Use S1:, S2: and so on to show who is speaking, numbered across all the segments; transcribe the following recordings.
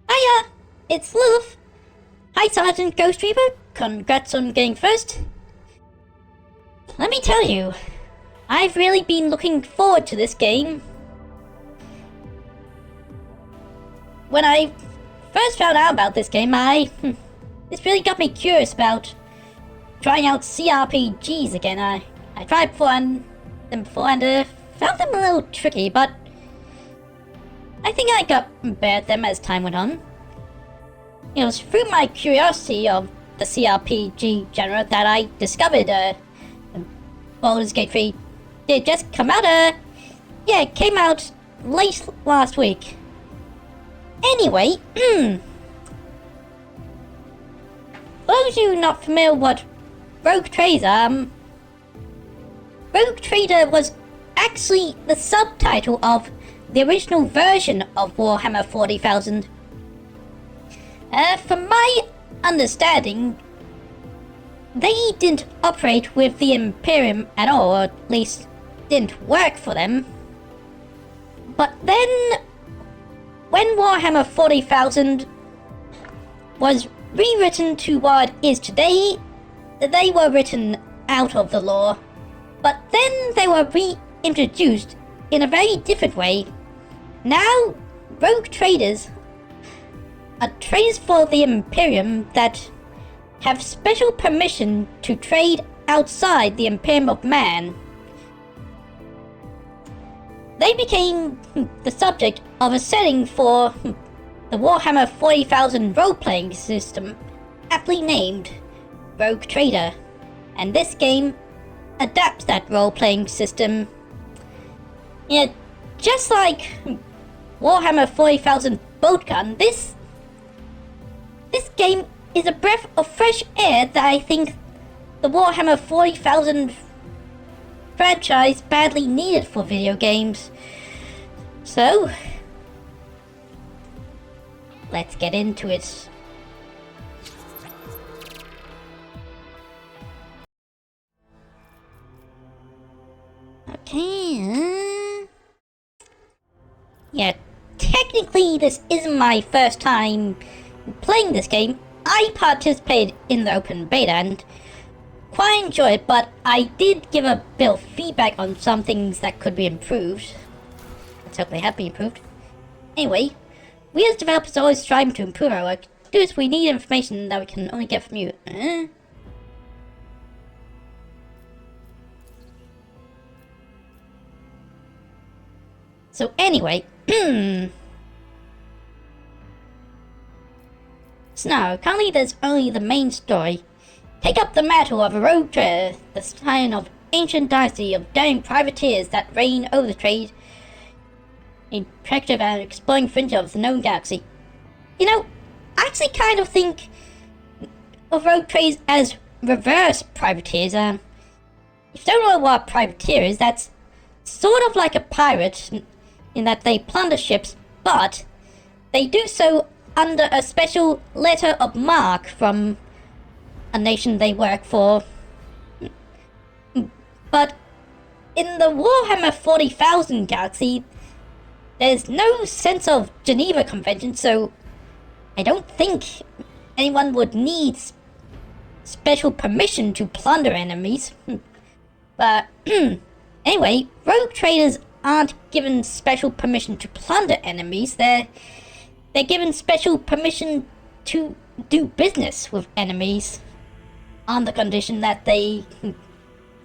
S1: Hiya! It's Lilith! Hi Sergeant Ghost Reaper, congrats on getting first. Let me tell you, I've really been looking forward to this game. When I first found out about this game, this really got me curious about trying out CRPGs again. I tried them before and found them a little tricky, but I think I got better at them as time went on. It was through my curiosity of the CRPG genre that I discovered Baldur's Gate 3 did just come out, it came out late last week. Anyway, for those of you not familiar with what Rogue Trader, Rogue Trader was actually the subtitle of the original version of Warhammer 40,000. From my understanding, they didn't operate with the Imperium at all, or at least didn't work for them. But then, when Warhammer 40,000 was rewritten to what it is today, they were written out of the lore. But then they were reintroduced in a very different way. Now, rogue traders are traders for the Imperium that have special permission to trade outside the Imperium of Man. They became the subject of a setting for the Warhammer 40,000 role-playing system, aptly named Rogue Trader, and this game adapts that role-playing system. Yeah, just like Warhammer 40,000 Boltgun, this game is a breath of fresh air that I think the Warhammer 40,000 franchise badly needed for video games. So, let's get into it. Okay. Yeah, technically this isn't my first time playing this game. I participated in the open beta and quite enjoyed it, but I did give a bit of feedback on some things that could be improved. Let's hope they have been improved. Anyway, we as developers are always striving to improve our work. To do this, we need information that we can only get from you. So anyway, so now, currently there's only the main story. Take up the mantle of a rogue trader, the scion of ancient dynasty of daring privateers that reign over the trade, in protective and exploring fringe of the known galaxy. You know, I actually kind of think of rogue traders as reverse privateers. If you don't know what a privateer is, that's sort of like a pirate in that they plunder ships, but they do so under a special letter of marque from a nation they work for. But in the Warhammer 40,000 galaxy, there's no sense of Geneva Convention, so I don't think anyone would need special permission to plunder enemies. But anyway, rogue traders aren't given special permission to plunder enemies. They're given special permission to do business with enemies, on the condition that they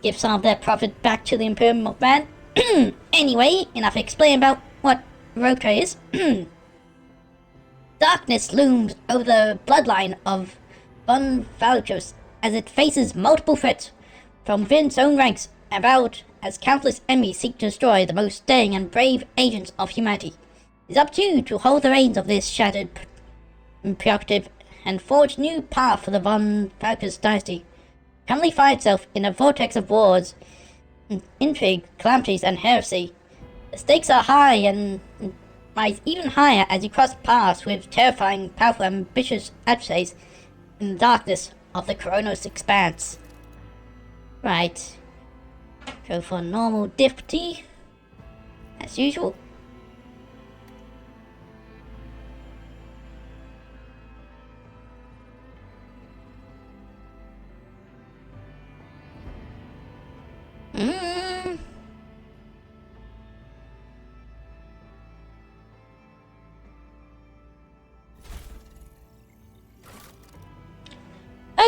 S1: give some of their profit back to the Imperium of Man. Anyway, enough explaining about what rogue trade is. Darkness looms over the bloodline of Von Valchos as it faces multiple threats from within its own ranks and about as countless enemies seek to destroy the most daring and brave agents of humanity. It's up to you to hold the reins of this shattered prerogative and forge new path for the Von Valchos dynasty. Currently finds itself in a vortex of wars, intrigue, calamities, and heresy. The stakes are high and rise even higher as you cross paths with terrifying, powerful, ambitious adversaries in the darkness of the Coronos expanse. Right. Go for normal difficulty, as usual.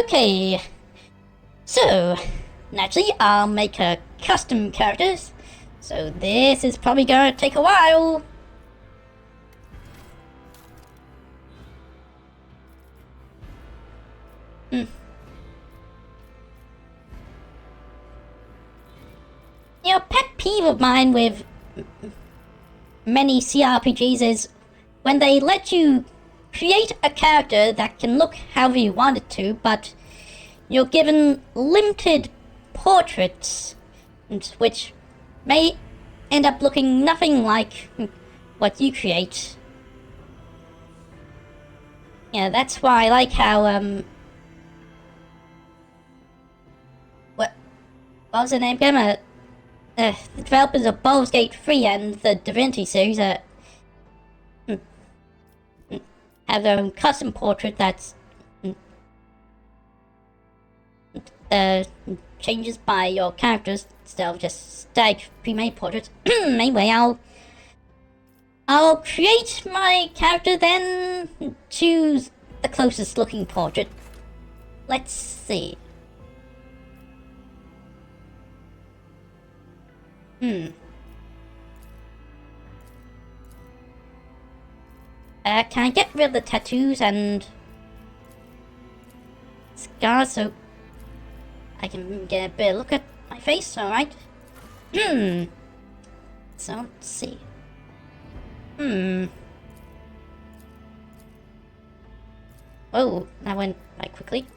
S1: Okay, so naturally I'll make a custom characters, so this is probably gonna take a while. You know, pet peeve of mine with many CRPGs is when they let you create a character that can look however you want it to, but you're given limited portraits, which may end up looking nothing like what you create. Yeah, that's why I like how, what was the name again? The developers of Baldur's Gate 3 and the Divinity series have their own custom portrait that's changes by your characters instead of just static pre-made portraits. Anyway, I'll create my character, then choose the closest looking portrait. Let's see. Can I get rid of the tattoos and scars so I can get a better look at my face? Alright. So let's see. Oh, that went quite quickly.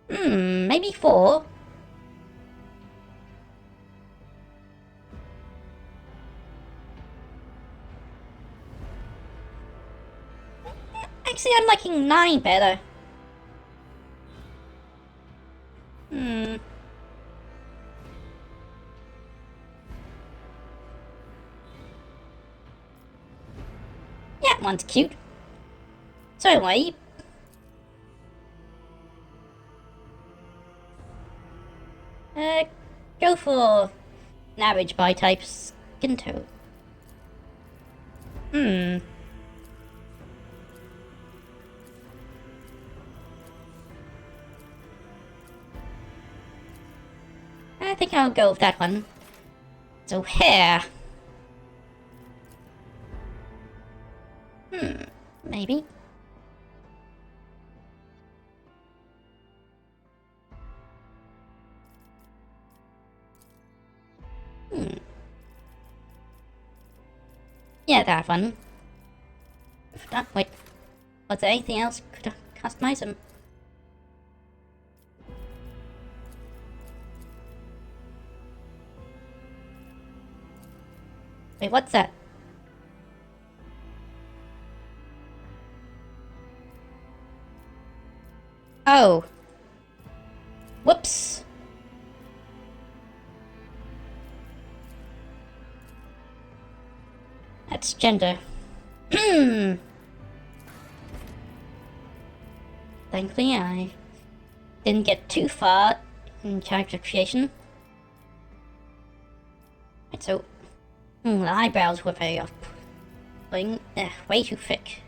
S1: Maybe 4. Actually, I'm liking 9 better. Yeah, one's cute. So anyway, go for an average by type skin tone. I think I'll go with that one. So hair. Maybe. Yeah, that one. Wait. Was there anything else? Could I customize them? Wait, what's that? Oh. Whoops. That's gender. Thankfully, I didn't get too far in character creation. Right, so... the eyebrows were very off-putting. Way too thick.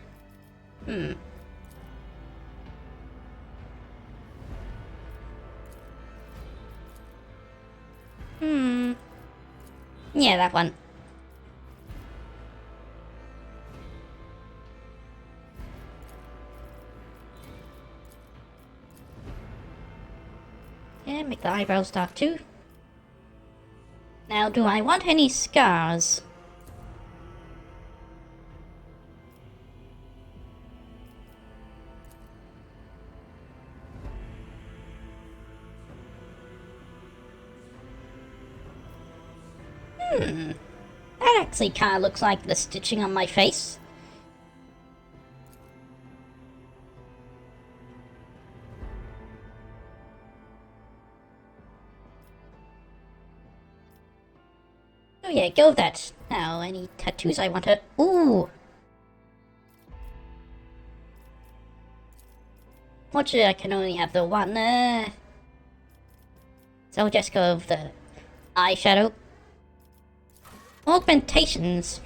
S1: Yeah, that one. Yeah, make the eyebrows dark too. Now, do I want any scars? That actually kind of looks like the stitching on my face. Oh yeah, go with that. Now, any tattoos I want to... Ooh! Fortunately, I can only have the one, So I'll just go with the eyeshadow. Augmentations.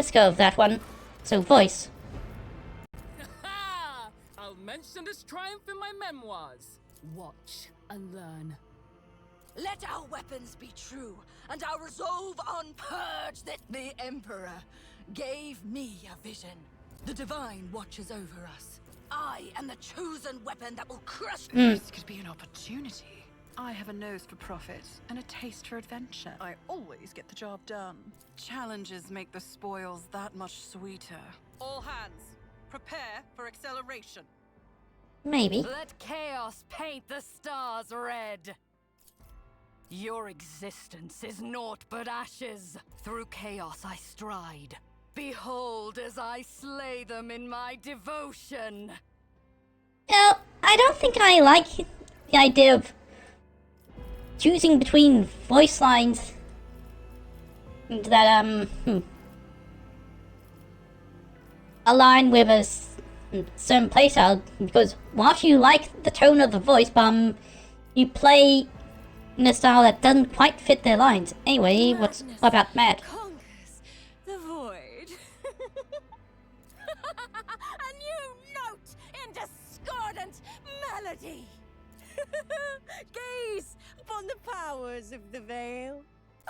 S1: let's go with that one. So, voice.
S2: I'll mention this triumph in my memoirs. Watch and learn.
S3: Let our weapons be true, and our resolve unpurged that the Emperor gave me a vision. The Divine watches over us. I am the chosen weapon that will crush.
S4: This could be an opportunity. I have a nose for profit and a taste for adventure. I always get the job done. Challenges make the spoils that much sweeter. All hands, prepare for acceleration.
S1: Maybe.
S3: Let chaos paint the stars red. Your existence is naught but ashes. Through chaos I stride. Behold as I slay them in my devotion.
S1: Yeah, I don't think I like the idea of choosing between voice lines that align with a certain playstyle, because whilst you like the tone of the voice, you play in a style that doesn't quite fit their lines. Anyway, what about Matt?
S3: Conquers the void. A new note in discordant melody. Gaze upon the powers of the veil.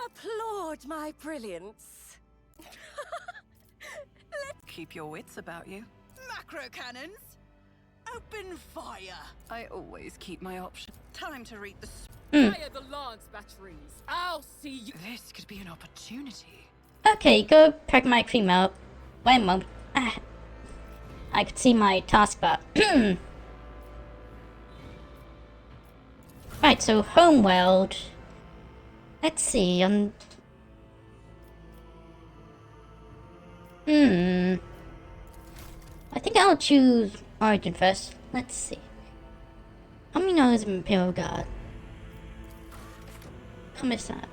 S3: Applaud my brilliance.
S4: Keep your wits about you. Macro cannons, open fire. I always keep my option. Time to read the.
S2: Fire the lance batteries. I'll see you.
S4: This could be an opportunity.
S1: Okay, go pack my cream out. Wait a moment. I could see my taskbar. Right, so Homeworld. Let's see, I think I'll choose Origin first. Let's see. How many knows Imperial Guard? How much is that?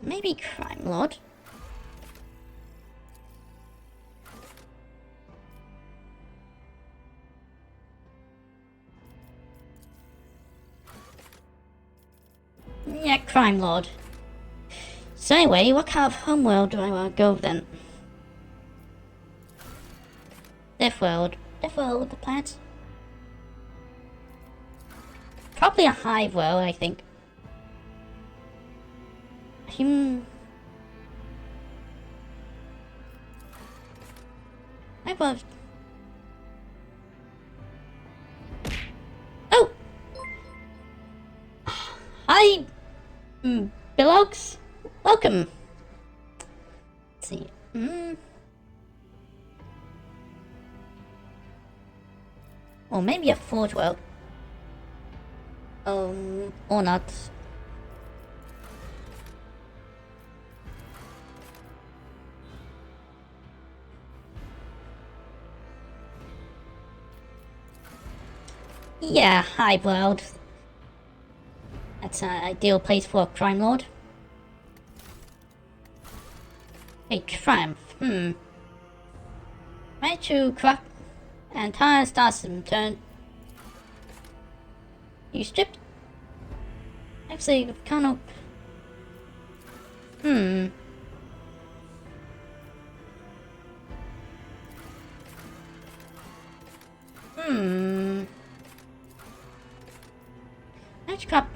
S1: Maybe Crime Lord. Yeah, Crime Lord. So anyway, what kind of homeworld do I want to go with then? Death World. Death World with the planets. Probably a hive world, I think. I was. Oh! Hi! Bellogs? Welcome! Let's see. Or maybe a Forge world. Or not. Yeah, Hive World. That's an ideal place for a Crime Lord. A Triumph, Manage to crack an entire star system turn. You stripped? Actually, kind of. Match cup.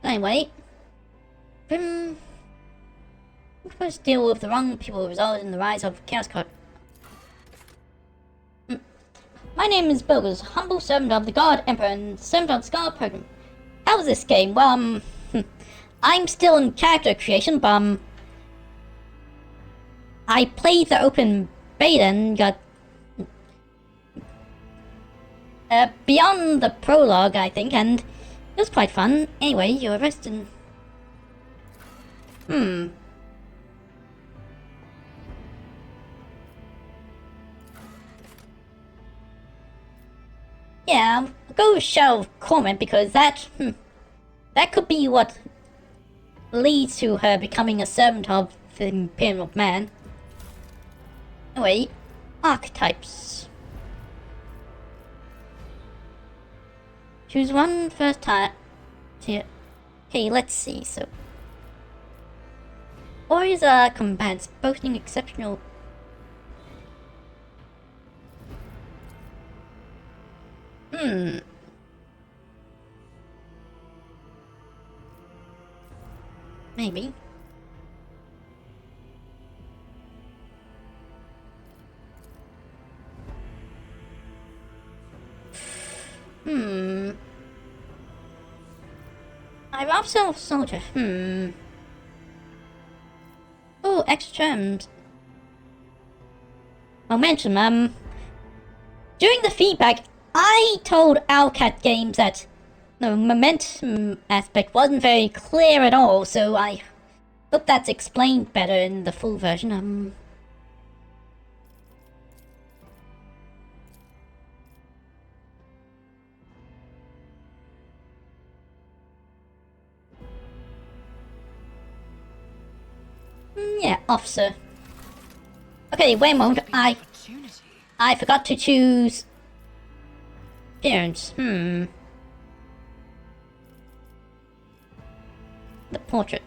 S1: Anyway, first deal with the wrong people resulted in the rise of Chaos Card. My name is Bogus, humble servant of the God Emperor and servant of the Scarlet Program. How was this game? Well, I'm still in character creation, but I played the open beta and got beyond the prologue, I think, and it was quite fun. Anyway, you're arrested. Yeah, I'll go with Shadow of Corman because that could be what leads to her becoming a servant of the Imperium of Man. Anyway, archetypes. Choose one first time. Okay, let's see. So, warriors are combats boasting exceptional. Maybe. I'm also a soldier. Oh, extra terms. Momentum. During the feedback, I told Owlcat Games that the momentum aspect wasn't very clear at all, so I hope that's explained better in the full version. Yeah, officer. Okay, wait a moment. I forgot to choose appearance. The portrait.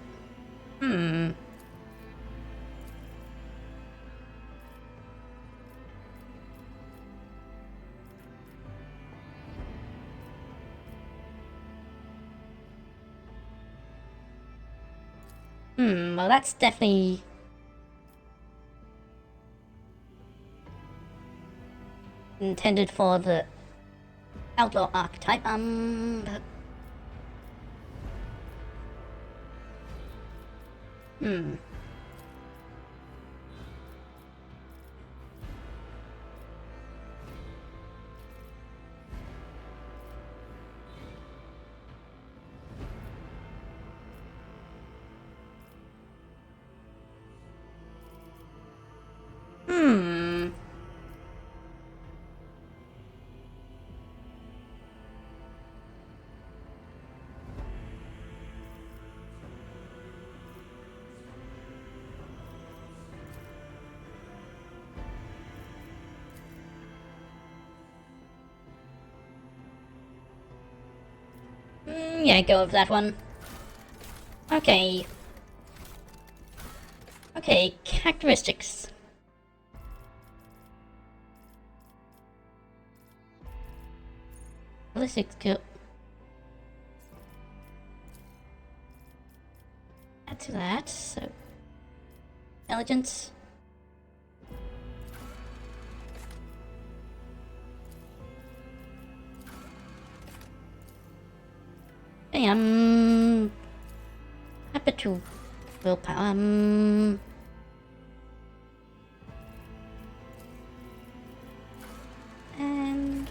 S1: Well, that's definitely intended for the outlaw archetype. But... yeah, go with that one. Okay. Okay, characteristics. Ballistic skill. Add to that, so... Intelligence. Okay, happy to willpower. And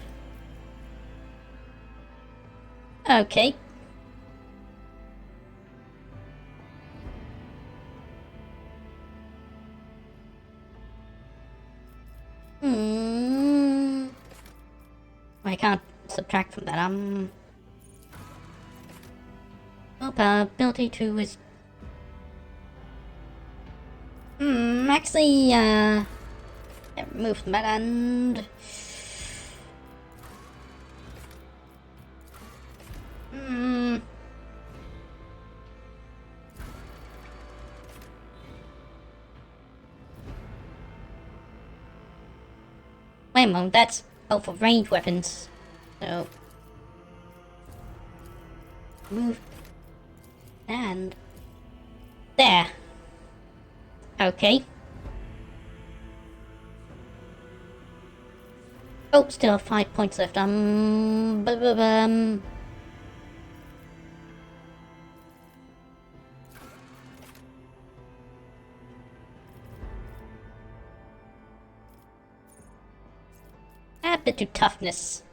S1: okay. I can't subtract from that. Willpower ability to is actually remove from that and wait a moment, that's for ranged weapons. So move and there. Okay. Oh, still 5 points left. Add a bit to toughness.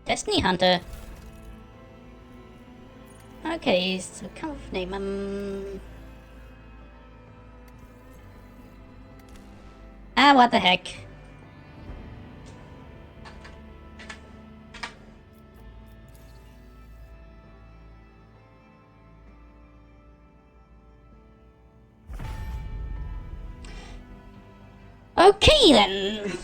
S1: Destiny Hunter. Okay, so kind of name, what the heck. Okay then.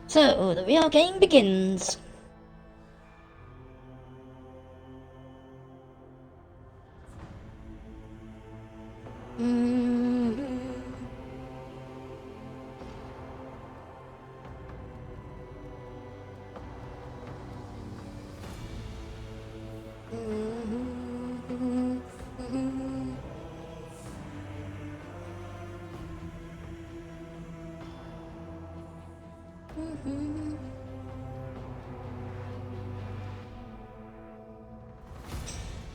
S1: So, the real game begins.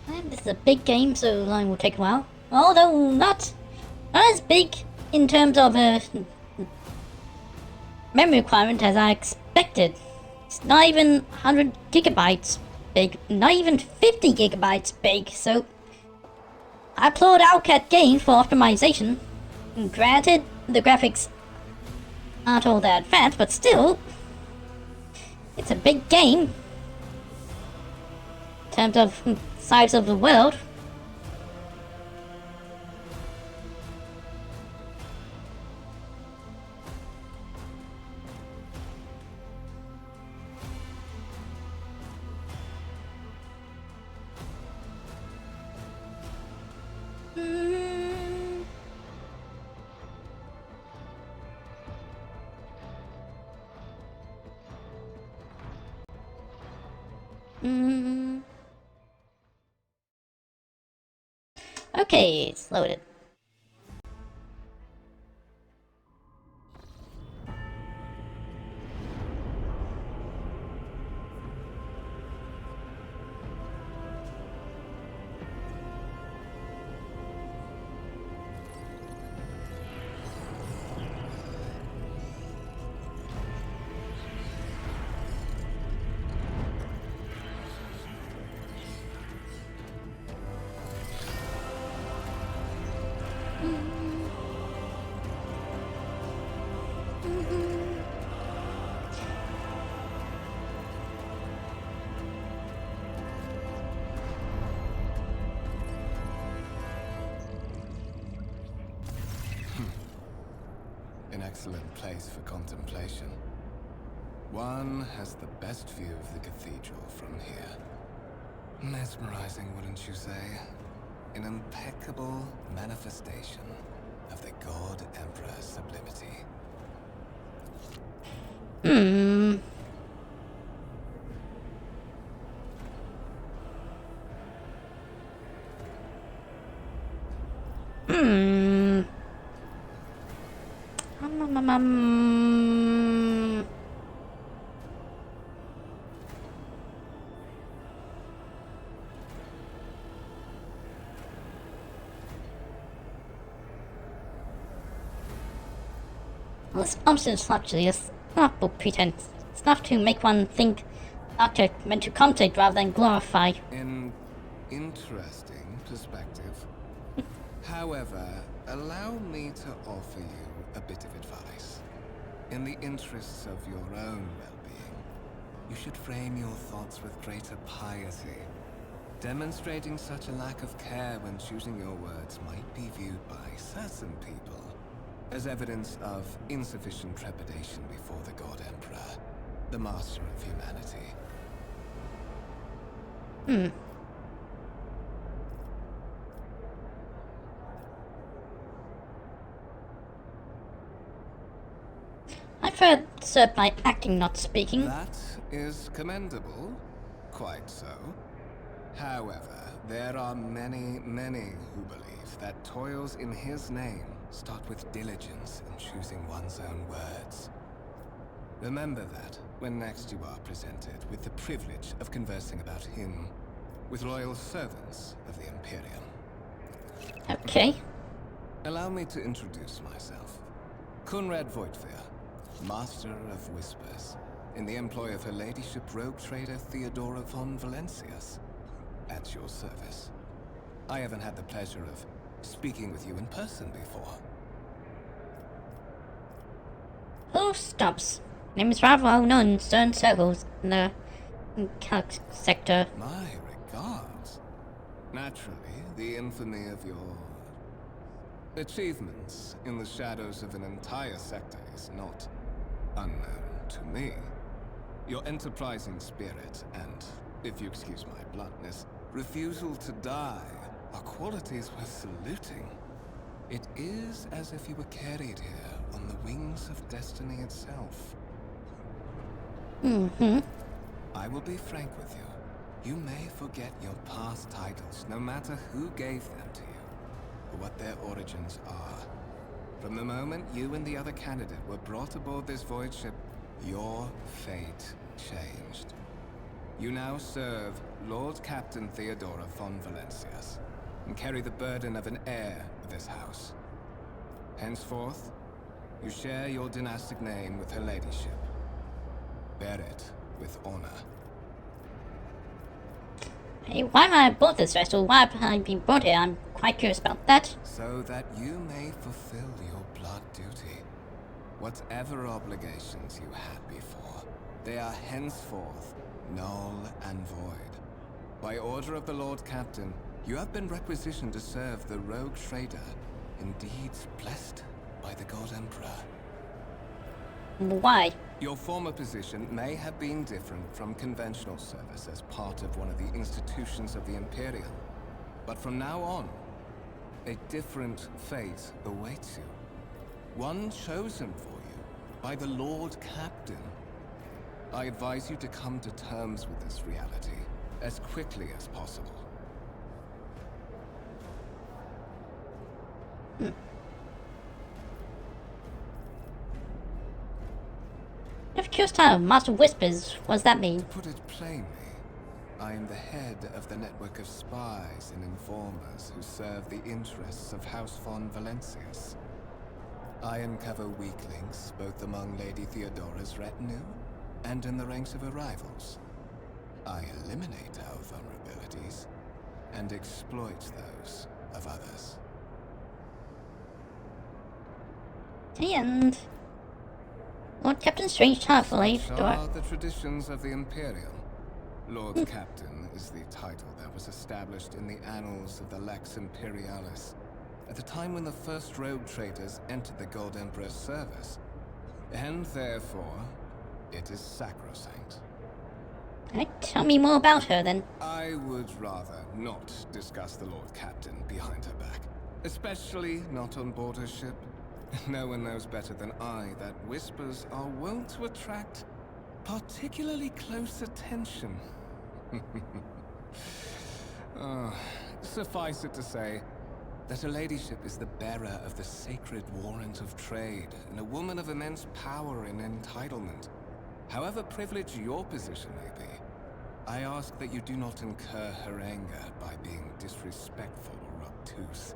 S1: And this is a big game, so the line will take a while. Although not as big in terms of memory requirement as I expected. It's not even 100 gigabytes big, not even 50 gigabytes big, so I applaud Owlcat Games for optimization. Granted, the graphics aren't all that advanced, but still, it's a big game in terms of size of the world. Okay, it's loaded.
S5: An excellent place for contemplation. One has the best view of the cathedral from here. Mesmerizing, wouldn't you say? An impeccable manifestation of the God Emperor's sublimity.
S1: Well, this option is actually just not for pretense. It's not to make one think, not to meant to contemplate rather than glorify.
S5: An interesting perspective. However, allow me to offer you a bit of advice. In the interests of your own well-being, you should frame your thoughts with greater piety. Demonstrating such a lack of care when choosing your words might be viewed by certain people as evidence of insufficient trepidation before the God Emperor, the master of humanity.
S1: I've heard served by acting, not speaking.
S5: That is commendable, quite so. However, there are many, many who believe that toils in his name start with diligence in choosing one's own words. Remember that when next you are presented with the privilege of conversing about him with loyal servants of the Imperium.
S1: Okay.
S5: Allow me to introduce myself. Kunrad Voigtveer, Master of Whispers, in the employ of Her Ladyship Rogue Trader Theodora von Valencius. At your service. I haven't had the pleasure of speaking with you in person before.
S1: Oh, stops. Name is rather well known in certain circles in the Calc sector.
S5: My regards. Naturally, the infamy of your achievements in the shadows of an entire sector is not unknown to me. Your enterprising spirit and, if you excuse my bluntness, refusal to die are qualities worth saluting. It is as if you were carried here on the wings of destiny itself. I will be frank with you. You may forget your past titles, no matter who gave them to you, or what their origins are. From the moment you and the other candidate were brought aboard this void ship, your fate changed. You now serve Lord Captain Theodora von Valencius, and carry the burden of an heir of this house. Henceforth, you share your dynastic name with Her Ladyship. Bear it with honor.
S1: Hey, why am I aboard this vessel? Why have I been brought here? I'm quite curious about that.
S5: So that you may fulfill your blood duty. Whatever obligations you had before, they are henceforth null and void. By order of the Lord Captain, you have been requisitioned to serve the Rogue Trader, indeed blessed by the God Emperor.
S1: Why?
S5: Your former position may have been different from conventional service as part of one of the institutions of the Imperium. But from now on, a different fate awaits you. One chosen for you by the Lord Captain. I advise you to come to terms with this reality as quickly as possible.
S1: If curious time, Master Whispers, what does that mean?
S5: To put it plainly, I am the head of the network of spies and informers who serve the interests of House von Valencius. I uncover weak links both among Lady Theodora's retinue and in the ranks of her rivals. I eliminate our vulnerabilities and exploit those of others.
S1: And Lord Captain Strange Half-Lady
S5: Such are the traditions of the Imperium. Lord Captain is the title that was established in the annals of the Lex Imperialis at the time when the first rogue traders entered the God Emperor's service, and therefore, it is sacrosanct.
S1: Tell me more about her then.
S5: I would rather not discuss the Lord Captain behind her back, especially not on board her ship. No one knows better than I that whispers are wont to attract particularly close attention. Suffice it to say that Her Ladyship is the bearer of the sacred warrant of trade, and a woman of immense power and entitlement. However privileged your position may be, I ask that you do not incur her anger by being disrespectful or obtuse.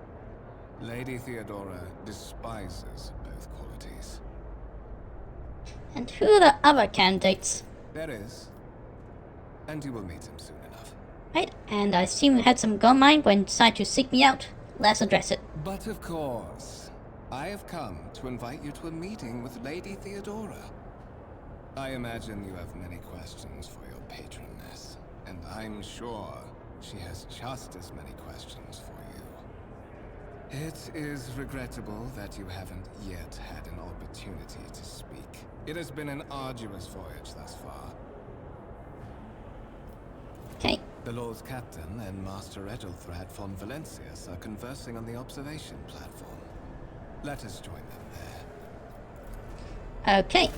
S5: Lady Theodora despises both qualities.
S1: And who are the other candidates?
S5: There is. And you will meet him soon enough.
S1: Right, and I assume you had some gold mine when you decided to seek me out. Let's address it.
S5: But of course, I have come to invite you to a meeting with Lady Theodora. I imagine you have many questions for your patroness, and I'm sure she has just as many questions for you. It is regrettable that you haven't yet had an opportunity to speak. It has been an arduous voyage thus far.
S1: Okay.
S5: The Lord Captain and Master Edelthrad von Valencius are conversing on the observation platform. Let us join them there.
S1: Okay.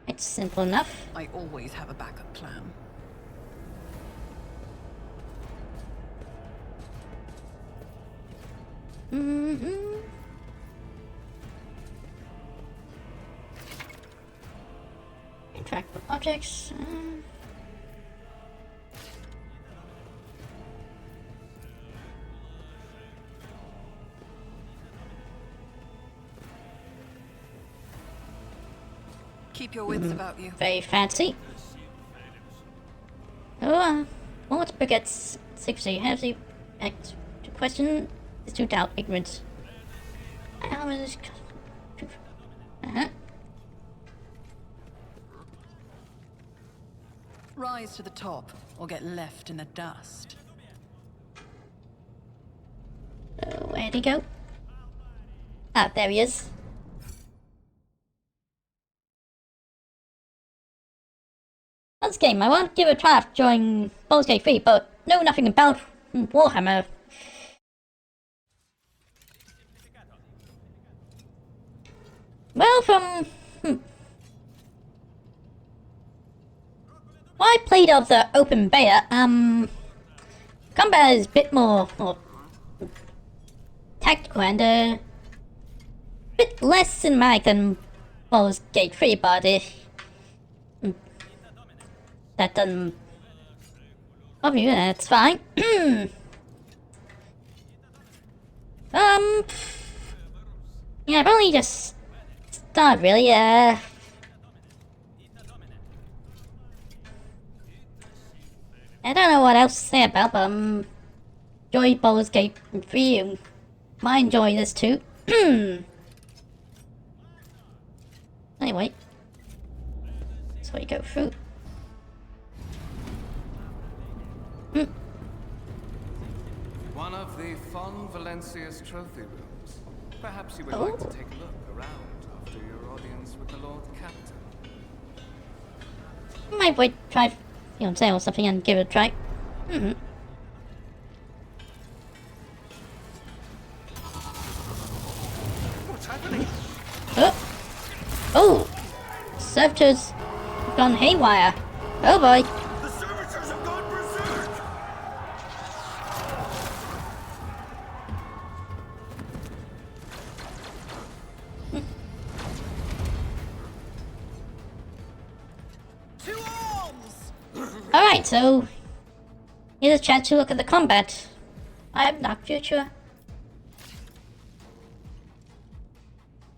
S1: It's simple enough.
S4: I always have a backup plan.
S1: Interact with objects.
S4: Keep your wits about you.
S1: Very fancy. Oh, what forgets secrecy? Has the act to question is to doubt ignorance. How is
S4: Rise to the top, or get left in the dust.
S1: Where'd he go? Ah, there he is. This game, I want to give a try of joining Baldur's Gate 3, but know nothing about Warhammer. Well, from what I played of the open beta, combat is a bit more tactical and a bit less cinematic than Baldur's Gate 3, but that doesn't bother you, that's fine. Yeah, I've only just started, really, I don't know what else to say about, but, enjoy Baldur's Gate 3, you might enjoy this too. Anyway, that's what you go through.
S5: One of the Fon Valencia's trophy rooms. Perhaps you would like to take a look around after your audience with the Lord Captain.
S1: Might wait, try, say or something and give it a try.
S5: What's happening?
S1: Oh! Servitors have gone haywire. Oh boy.
S5: The servitors have gone berserk!
S4: To arms!
S1: Alright, so here's a chance to look at the combat. I'm not future.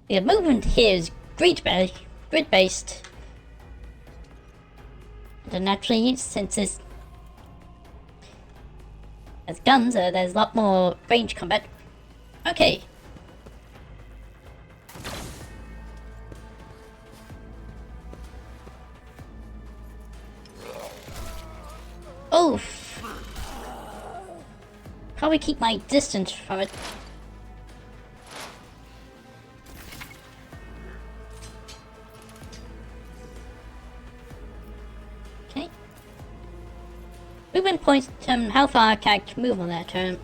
S1: The movement here is grid-based. And naturally, since it's as guns, there's a lot more range combat. Okay. Oh. Probably keep my distance from it. Okay. Movement points determine how far a character can move on that turn.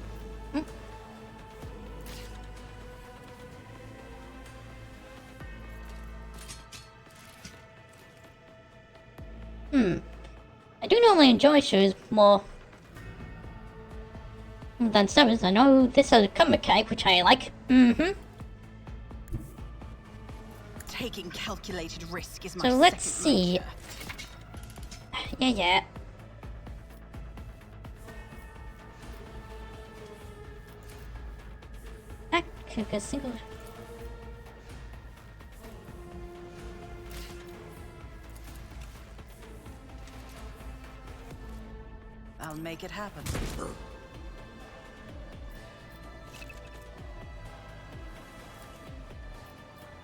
S1: I do normally enjoy shows more than summers. I know this has a combat mechanic, which I like.
S4: Taking calculated risk is my
S1: So let's
S4: second
S1: see.
S4: nature.
S1: Yeah. Cook a single.
S4: I'll make it happen.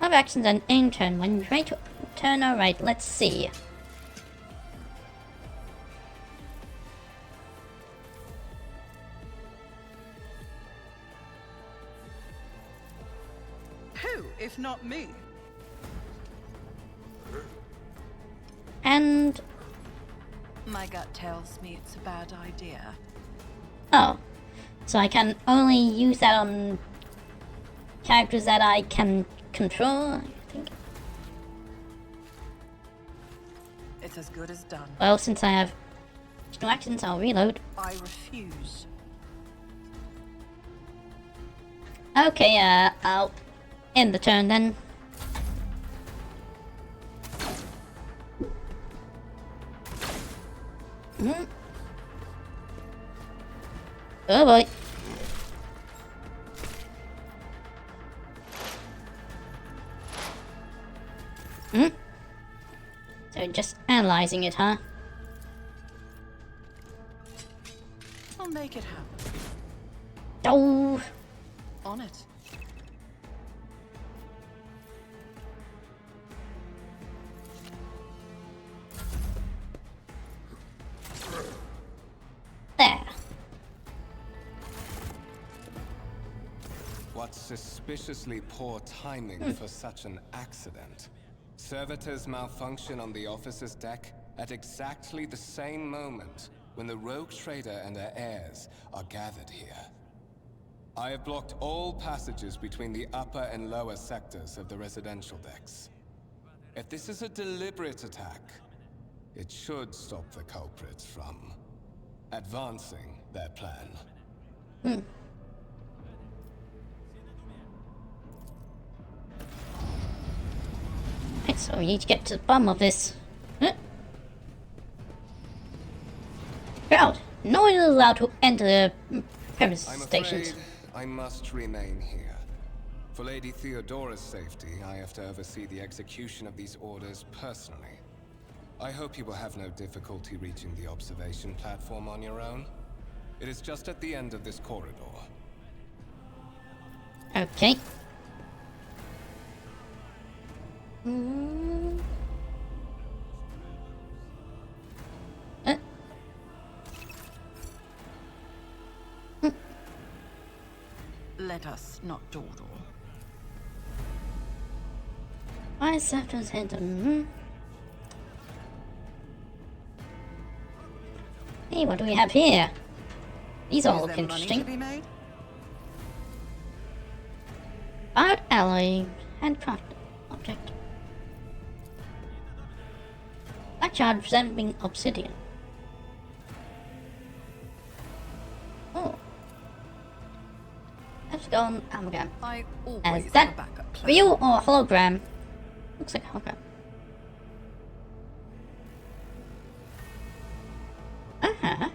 S1: Have actions and aim turn. When you're ready to turn, alright, let's see.
S4: Who, if not me?
S1: And
S4: My gut tells me it's a bad idea.
S1: oh, so I can only use that on characters that I can control, I think.
S4: It's as good as done.
S1: Well, since I have no actions, I'll reload.
S4: I refuse.
S1: Okay, I'll end the turn then. Oh boy. just analyzing it, huh?
S4: I'll make it happen.
S1: Oh,
S4: On it.
S1: there.
S5: What suspiciously poor timing for such an accident. Servitors malfunction on the officer's deck at exactly the same moment when the rogue trader and her heirs are gathered here. I have blocked all passages between the upper and lower sectors of the residential decks. If this is a deliberate attack, it should stop the culprits from advancing their plan.
S1: Right, so we need to get to the bottom of this. Crowd, no one is allowed to enter the premise
S5: I'm
S1: stations.
S5: afraid I must remain here. For Lady Theodora's safety, I have to oversee the execution of these orders personally. I hope you will have no difficulty reaching the observation platform on your own. It is just at the end of this corridor.
S1: Okay.
S4: Let us not dawdle.
S1: Why is that his head? Hey, what do we have here? These all
S4: Is
S1: look
S4: there money to
S1: interesting.
S4: be made?
S1: Art alloy, handcrafted object. That shard resembling obsidian. Oh. Let's go on amalgam.
S4: I always
S1: Is
S4: have a
S1: that
S4: backup plan.
S1: real or hologram? Looks like a hologram. Uh-huh.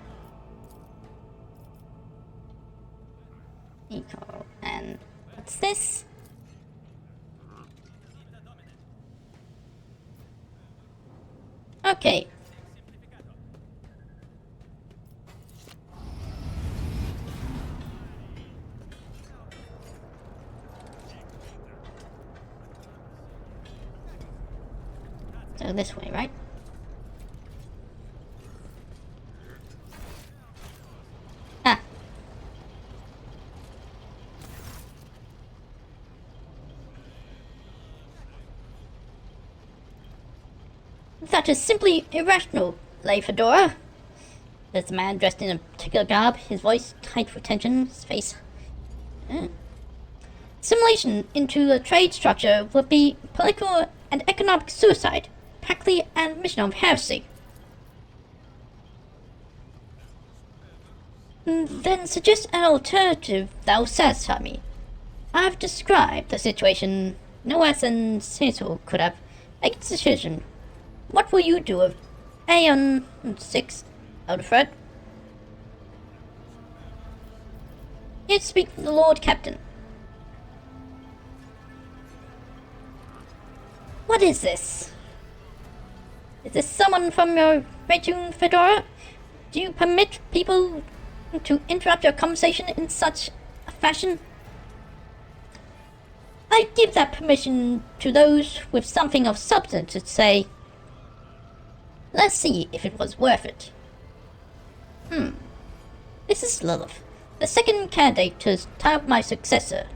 S1: Eco. And what's this? Okay. So this way, right? Ah. That is simply irrational, Lady Fedora. There's a man dressed in a particular garb, his voice tight for tension, his face. Simulation into a trade structure would be political and economic suicide, practically an admission of heresy. Then suggest an alternative that will satisfy me. I've described the situation. No less than Cecil could have made a decision. What will you do if Aeon 6 out of Fred? Here to speak for the Lord Captain. What is this? Is this someone from your regime, Fedora? Do you permit people to interrupt your conversation in such a fashion? I give that permission to those with something of substance to say. Let's see if it was worth it. This is Lilith, the second candidate to type my successor.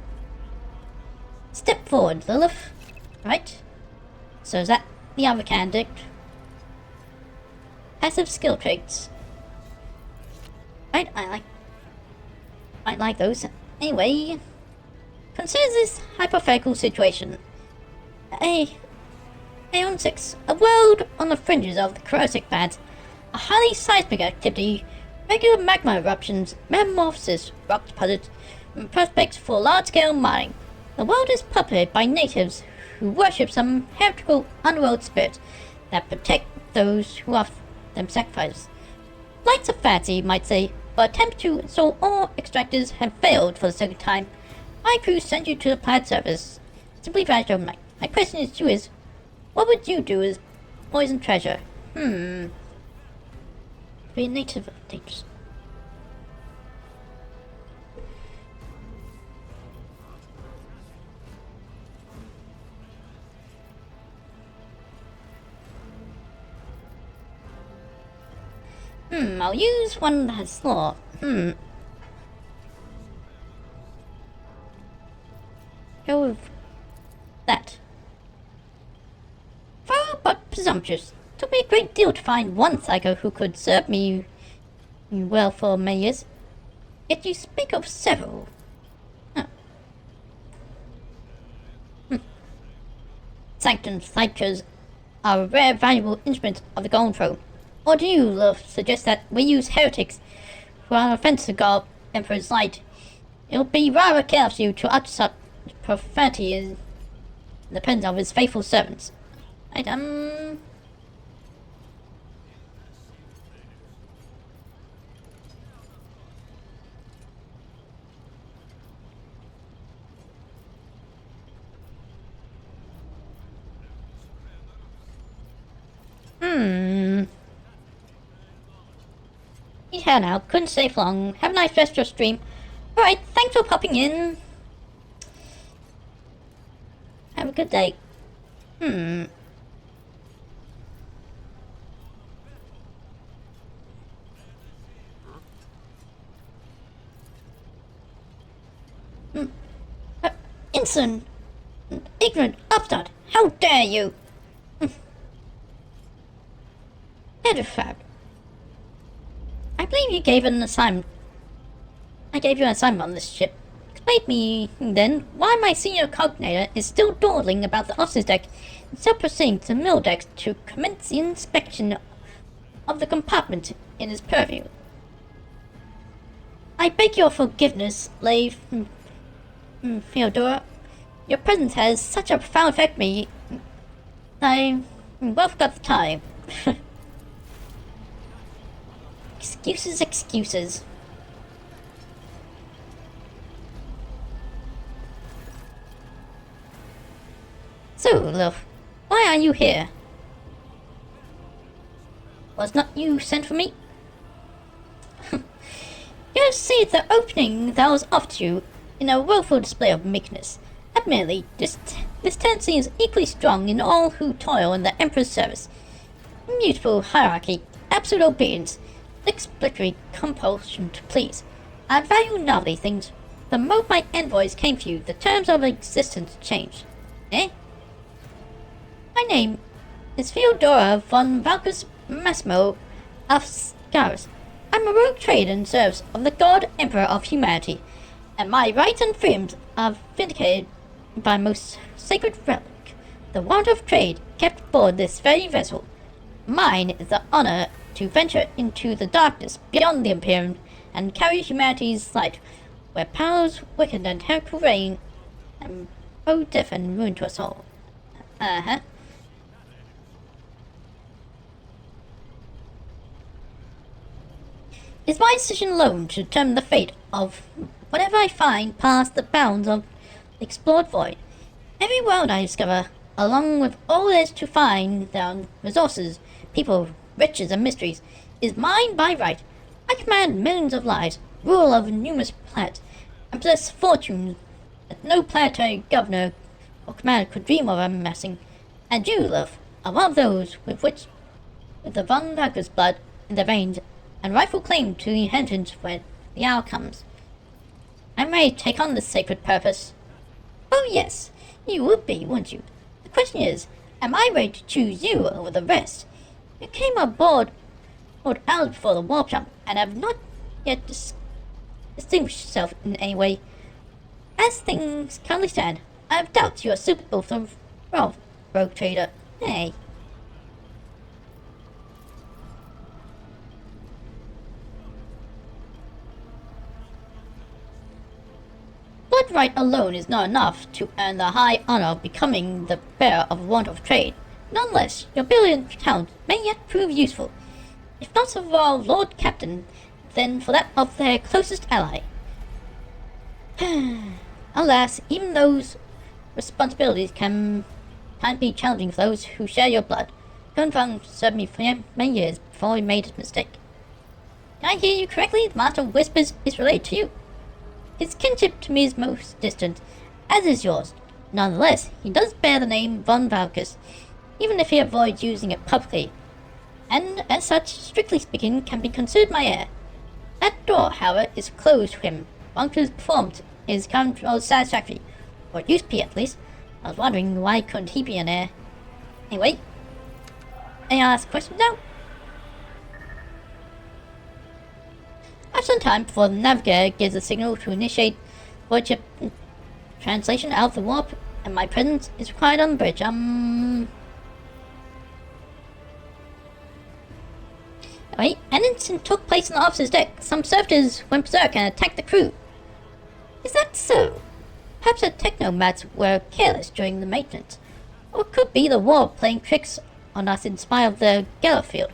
S1: Step forward, Lilith. Right? So is that the other candidate? Passive skill traits. Right, I like those. Anyway, consider this hypothetical situation. Aeon 6, a world on the fringes of the corrosive bands, a highly seismic activity, regular magma eruptions, metamorphosis, rock deposits, and prospects for large-scale mining. The world is populated by natives who worship some heretical underworld spirit that protect those who offer them sacrifices. Flights of fancy, you might say, but attempts to install all extractors have failed for the second time. My crew sent you to the planet surface. Simply vanished overnight. My question to you is, what would you do poison treasure. Be native updates. I'll use one that has slaw. Go with that. Far but presumptuous. Took me a great deal to find one psycho who could serve me well for many years. Yet you speak of several. Sanctum ciphers are a rare, valuable instrument of the Golden Throne. Or do you, love, suggest that we use heretics who are offensive to God Emperor's light? It will be rather careless of you to utter such profanity in the presence of his faithful servants. Right, He's here now, couldn't stay for long. Have a nice rest of your stream. Alright, thanks for popping in. Have a good day. Insolent, ignorant upstart, how dare you! Edified. I believe you gave an assignment. I gave you an assignment on this ship. Explain to me, then, why my senior coordinator is still dawdling about the officer's deck instead of proceeding to the middle decks to commence the inspection of the compartment in his purview. I beg your forgiveness, slave Theodora. Your presence has such a profound effect on me. I well forgot the time. Excuses, excuses. So, love, why are you here? Was not you sent for me? You see the opening that was offered to you in a woeful display of meekness. Admittedly, this tendency is equally strong in all who toil in the Emperor's service. Immutable hierarchy, absolute obedience, explicatory compulsion to please. I value novelty things. The moment my envoys came for you, the terms of existence changed. Eh? My name is Theodora von Valkus Massimo of Scaris. I'm a rogue trader in service of the God Emperor of humanity, and my rights and freedoms are vindicated by most sacred relic, the wand of trade kept aboard this very vessel. Mine is the honor to venture into the darkness beyond the Imperium and carry humanity's light, where powers wicked and heretical reign, and bow death and ruin to us all. It's my decision alone to determine the fate of whatever I find past the bounds of the explored void. Every world I discover, along with all there is to find down resources, people, riches, and mysteries, is mine by right. I command millions of lives, rule over numerous planets, and possess fortunes that no planetary governor or commander could dream of amassing. And you, love, are one of those with the von Valkus blood in their veins, and rightful claim to the inheritance when the hour comes. I may take on this sacred purpose. Oh yes, you would be, wouldn't you? The question is, am I ready to choose you over the rest? You came aboard hours before the warp jump, and have not yet distinguished yourself in any way. As things currently stand, I have doubts you are suitable for the role of rogue trader. Hey. Blood right alone is not enough to earn the high honor of becoming the bearer of a wand of trade. Nonetheless, your brilliant talents may yet prove useful. If not for our Lord Captain, then for that of their closest ally. Alas, even those responsibilities can be challenging for those who share your blood. Gunfang served me for many years before he made his mistake. Did I hear you correctly? The Master of Whispers is related to you. His kinship to me is most distant, as is yours. Nonetheless, he does bear the name von Valkus, even if he avoids using it publicly, and as such, strictly speaking, can be considered my heir. That door, however, is closed to him. Valkus performed his current role satisfactory, or it used to be at least. I was wondering why couldn't he be an heir. Anyway, any ask questions now? After some time before the navigator gives a signal to initiate voyage translation out of the warp, and my presence is required on the bridge. Alright, an incident took place on the officer's deck. Some servitors went berserk and attacked the crew. Is that so? Perhaps the technomats were careless during the maintenance. Or it could be the war playing tricks on us in spite of the gala field.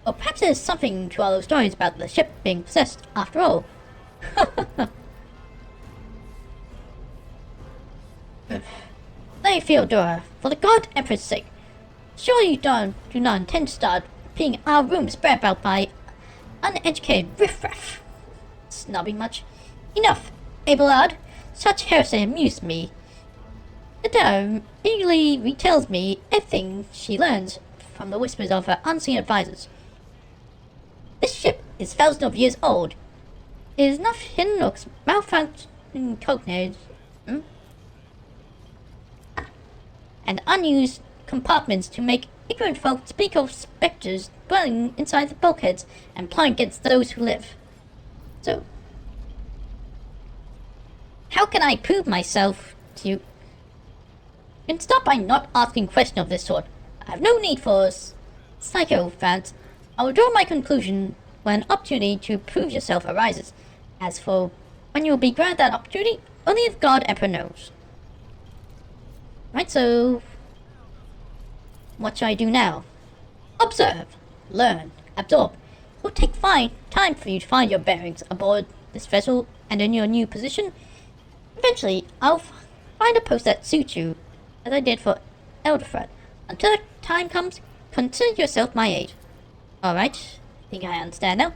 S1: Or perhaps there's something to all those stories about the ship being possessed after all. Lady Theodora, for the God Emperor's sake, surely you do not intend to start being our room spread about by uneducated riffraff. Snobbing much? Enough, Abelard. Such heresy amused me. Adele eagerly retells me everything she learns from the whispers of her unseen advisors. This ship is thousands of years old. It is enough hidden nooks, malfunctioning cognate, and unused compartments to make ignorant folk speak of spectres dwelling inside the bulkheads and plotting against those who live. So, how can I prove myself to you? You can stop by not asking questions of this sort. I have no need for psychophants. I will draw my conclusion when an opportunity to prove yourself arises. As for when you will be granted that opportunity, only the God Emperor knows. Right, so what shall I do now? Observe, learn, absorb. It will take fine time for you to find your bearings aboard this vessel and in your new position. Eventually, I'll find a post that suits you, as I did for Elderfred. Until the time comes, consider yourself my aide. Alright, I think I understand now.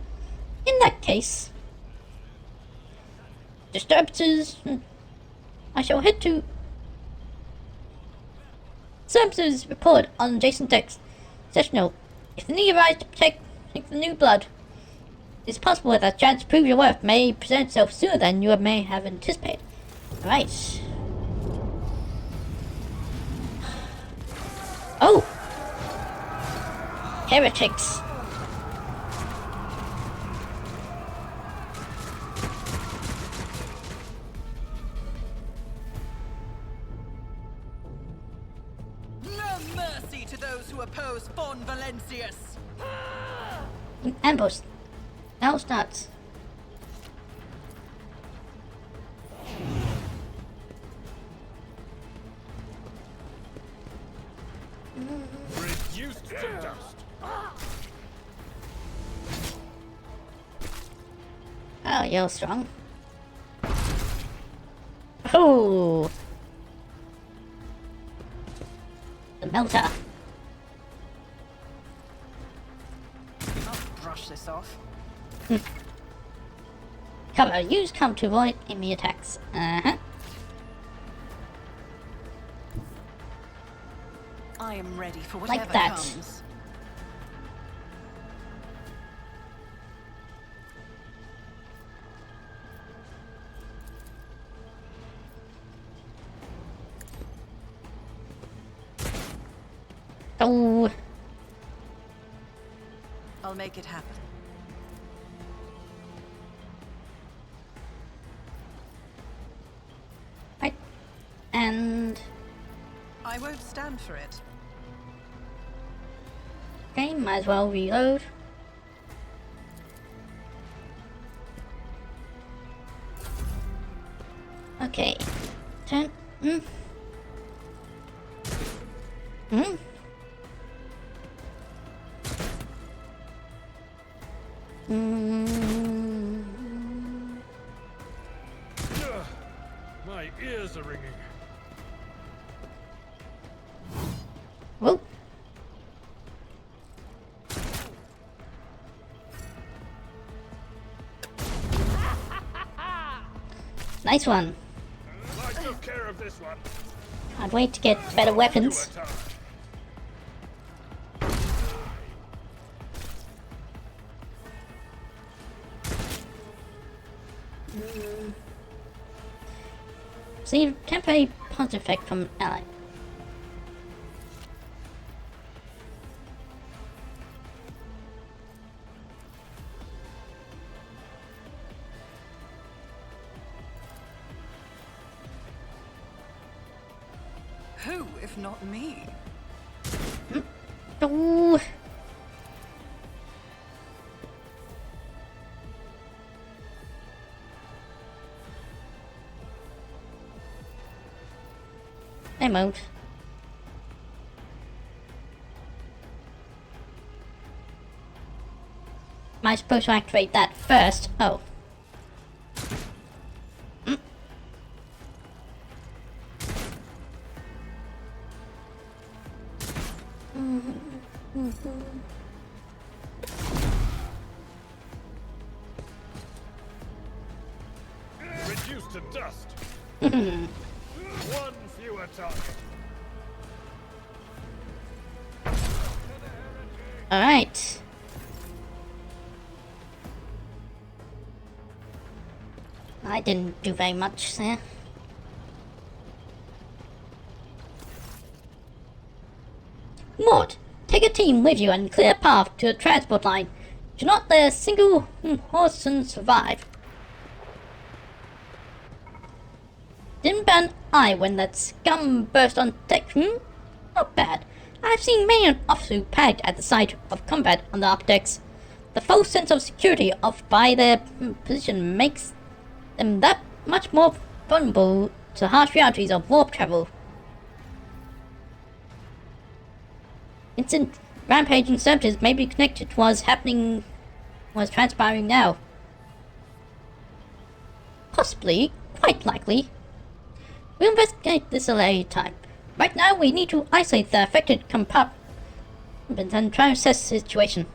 S1: In that case, disturbances, I shall head to services report on adjacent decks. Session note, if the need arises to protect the new blood, it's possible that a chance to prove your worth may present itself sooner than you may have anticipated. Right. Oh! Heretics!
S4: No mercy to those who oppose Bon Valencius!
S1: Ambush. Now starts.
S6: Reduced to dust.
S1: Oh, you're strong. Oh! The melter.
S4: I'll brush this off.
S1: Cover. Use cover to avoid enemy attacks.
S4: I am ready for
S1: Like
S4: whatever
S1: that.
S4: comes.
S1: Oh!
S4: I'll make it happen.
S1: Right. And...
S4: I won't stand for it.
S1: okay, might as well reload. Okay. Turn.
S6: My ears are ringing.
S1: Whoa. Nice one.
S6: I took care of this one.
S1: I'd wait to get better weapons. See, temporary positive effect from ally.
S4: Who, if not me?
S1: Oh. I won't. Am I supposed to activate that first? Oh.
S6: Reduced to dust. One fewer target.
S1: Alright. I didn't do very much there. Mort, take a team with you and clear a path to the transport line. Do not let a single horseman survive. Didn't bat an eye when that scum burst on deck. Not bad. I've seen many an officer panicked at the sight of combat on the upper decks. The false sense of security offered by their position makes them that much more vulnerable to harsh realities of warp travel. Instant rampaging services may be connected to what's transpiring now. Possibly, quite likely. We'll investigate this at a later time. Right now, we need to isolate the affected compartments and try to assess the situation.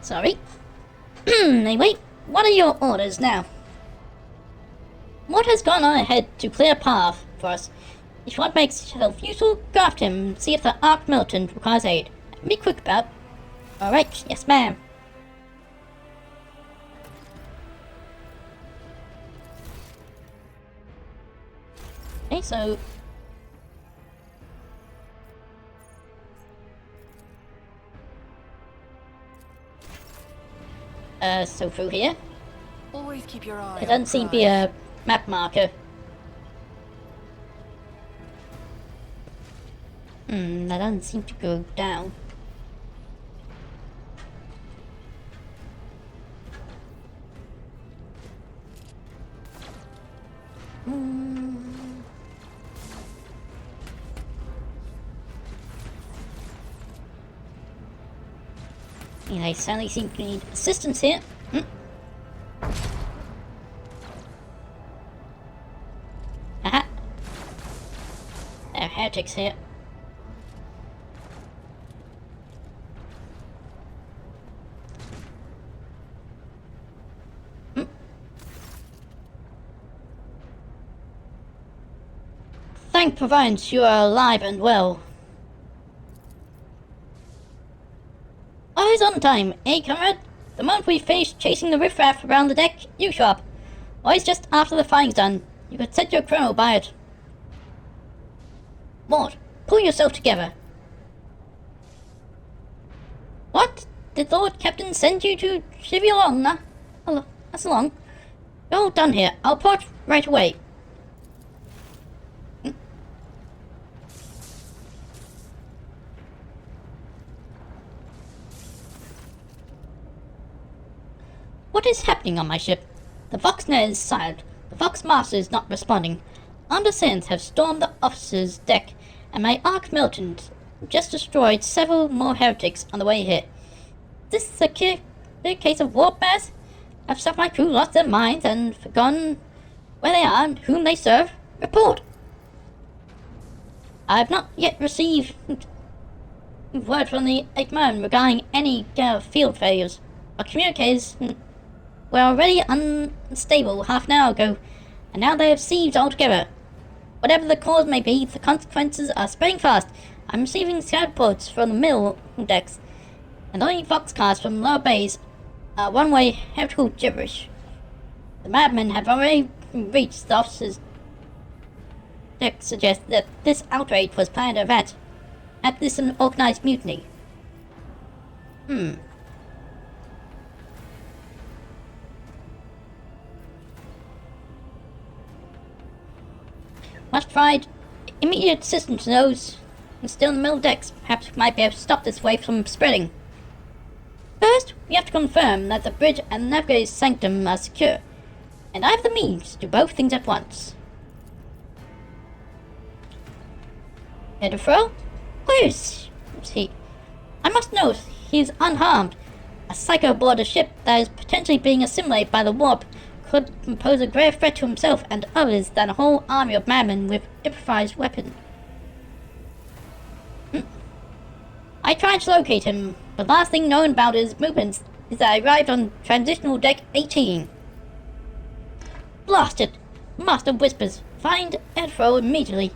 S1: Sorry. Anyway, what are your orders now? Mort has gone on ahead to clear a path for us. If what makes himself useful, go after him and see if the Arch Militant requires aid. And be quick about. Alright, yes ma'am. Okay, so... so through here?
S4: Always keep your eye
S1: There doesn't seem to be a map marker. That doesn't seem to go down. Yeah, I certainly seem to need assistance here. Aha! There are heretics here. Thank Providence you are alive and well. Always on time, eh, comrade? The moment we finish chasing the riffraff around the deck, you show up. Always just after the fighting's done. You could set your chrono by it. Mort, pull yourself together. What? Did Lord Captain send you to shiv you along, nah? Hello, that's along. You're all done here. I'll port right away. What is happening on my ship? The Voxner is silent. The Vox Master is not responding. Undersands have stormed the officer's deck, and my Arch Militant just destroyed several more heretics on the way here. Is this a clear case of warp mass? Have some of my crew lost their minds and forgotten where they are and whom they serve? Report! I have not yet received... word from the Eggman regarding any field failures. Our communicators were already unstable half an hour ago, and now they have seized altogether. Whatever the cause may be, the consequences are spreading fast. I'm receiving scout reports from the middle decks, and only foxcars from lower bays are one-way heretical gibberish. The madmen have already reached the officers' deck, suggest that this outrage was planned in advance. At this an organized mutiny. Must provide immediate assistance to those still in the middle decks. Perhaps we might be able to stop this wave from spreading. First, we have to confirm that the bridge and the navigator's sanctum are secure, and I have the means to do both things at once. Edifro? Where is he? I must know he is unharmed. A psycho aboard a ship that is potentially being assimilated by the warp could pose a grave threat to himself and others than a whole army of madmen with improvised weapons. I tried to locate him, but the last thing known about his movements is that I arrived on transitional deck 18. Blast it! Master whispers, find Edfro immediately.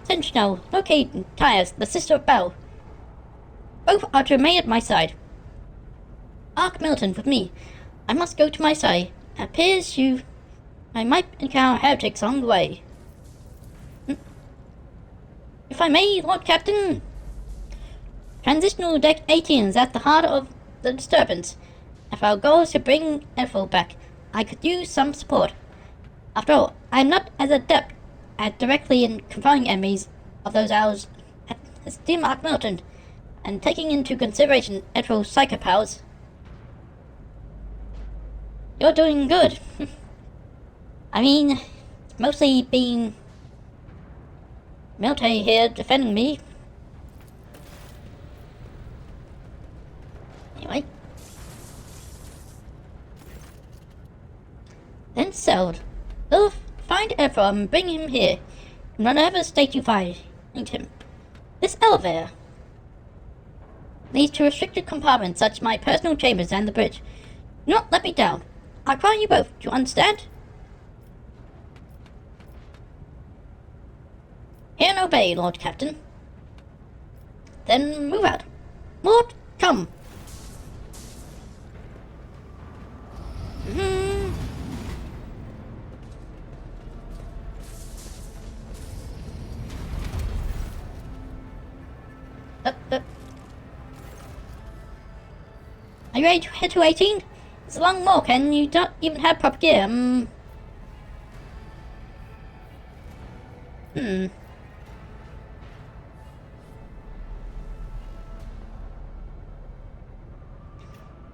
S1: Sentinel, locate Tyas, the sister of Bell. Both are to remain at my side. Ark Milton with me. I must go to my side. It appears I might encounter heretics along the way. If I may, Lord Captain. Transitional deck 18 is at the heart of the disturbance. If our goal is to bring Edfro back, I could use some support. After all, I am not as adept at directly in confronting enemies of those hours as Team Ark Milton, and taking into consideration Edfro's psychic powers. You're doing good. I mean, it's mostly been military here defending me. Anyway. Then settled. We'll find Edfro and bring him here, in whatever state you find him. This elevator leads to restricted compartments such as my personal chambers and the bridge. Do not let me down. I require you both. Do you understand? Hear and obey, Lord Captain. Then move out. Lord, come. Are you ready to head to 18? It's a long walk and you don't even have proper gear.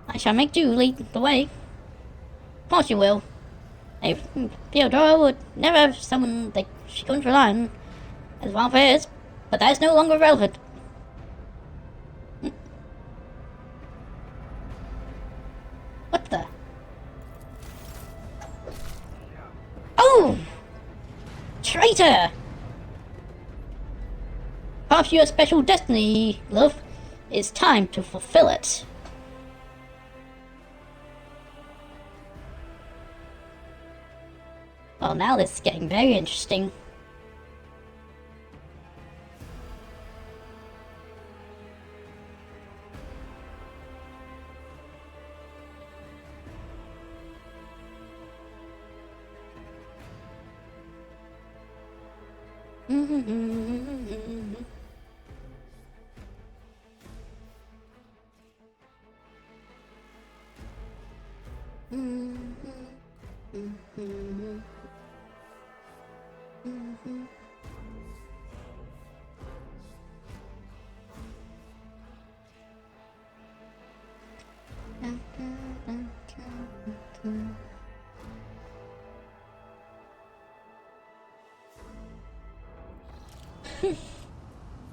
S1: I shall make do lead the way. Of course you will. Theodora would never have someone that she couldn't rely on as well for hers, but that is no longer relevant. What the? Oh! Traitor! Part of your special destiny, love. It's time to fulfill it. Well, now this is getting very interesting.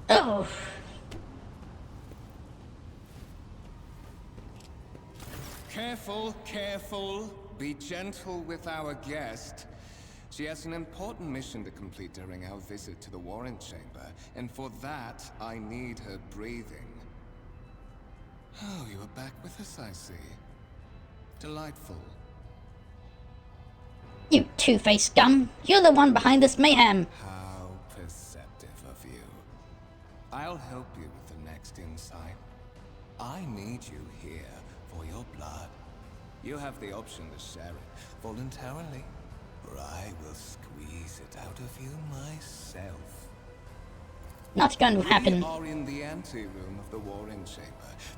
S1: Oh.
S5: Careful, careful. Be gentle with our guest. She has an important mission to complete during our visit to the Warrant Chamber, and for that, I need her breathing. Oh, you are back with us, I see. Delightful.
S1: You two-faced scum! You're the one behind this mayhem!
S5: How perceptive of you. I'll help you with the next insight. I need you here for your blood. You have the option to share it voluntarily, or I will squeeze it out of you myself.
S1: Not going to happen.
S5: We are in the anteroom of the Warring Chamber,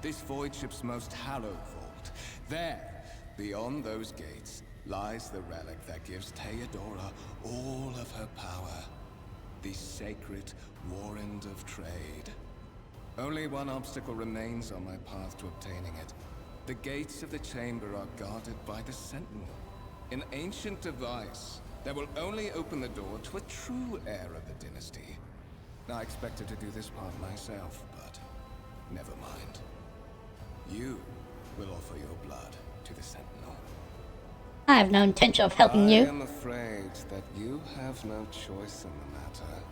S5: this void ship's most hallowed vault. There, beyond those gates, lies the relic that gives Theodora all of her power. The sacred Warrant of Trade. Only one obstacle remains on my path to obtaining it. The gates of the chamber are guarded by the Sentinel. An ancient device that will only open the door to a true heir of the dynasty. I expected to do this part myself, but never mind. You will offer your blood to the Sentinel.
S1: I have no intention of helping
S5: I
S1: you.
S5: am afraid that you have no choice in the matter.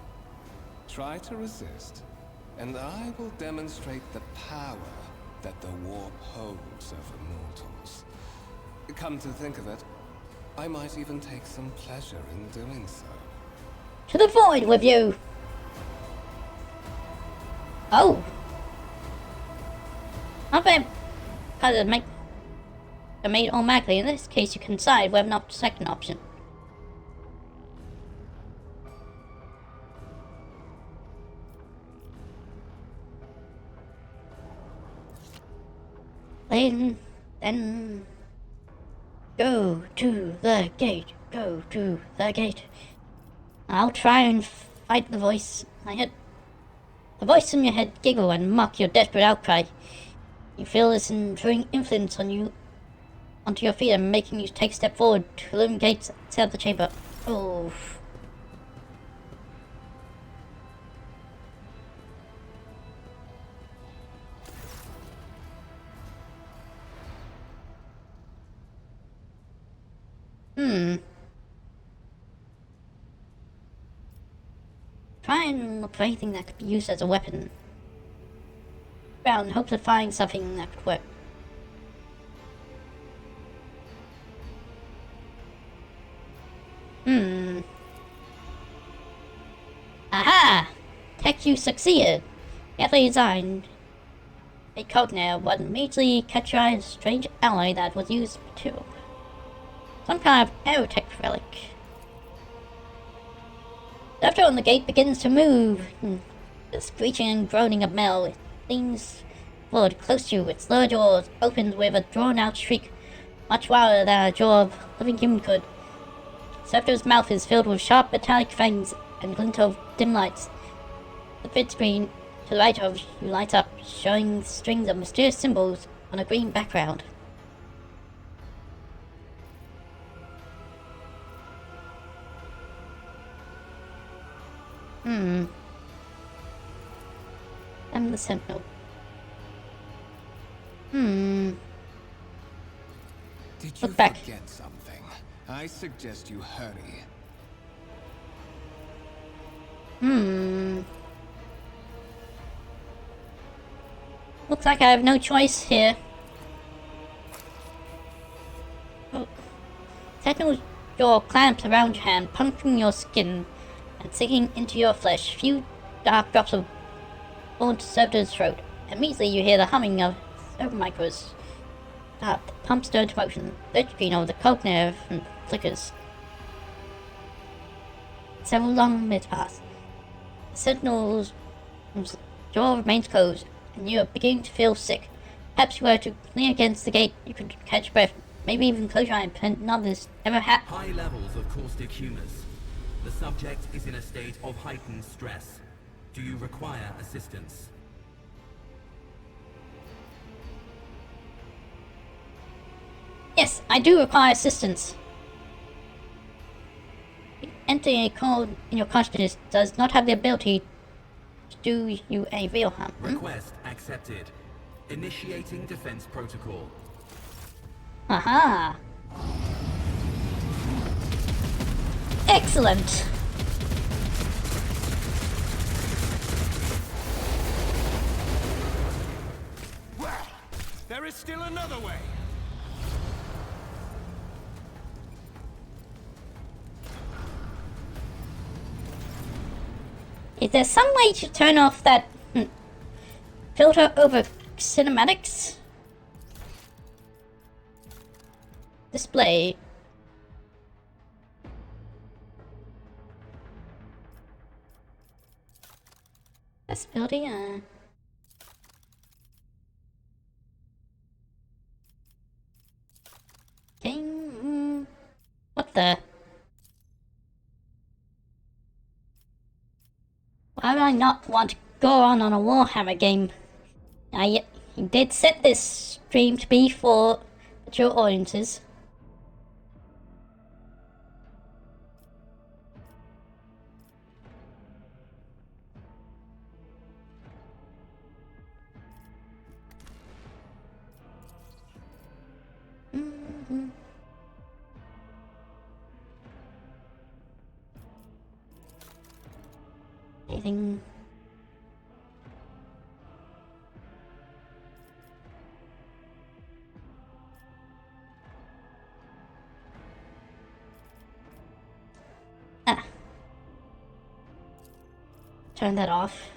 S5: Try to resist, and I will demonstrate the power that the warp holds over mortals. Come to think of it, I might even take some pleasure in doing so.
S1: To the void with you! Oh! I bet because it make are made automatically. In this case, you can decide whether or not the second option. Then go to the gate. Go to the gate. I'll try and fight the voice. The voice in your head giggle and mock your desperate outcry. You feel its enduring influence on you, onto your feet and making you take a step forward to the looming gates outside the chamber. Oh. Try and look for anything that could be used as a weapon. Around in hopes of finding something that could work. Aha! Tech, you succeeded. Carefully designed. A cognate would immediately catch your eye as a strange alloy that was used to some kind of Heretics relic. After on the gate begins to move, the screeching and groaning of metal, it leans forward close to you. Its lower jaw opens with a drawn-out shriek, much louder than a jaw of living human could. Scepter's mouth is filled with sharp metallic fangs and glint of dim lights. The vid screen to the right of you lights up, showing strings of mysterious symbols on a green background. I'm the Sentinel.
S5: Did you
S1: Look back.
S5: forget something? I suggest you hurry.
S1: Looks like I have no choice here. Oh. Sentinel's jaw clamps around your hand, puncturing your skin and sinking into your flesh. Few dark drops of blood to Scepter's throat. Immediately you hear the humming of servo micros. The pump stir into motion. The screen over the cognate flickers. Several long minutes pass. The Sentinel's jaw remains closed, and you are beginning to feel sick. Perhaps you were to lean against the gate, you could catch breath, maybe even close your eye and pretend none of this ever happened.
S7: High levels of caustic humus. The subject is in a state of heightened stress. Do you require assistance?
S1: Yes, I do require assistance. Entering a code in your consciousness does not have the ability to do you any real harm.
S7: Request accepted. Initiating defense protocol.
S1: Aha! Excellent!
S6: There is still another way.
S1: Is there some way to turn off that filter over cinematics? Display. Accessibility, game. What the? Why would I not want to go on a Warhammer game? I did set this stream to be for mature audiences. Anything? Turn that off.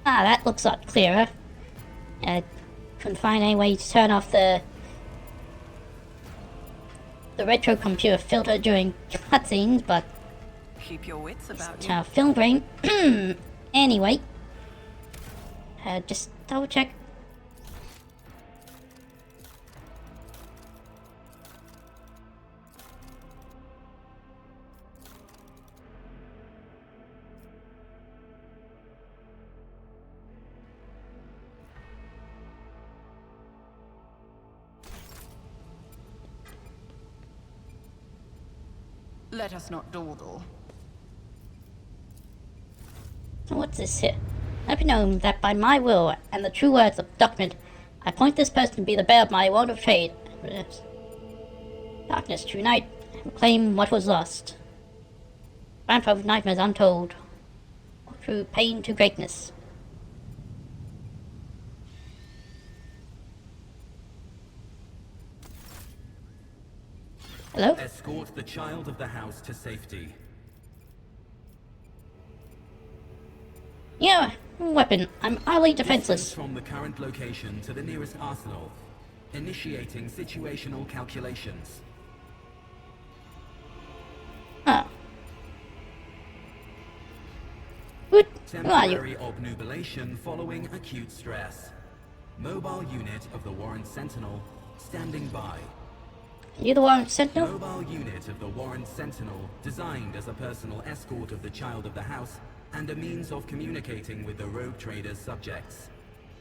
S1: That looks a lot clearer. I couldn't find any way to turn off the retro computer filter during cutscenes, but
S4: Keep your wits about
S1: it's
S4: you.
S1: how film grain. Anyway, just double check.
S4: Let us not dawdle.
S1: So what's this here? Let me know that by my will and the true words of the document, I appoint this person to be the bearer of my wand of trade. Darkness to unite and reclaim what was lost. Grant of nightmares untold. Through pain to greatness. Hello?
S7: Escort the child of the house to safety.
S1: Yeah, weapon. I'm utterly defenseless.
S7: Distance from the current location to the nearest arsenal. Initiating situational calculations.
S1: Oh. Who are you?
S7: Temporary obnubilation following acute stress. Mobile unit of the Warrant Sentinel standing by.
S1: You the Warrant Sentinel?
S7: Mobile unit of the Warrant Sentinel, designed as a personal escort of the child of the house and a means of communicating with the rogue trader's subjects.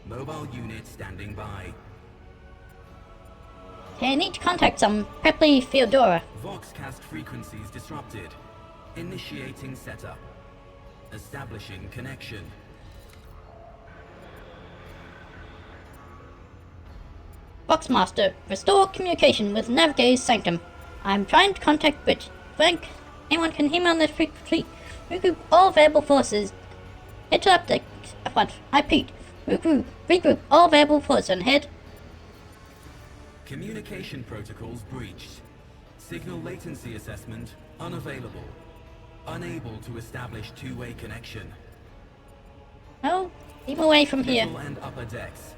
S7: Mobile unit standing by.
S1: Okay, I need to contact some Prepley Theodora.
S7: Voxcast frequencies disrupted. Initiating setup. Establishing connection.
S1: Boxmaster, restore communication with Navigator's Sanctum. I'm trying to contact Bridge. Frank, anyone can hear me on this frequency. Regroup all available forces. Head to update at once. I Pete. Regroup all available forces and head.
S7: Communication protocols breached. Signal latency assessment unavailable. Unable to establish two-way connection.
S1: Oh, keep away from here.
S7: Middle and upper decks.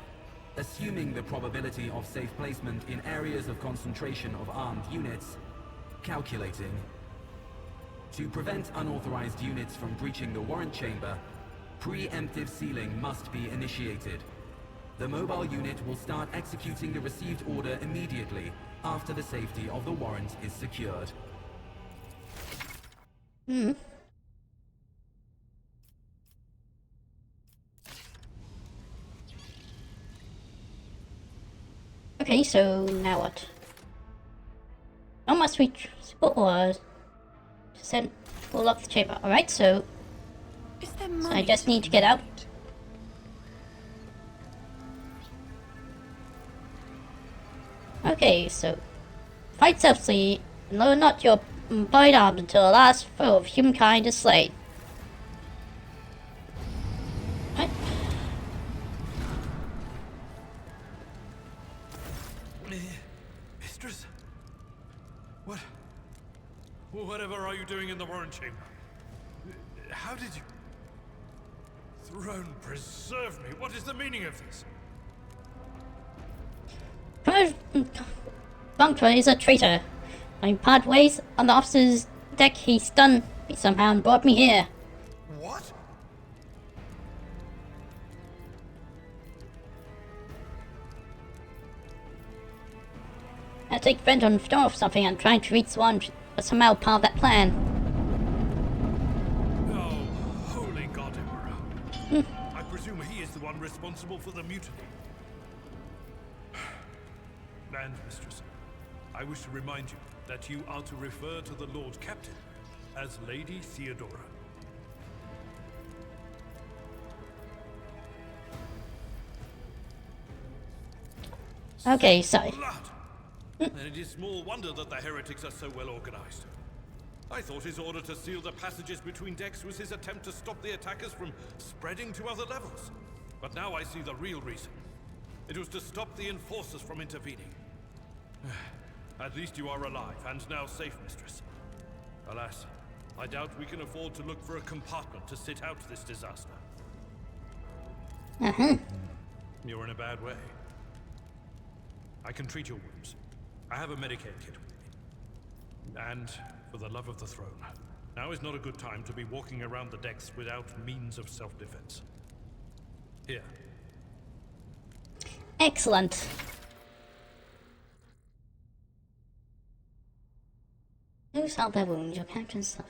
S7: Assuming the probability of safe placement in areas of concentration of armed units. Calculating. To prevent unauthorized units from breaching the warrant chamber, preemptive sealing must be initiated. The mobile unit will start executing the received order immediately after the safety of the warrant is secured.
S1: Okay, so now what? How must we or send pull up the chamber? Alright, so
S4: Is there
S1: I
S4: money
S1: just need to
S4: be
S1: get out.
S4: made?
S1: Okay, so Fight selflessly, and lower not your bodied arms until the last foe of humankind is slain. What?
S6: Mistress? What? Whatever are you doing in the Warren Chamber? How did you... Throne preserve me. What is the meaning of this?
S1: Vtuber is a traitor. When we part ways on the officer's deck, he stunned me somehow and brought me here.
S6: What?
S1: I take revenge on Theodora for something. I'm trying to reach Swan, but somehow part of that plan.
S6: Oh, holy God, Emperor. I presume he is the one responsible for the mutiny. And, Mistress, I wish to remind you that you are to refer to the Lord Captain as Lady Theodora.
S1: Okay, so...
S6: Blood! And it is small wonder that the heretics are so well organized. I thought his order to seal the passages between decks was his attempt to stop the attackers from spreading to other levels. But now I see the real reason. It was to stop the enforcers from intervening. At least you are alive and now safe, Mistress. Alas, I doubt we can afford to look for a compartment to sit out this disaster. You're in a bad way. I can treat your wounds. I have a Medicaid kit with me. And, for the love of the throne, now is not a good time to be walking around the decks without means of self-defense. Here.
S1: Excellent. Who salve their wounds? Your captain's stuff.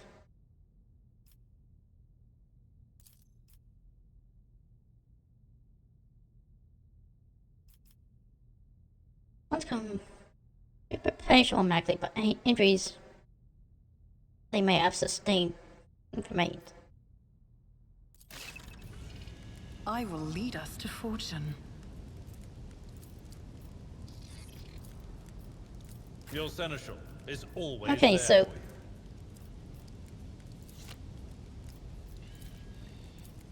S1: Let's come. Preparation automatically, but any injuries they may have sustained remain.
S4: I will lead us to fortune.
S6: Your seneschal is always
S1: Okay,
S6: there
S1: so
S6: for you.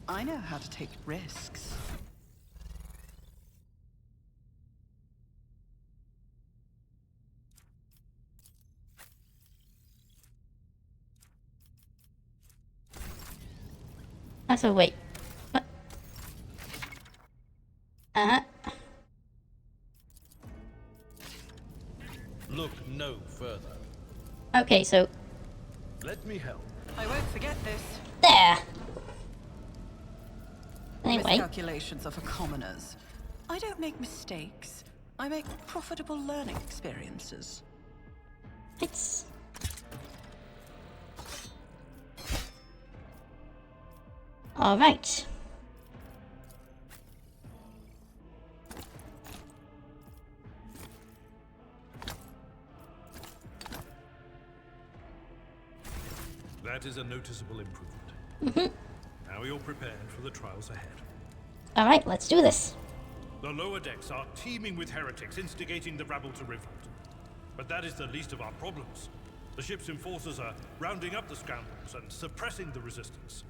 S4: I know how to take risks.
S1: so wait. What?
S6: Look no further.
S1: Okay, so
S6: Let me help.
S4: I won't forget this.
S1: there. Anyway,
S4: Miscalculations are for commoners. I don't make mistakes. I make profitable learning experiences.
S1: it's all right.
S6: That is a noticeable improvement. Now you're prepared for the trials ahead.
S1: All right, let's do this.
S6: The lower decks are teeming with heretics instigating the rabble to revolt. But that is the least of our problems. The ship's enforcers are rounding up the scoundrels and suppressing the resistance.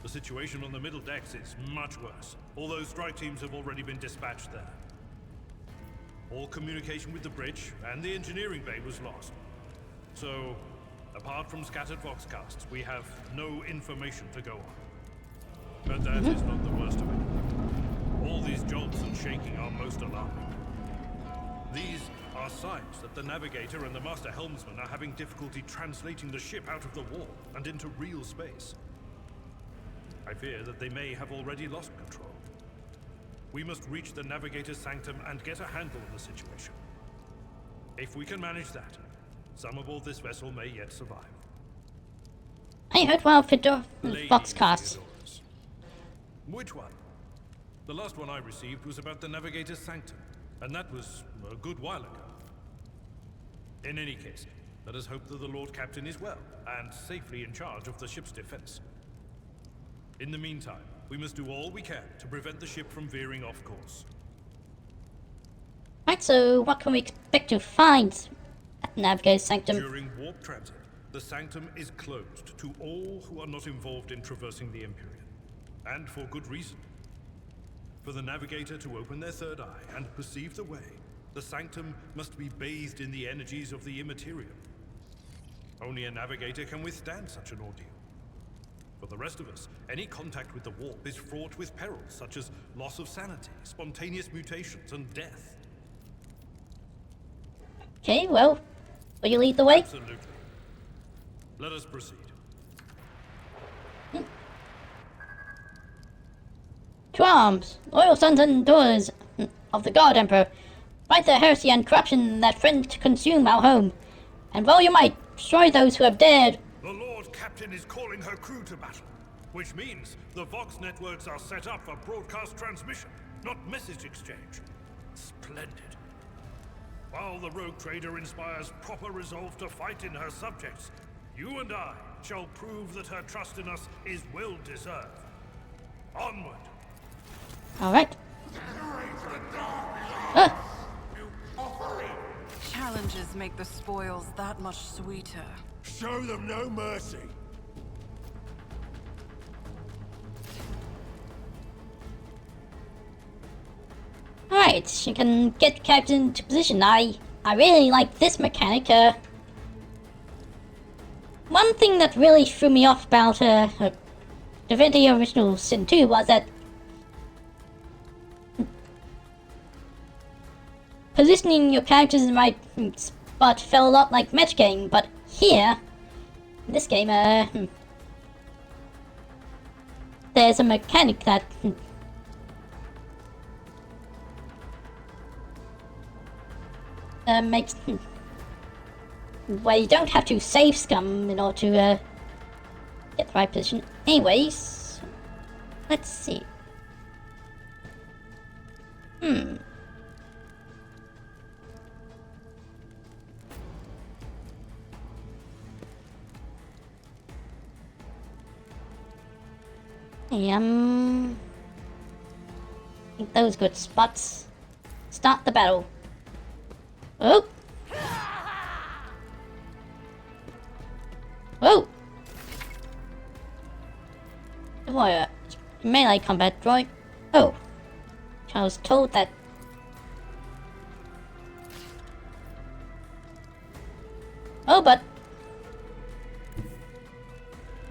S6: The situation on the middle decks is much worse, although strike teams have already been dispatched there. All communication with the bridge and the engineering bay was lost. So, apart from scattered voxcasts, we have no information to go on. But that is not the worst of it. All these jolts and shaking are most alarming. These are signs that the navigator and the master helmsman are having difficulty translating the ship out of the wall and into real space. I fear that they may have already lost control. We must reach the navigator's sanctum and get a handle on the situation. If we can manage that, some aboard this vessel may yet survive.
S1: I heard well for
S5: Lady
S1: Foxcast.
S5: Theodora's.
S6: Which one? The last one I received was about the navigator's sanctum, and that was a good while ago. In any case, let us hope that the Lord Captain is well, and safely in charge of the ship's defense. In the meantime, we must do all we can to prevent the ship from veering off course.
S1: Right, so what can we expect to find at Navigator's Sanctum?
S6: During warp transit, the Sanctum is closed to all who are not involved in traversing the Imperium. And for good reason. For the Navigator to open their third eye and perceive the way, the Sanctum must be bathed in the energies of the Immaterium. Only a Navigator can withstand such an ordeal. For the rest of us, any contact with the warp is fraught with perils such as loss of sanity, spontaneous mutations, and death.
S1: Okay, well, will you lead the way?
S6: Absolutely. Let us proceed.
S1: To arms, loyal sons and daughters of the God Emperor, fight the heresy and corruption that threaten to consume our home, and with all your might, destroy those who have dared.
S6: The Lord Captain is calling her crew to battle, which means the Vox networks are set up for broadcast transmission, not message exchange. Splendid. While the rogue trader inspires proper resolve to fight in her subjects, you and I shall prove that her trust in us is well deserved. Onward.
S1: Alright.
S4: Challenges make the spoils that much sweeter.
S6: Show them no mercy.
S1: Alright, you can get characters into position. I really like this mechanic. One thing that really threw me off about Divinity Original Sin 2 was that positioning your characters in the right spot felt a lot like metagame, but here, in this game, there's a mechanic that makes where you don't have to save scum in order to get the right position. Anyways, let's see. Hey, I think those good spots. Start the battle. Oh! Whoa! Boy, melee combat droid. Oh. I was told that. Oh, but.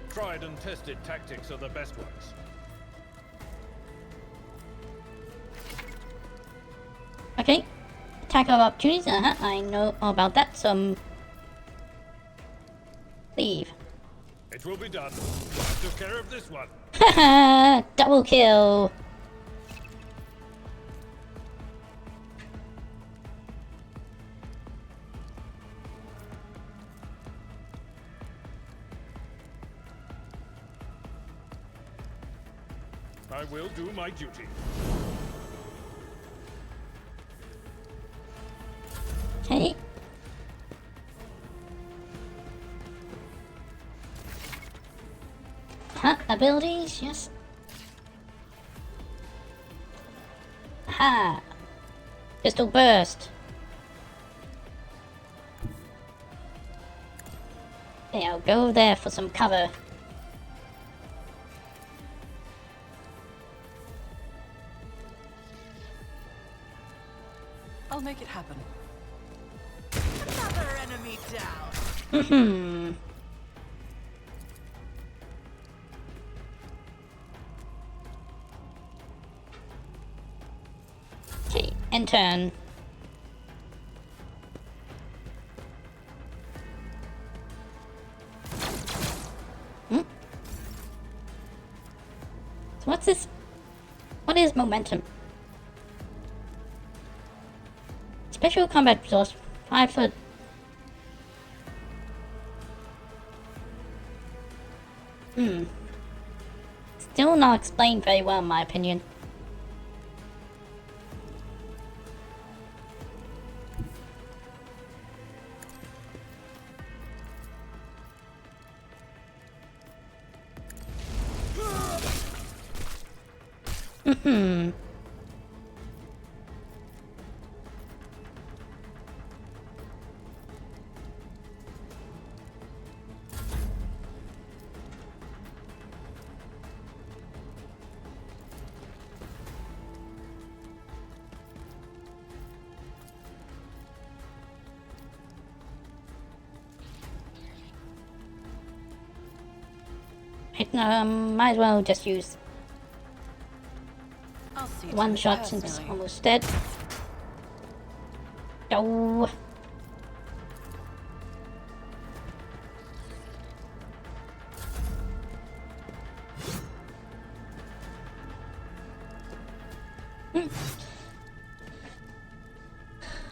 S6: Tried and tested tactics are the best ones.
S1: Okay. Attack of opportunities. I know all about that. So. Leave.
S6: It will be done. I took care of this one.
S1: Haha! Double kill!
S6: I will do my duty.
S1: Okay. Abilities, yes. Aha! Pistol burst. Okay, I'll go there for some cover.
S4: I'll make it happen.
S3: Another enemy down.
S1: Okay, and turn. So what's this? What is momentum? Special combat resource 5 foot. Still not explained very well in my opinion. Might as well just use
S4: I'll see to
S1: one
S4: it
S1: shot since
S4: personally.
S1: almost dead. Oh.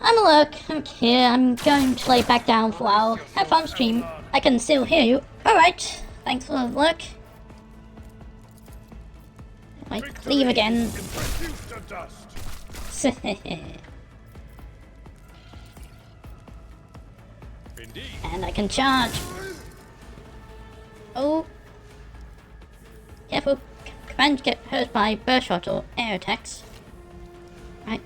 S1: I'm a look. Okay, I'm going to lay back down for a while. Have fun stream. I can still hear you. Alright. Thanks for the look. Might leave again. And I can charge. Oh. Careful. Command get hurt by burst shot or air attacks. Right.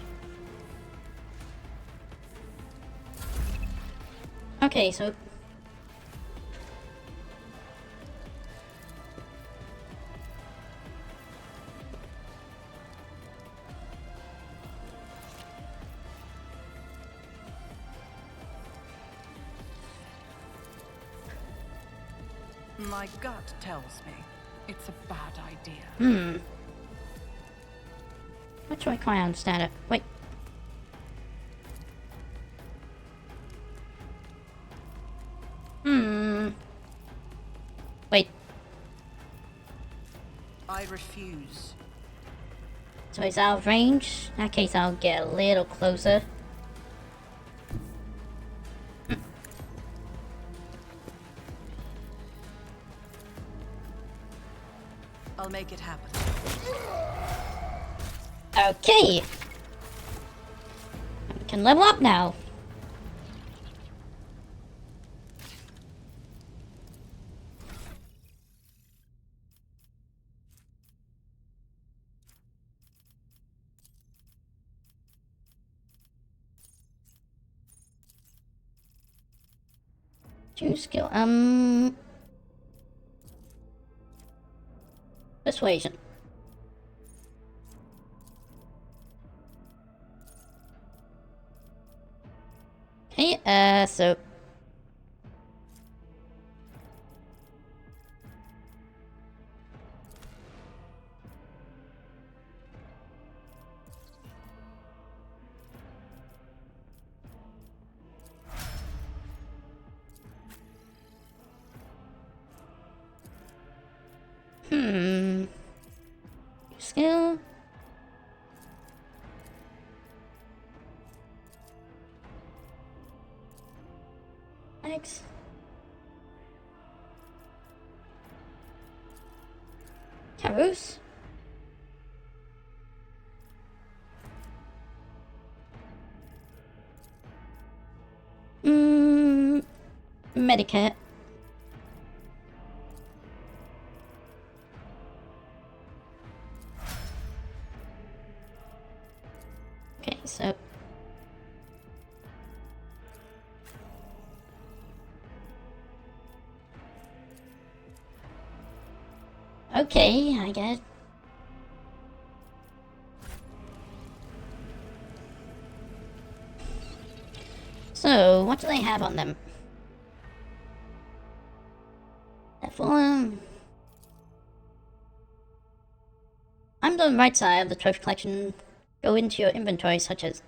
S1: Okay, so
S4: My gut tells me it's a bad idea.
S1: not sure I quite understand it. Wait. Wait.
S4: I refuse.
S1: So he's out of range. In that case, I'll get a little closer.
S4: I'll make it happen.
S1: Okay. We can level up now. Choose skill. Persuasion. Okay, so skill. Thanks. Carus. Medicare. Okay, so okay, I get it. So, what do they have on them? I'm the right side of the trophy collection. Go into your inventory, such as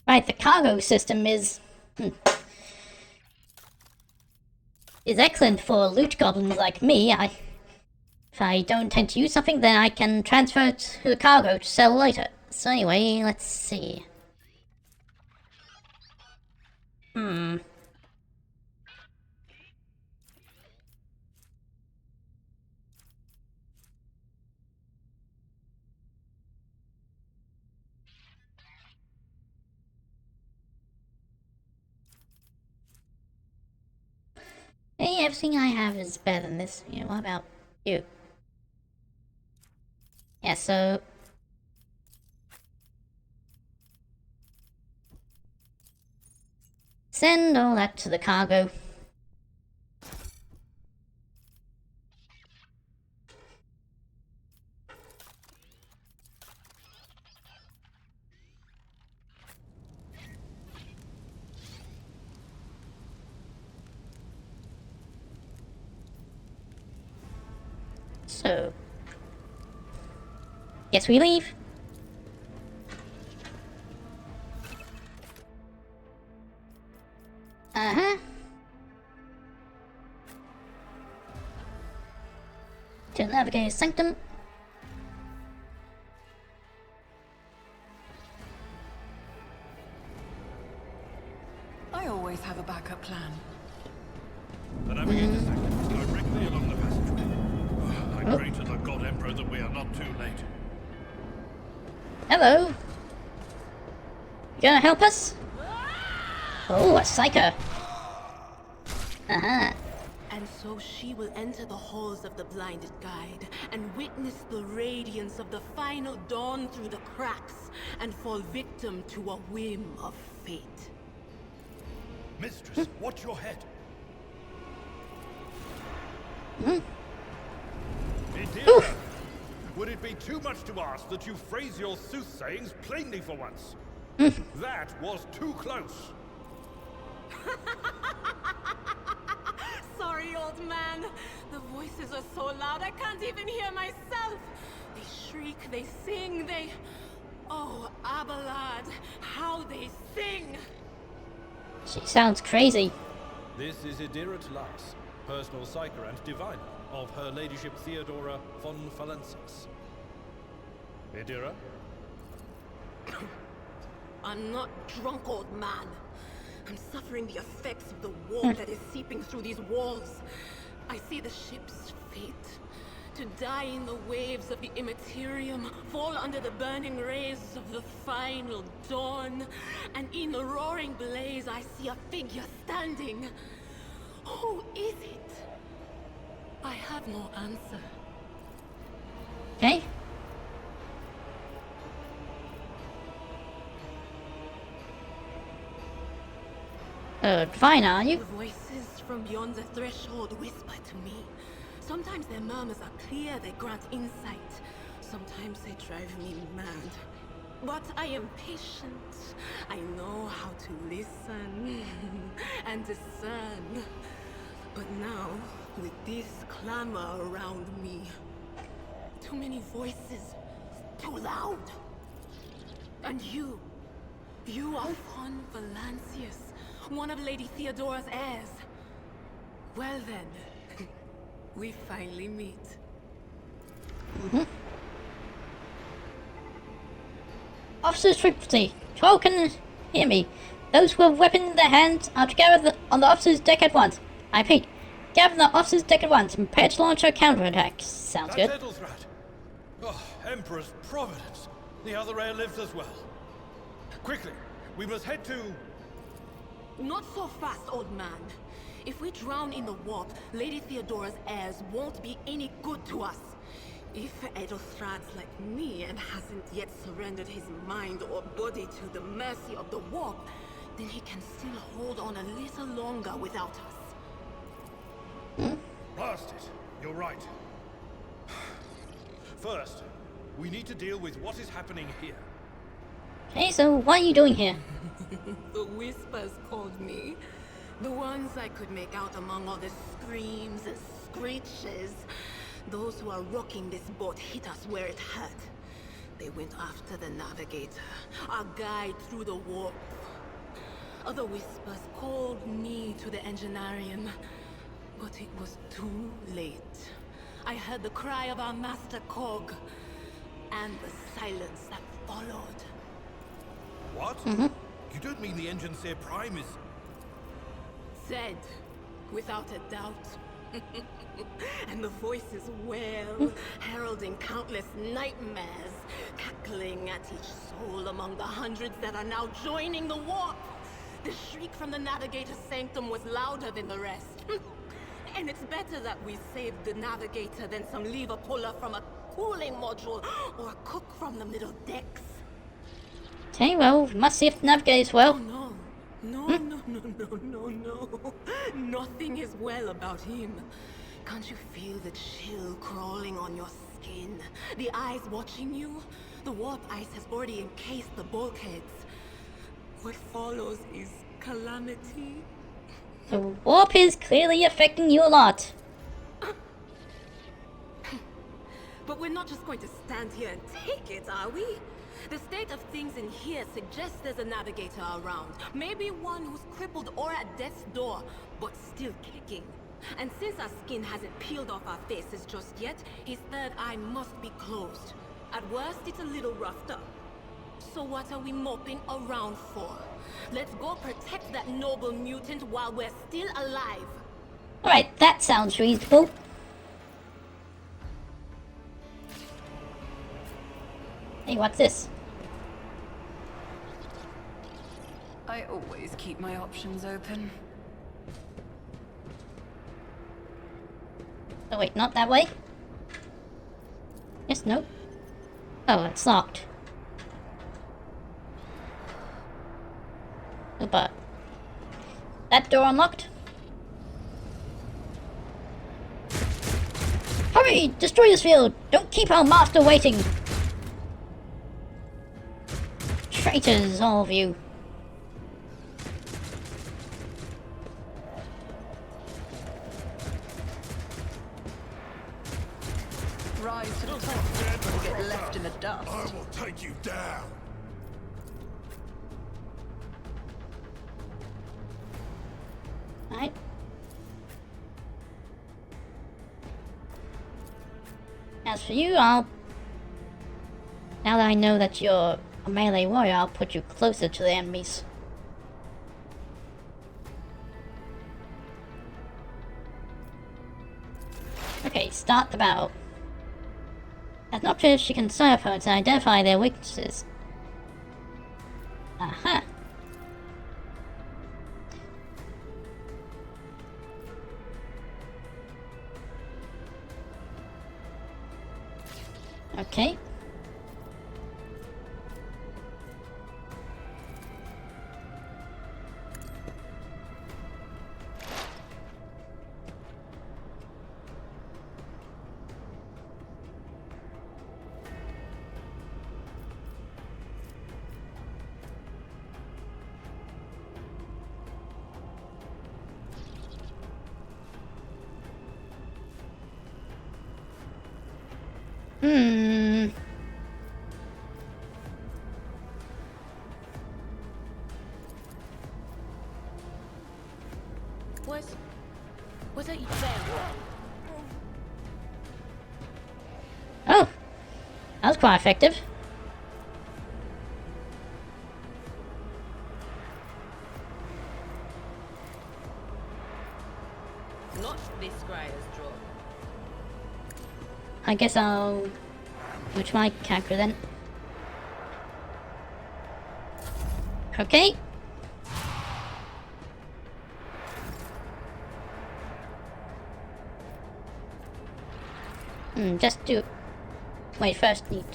S1: right. The cargo system is excellent for loot goblins like me. If I don't intend to use something, then I can transfer it to the cargo to sell later. So anyway, let's see. Hey, everything I have is better than this. You know, what about you? Yeah, so send all that to the cargo. So, guess we leave. To navigate sanctum.
S4: I always have a backup plan.
S6: The navigator sanctum is directly along the passageway. I pray to the God Emperor that we are not too late.
S1: Hello. You gonna help us? Oh, a psycho.
S8: And so she will enter the halls of the blinded guide and witness the radiance of the final dawn through the cracks and fall victim to a whim of fate.
S6: Mistress, watch your head. Theodora, would it be too much to ask that you phrase your soothsayings plainly for once? That was too close.
S8: Sorry, old man. The voices are so loud I can't even hear myself. They shriek, they sing, they... Oh, Abelard, how they sing!
S1: She sounds crazy.
S6: This is Idira Tlas, personal psyker and diviner of Her Ladyship Theodora von Valencias. Idira?
S8: I'm not drunk, old man. I'm suffering the effects of the war that is seeping through these walls. I see the ship's fate. To die in the waves of the Imperium, fall under the burning rays of the final dawn. And in the roaring blaze, I see a figure standing. Who is it? I have no answer.
S1: Okay. Fine, are you?
S8: The voices from beyond the threshold whisper to me. Sometimes their murmurs are clear, they grant insight. Sometimes they drive me mad. But I am patient. I know how to listen and discern. But now, with this clamor around me, too many voices, too loud. And you are von Valencias, one of Lady Theodora's heirs. Well then, we finally meet.
S1: Officers frequency. 12 can hear me. Those who have weapons in their hands are to gather on the officers' deck at once. I repeat, gather on the officers' deck at once and prepare to launch a counterattack. Sounds good.
S6: That's Edelthrat. Oh, Emperor's Providence. The other heir lives as well. Quickly, we must head to...
S8: Not so fast, old man. If we drown in the warp, Lady Theodora's heirs won't be any good to us. If Edelthrat's like me and hasn't yet surrendered his mind or body to the mercy of the warp, then he can still hold on a little longer without us.
S6: Blast it. You're right. First, we need to deal with what is happening here.
S1: Okay, so what are you doing here?
S8: The whispers called me. The ones I could make out among all the screams and screeches. Those who are rocking this boat hit us where it hurt. They went after the navigator, our guide through the warp. Other whispers called me to the engineerium, but it was too late. I heard the cry of our master Cog, and the silence that followed.
S6: What? You don't mean the Engineer Prime is...
S8: Said, without a doubt. And the voices wail, heralding countless nightmares, cackling at each soul among the hundreds that are now joining the warp. The shriek from the navigator's sanctum was louder than the rest. And it's better that we saved the navigator than some lever puller from a cooling module or a cook from the middle decks.
S1: Okay, well, we must see if the navigator's well.
S8: Oh, no. No. Nothing is well about him. Can't you feel the chill crawling on your skin? The eyes watching you? The warp ice has already encased the bulkheads. What follows is calamity.
S1: The warp is clearly affecting you a lot.
S8: But we're not just going to stand here and take it, are we? The state of things in here suggests there's a navigator around. Maybe one who's crippled or at death's door, but still kicking. And since our skin hasn't peeled off our faces just yet, his third eye must be closed. At worst, it's a little roughed up. So what are we moping around for? Let's go protect that noble mutant while we're still alive.
S1: Alright, that sounds reasonable. Hey, what's this?
S4: I always keep my options open.
S1: Oh wait, not that way? Yes, no. Oh, it's locked. Oh, but... that door unlocked? Hurry! Destroy this field! Don't keep our master waiting! Traitors, all of you.
S4: Rise to the top or get left in the dust.
S6: I will take you down.
S1: Right. As for you, now that I know that you're a melee warrior, I'll put you closer to the enemies. Okay, start the battle. As an option, she can study opponents and identify their weaknesses. Aha. Okay.
S8: Was it there?
S1: Oh, that was quite effective.
S8: Not this Scryer's draw.
S1: I guess I'll switch my character then. Okay. Just do... wait, first need...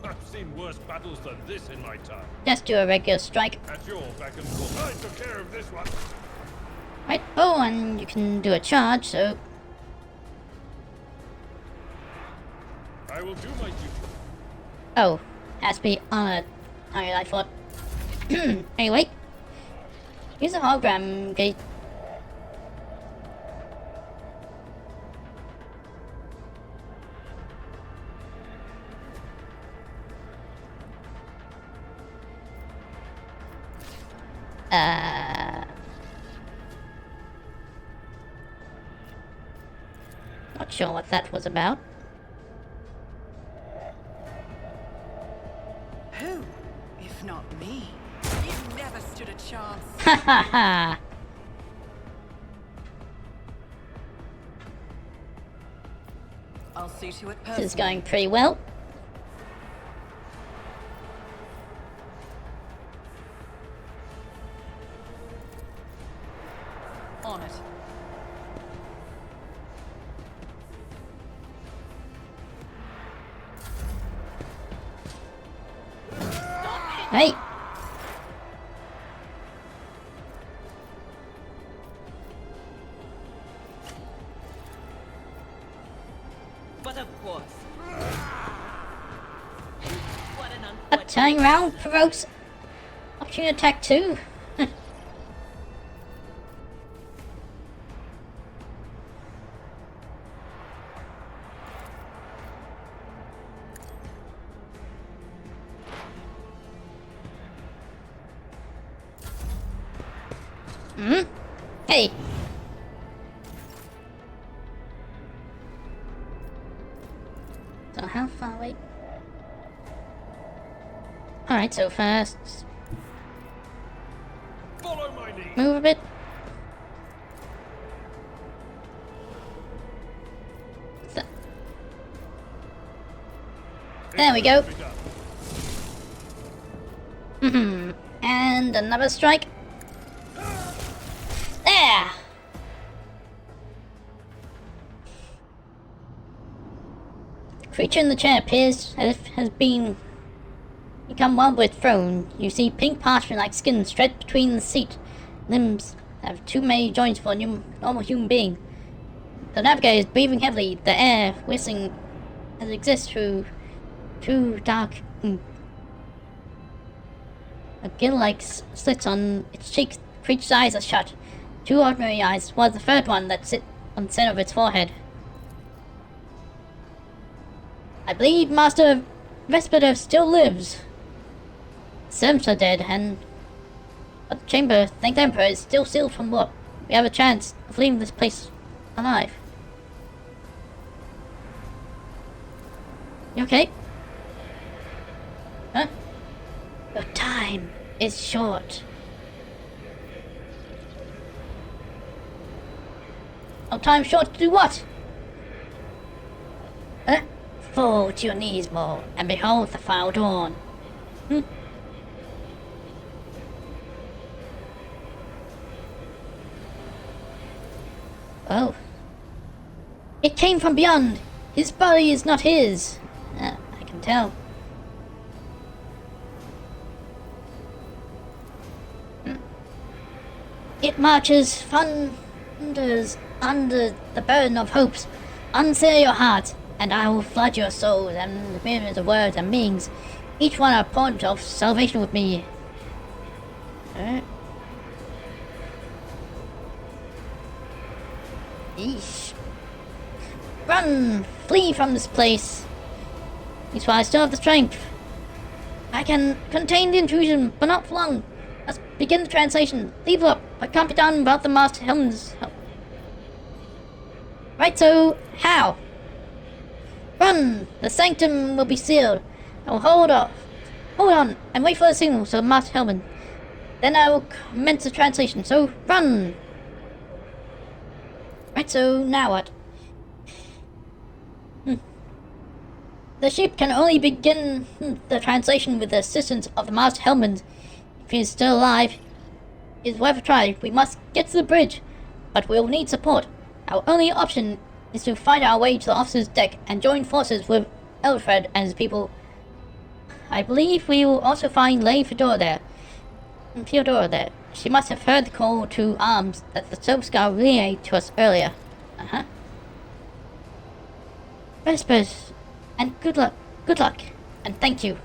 S6: I've seen worse battles than this in my time.
S1: just do a regular strike.
S6: At your back and forth. I took care of this one.
S1: Right, oh, and you can do a charge, so...
S6: I will do my duty.
S1: oh, has to be on a... alright, I thought... anyway. Use a hologram gate. Not sure what that was about.
S4: Who, if not me? You never stood a chance.
S1: Ha ha ha!
S4: I'll see to it
S1: This is
S4: personally.
S1: going pretty well.
S4: On it.
S1: Hey!
S8: But of course. What an
S1: A
S8: unfortunate...
S1: turning round provokes opportunity attack too. Hmm? Hey! So how far away? Alright, so first...
S6: Follow my lead.
S1: move a bit. So. There we go. And another strike. There! The creature in the chair appears as if it has become one with throne. You see pink parchment-like skin stretched between the seat. Limbs have too many joints for a normal human being. The navigator is breathing heavily, the air whistling as it exists through dark ink. A gill-like slits on its cheeks. The creature's eyes are shut. Two ordinary eyes, while the third one that sits on the center of its forehead. I believe Master Vesper still lives. The servants are dead, but the chamber, thank the Emperor, is still sealed from warp. We have a chance of leaving this place alive. You okay? Huh? Your time is short. Oh, time short to do what? Huh? Fall to your knees, Maul, and behold the foul dawn. Oh. It came from beyond. His body is not his. I can tell. It marches, thunders under the burden of hopes. Unseal your heart, and I will flood your souls and the myriads of words and beings, each one a point of salvation with me. Eesh. Run! Flee from this place! That's why I still have the strength. I can contain the intrusion, but not for long. Let's begin the translation. Leave up, but can't be done without the Master Helm's help. Right, so how? Run! The sanctum will be sealed. I will hold on, and wait for the signal so Master Helman. Then I will commence the translation, so run! Right, so now what? The ship can only begin the translation with the assistance of the Master Helman. If he is still alive, it is worth a try. We must get to the bridge, but we will need support. Our only option is to fight our way to the officer's deck and join forces with Elfred and his people. I believe we will also find Lady Theodora there. She must have heard the call to arms that the Silver Scar relayed to us earlier. Vespers, and good luck, and thank you.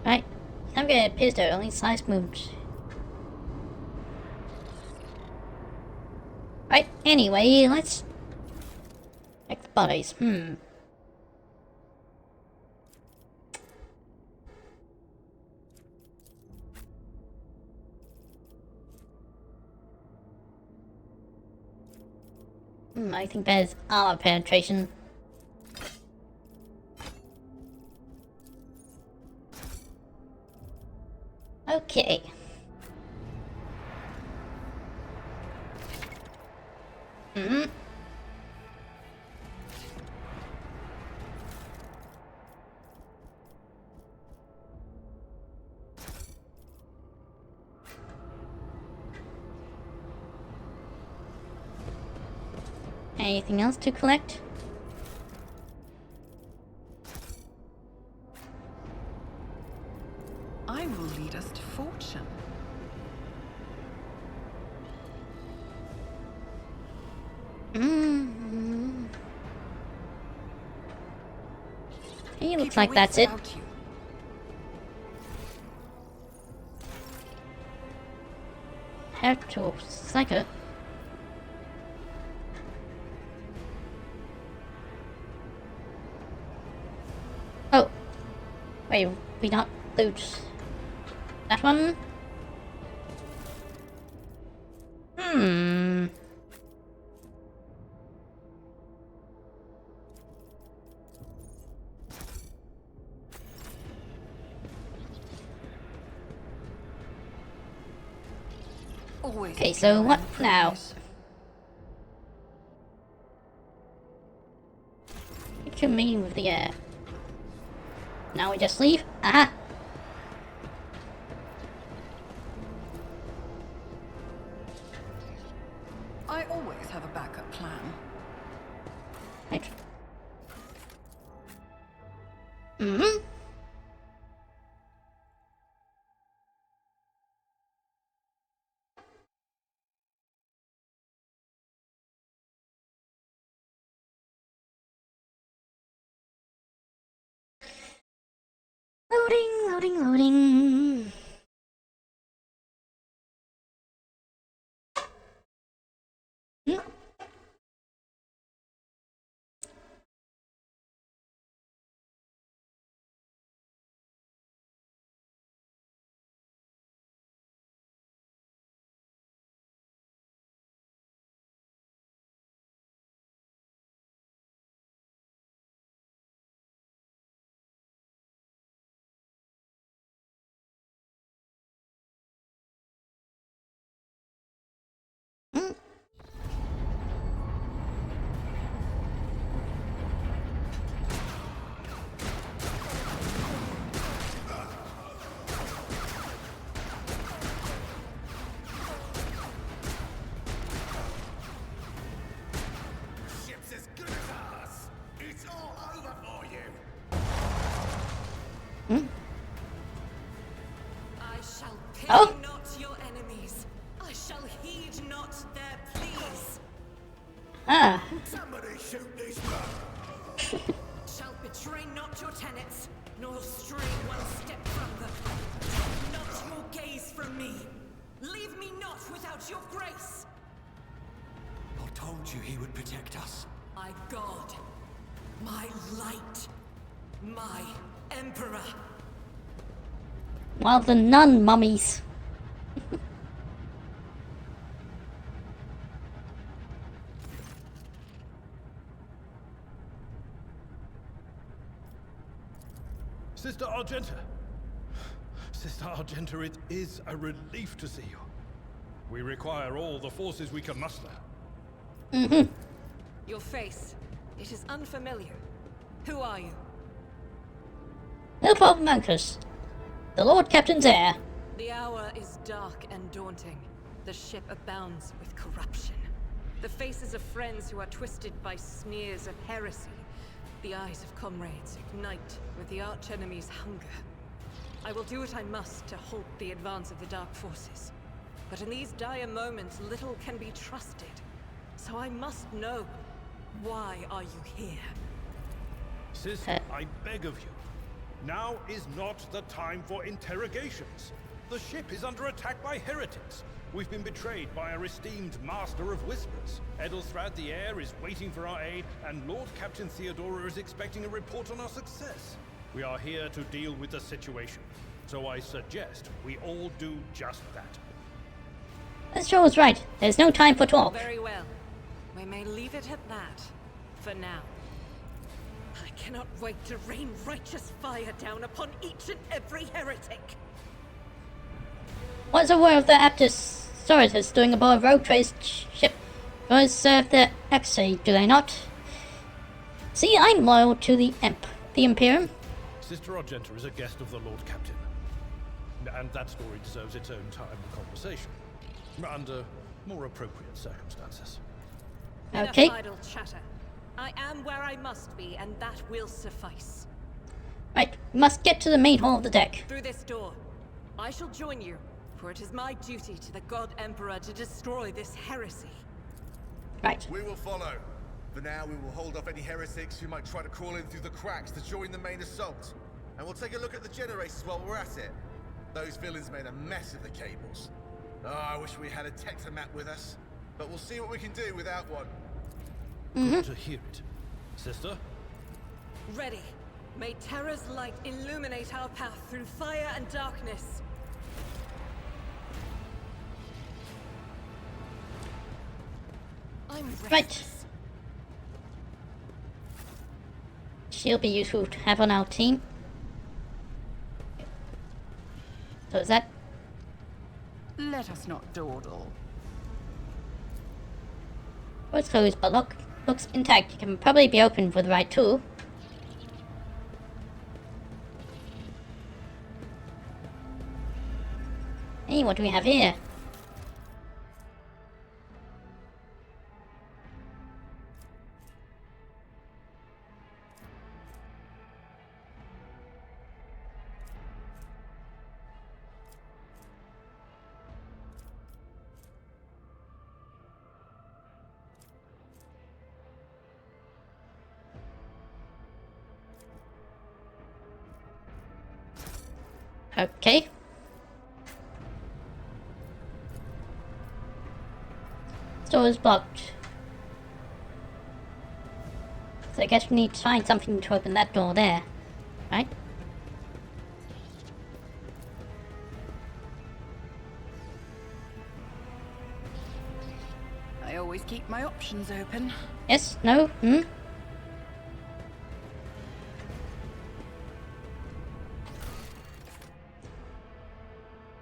S1: Right, I'm gonna appear to only slice moves. Right, anyway, let's check the bodies. I think there's armor penetration. Okay. Anything else to collect?
S4: I will lead us to fortune.
S1: He looks like that's it. Heretics, like it. Wait, we not loot that one? Hmm.
S4: Always.
S1: Okay, so what now? What you mean with the air? Now we just leave? Aha!
S4: I always have a backup plan.
S1: Right. Mm-hmm. Loading. Hmm.
S5: Ship's as good as ours. It's all over for you.
S8: I shall pity
S1: Oh.
S8: not your enemies. I shall heed not their pleas.
S1: Ah.
S5: Somebody shoot these
S8: Shall betray not your tenets, nor stray one step from them. Take not your gaze from me. Leave me not without your grace.
S5: I told you he would protect us.
S8: My God, my light, my emperor.
S1: Well, the nun mummies.
S6: Sister Argenta! Sister Argenta, it is a relief to see you. We require all the forces we can muster.
S8: Your face, it is unfamiliar. Who are you?
S1: No problem, Marcus. The Lord Captain's heir.
S8: The hour is dark and daunting. The ship abounds with corruption. The faces of friends who are twisted by sneers of heresy. The eyes of comrades ignite with the archenemy's hunger. I will do what I must to halt the advance of the Dark Forces. But in these dire moments, little can be trusted. So I must know, why are you here?
S6: Sister, I beg of you. Now is not the time for interrogations. The ship is under attack by heretics. We've been betrayed by our esteemed Master of Whispers. Edelthrad the Heir is waiting for our aid, and Lord Captain Theodora is expecting a report on our success. We are here to deal with the situation, so I suggest we all do just that.
S1: That show was right. There's no time for talk.
S8: Very well. We may leave it at that, for now. I cannot wait to rain righteous fire down upon each and every heretic.
S1: What's the word of the Aptosaurus doing aboard a road trace ship? Was serve the X-ray, do they not? See, I'm loyal to the Imperium.
S6: Sister Argenta is a guest of the Lord Captain. And that story deserves its own time and conversation. Under more appropriate circumstances.
S1: Okay.
S8: Enough idle chatter. I am where I must be, and that will suffice.
S1: Right, we must get to the main hall of the deck.
S8: Through this door, I shall join you, for it is my duty to the God Emperor to destroy this heresy.
S1: Right.
S9: We will follow. For now, we will hold off any heretics who might try to crawl in through the cracks to join the main assault. And we'll take a look at the generators while we're at it. Those villains made a mess of the cables. Oh, I wish we had a Tectomat with us. But we'll see what we can do without one.
S6: Good to hear it. Sister?
S8: Ready. May Terra's light illuminate our path through fire and darkness. I'm
S1: Right. She'll be useful to have on our team. So is that?
S4: Let us not dawdle.
S1: Well, it's closed, but looks intact. It can probably be opened with the right tool. Hey, what do we have here? Okay. Door is blocked. So I guess we need to find something to open that door there, right?
S4: I always keep my options open.
S1: Yes? No? Hmm?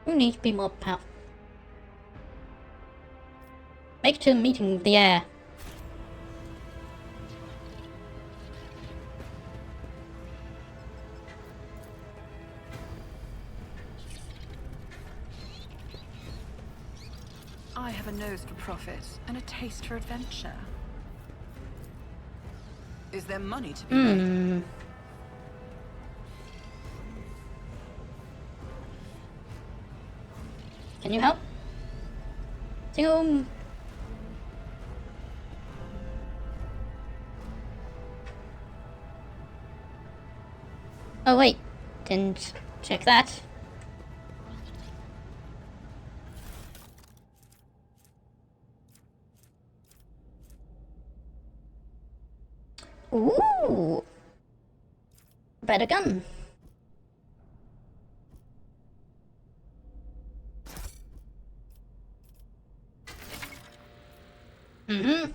S1: We need to be more powerful. Make it to a meeting with the air.
S4: I have a nose for profit and a taste for adventure. Is there money to be made?
S1: Can you help? Single. Oh wait, didn't check that. Ooh, better gun. Mm-hmm.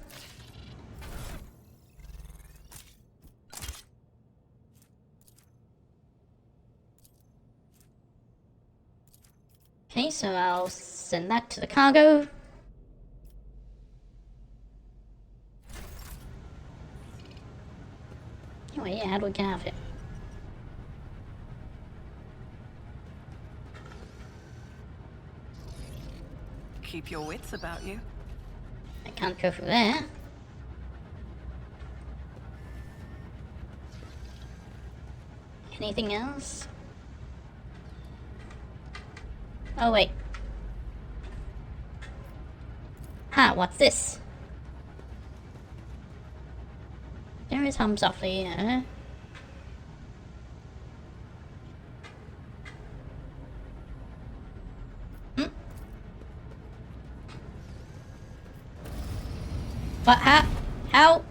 S1: Okay, so I'll send that to the cargo. Anyway, yeah, how do we get out of it?
S4: Keep your wits about you.
S1: I can't go through there. Anything else? Oh wait. Ha, what's this? There is hum softly, What? How?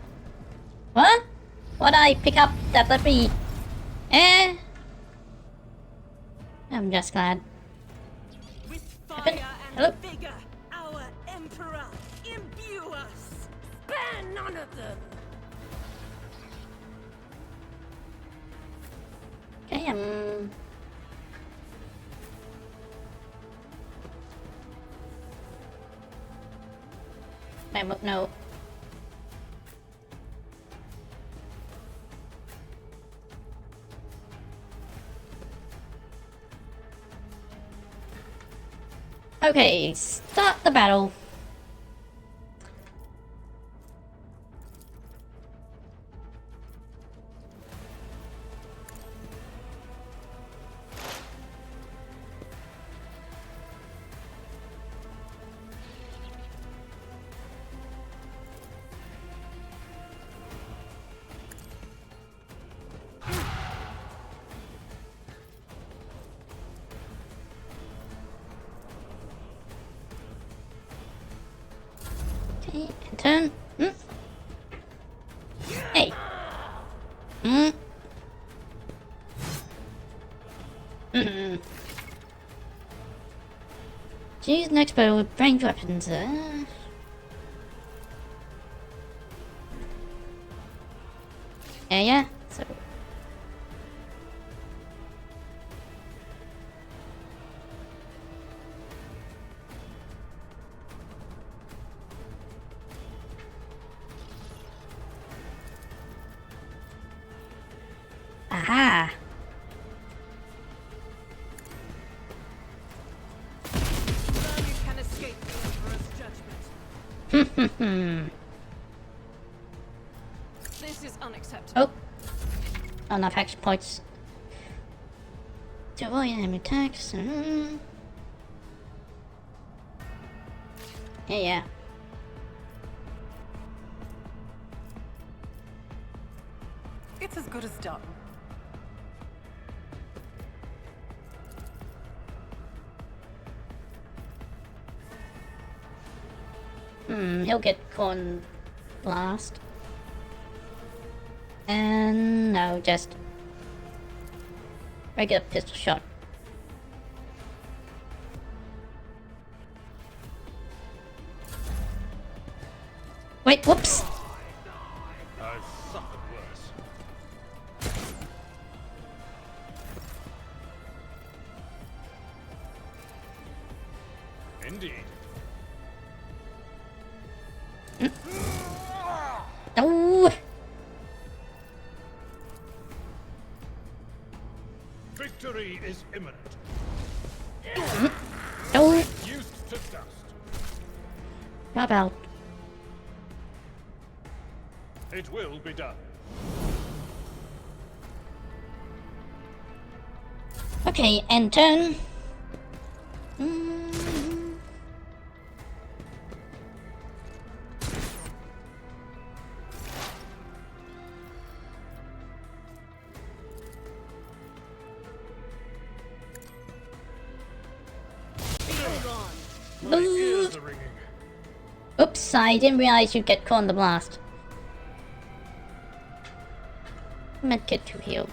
S1: What? What I pick up that let me... I'm just glad.
S8: With fire
S1: Happened?
S8: and
S1: Hello?
S8: vigor, our Emperor imbue us. Spare none of them.
S1: Okay, Wait, no. Okay, start the battle. Okay, and turn. Hey. Choose an expert with ranged weapons. Yeah. So. Aha!
S4: Learn you can escape the Emperor's judgment. This is unacceptable.
S1: Oh! Not enough action points. To avoid enemy attacks. Yeah.
S4: It's as good as done.
S1: He'll get corn blast. And no, just regular pistol shot. Wait, whoops!
S6: I've suffered worse. Indeed.
S1: Oh!
S6: Victory is imminent.
S1: Oh!
S6: Reduced to dust.
S1: What about?
S6: It will be done.
S1: Okay, and turn.
S6: My ears are ringing.
S1: Oops, I didn't realize you'd get caught in the blast. Medkit to heal.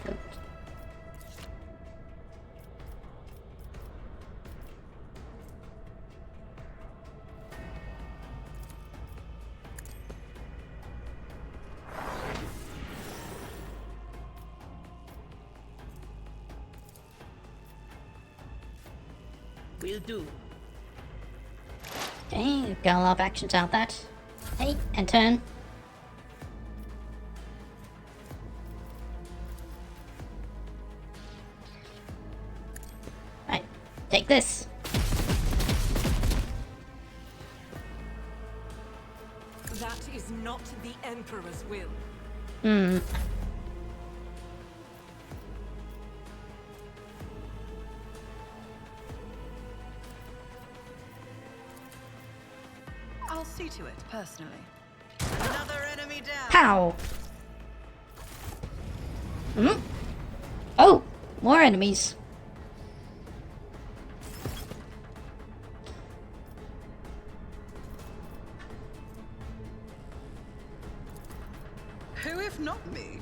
S8: Will do.
S1: Okay, got a lot of actions out that. Hey, and turn. Right, take this.
S4: That is not the Emperor's will. I'll see to it, personally. Another enemy down!
S1: Pow! Oh, more enemies.
S4: Who if not me?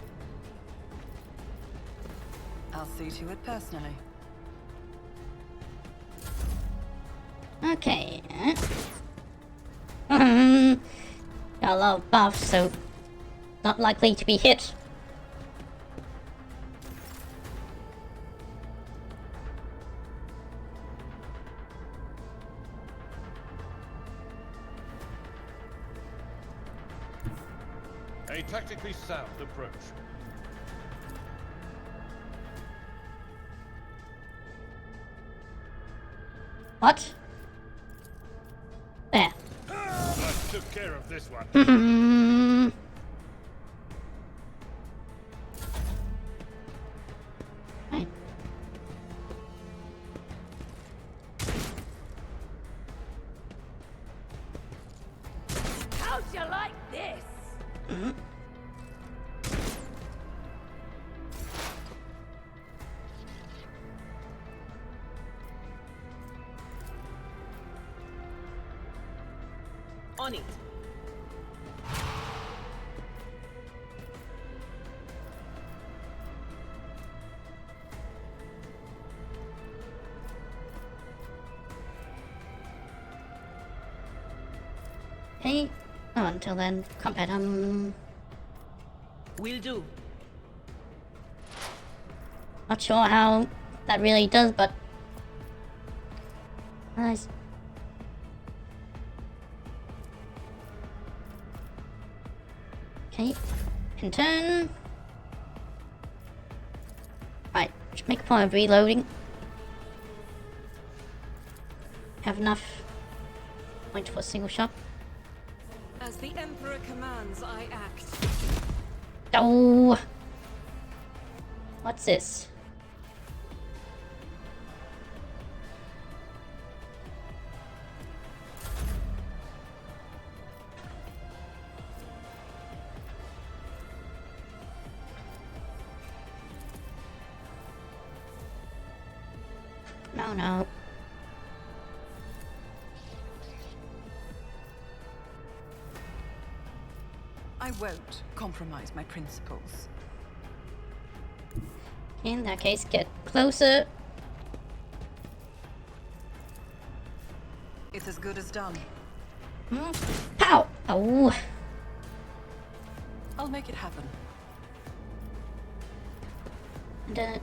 S4: I'll see to it personally.
S1: Okay. Got a lot of buffs, so not likely to be hit.
S6: A tactically sound approach.
S1: What? There.
S6: I took care of this one.
S1: Right.
S3: How'd you like this?
S8: On it.
S1: Okay. Oh, until then, combat.
S8: Will do.
S1: Not sure how that really does, but nice. Okay, in turn. Right, should make a point of reloading. Have enough point for a single shot.
S3: As the Emperor commands, I act.
S1: Oh, what's this? No, no.
S4: I won't compromise my principles.
S1: In that case, get closer.
S4: It's as good as done.
S1: Pow! Oh.
S4: I'll make it happen.
S1: And,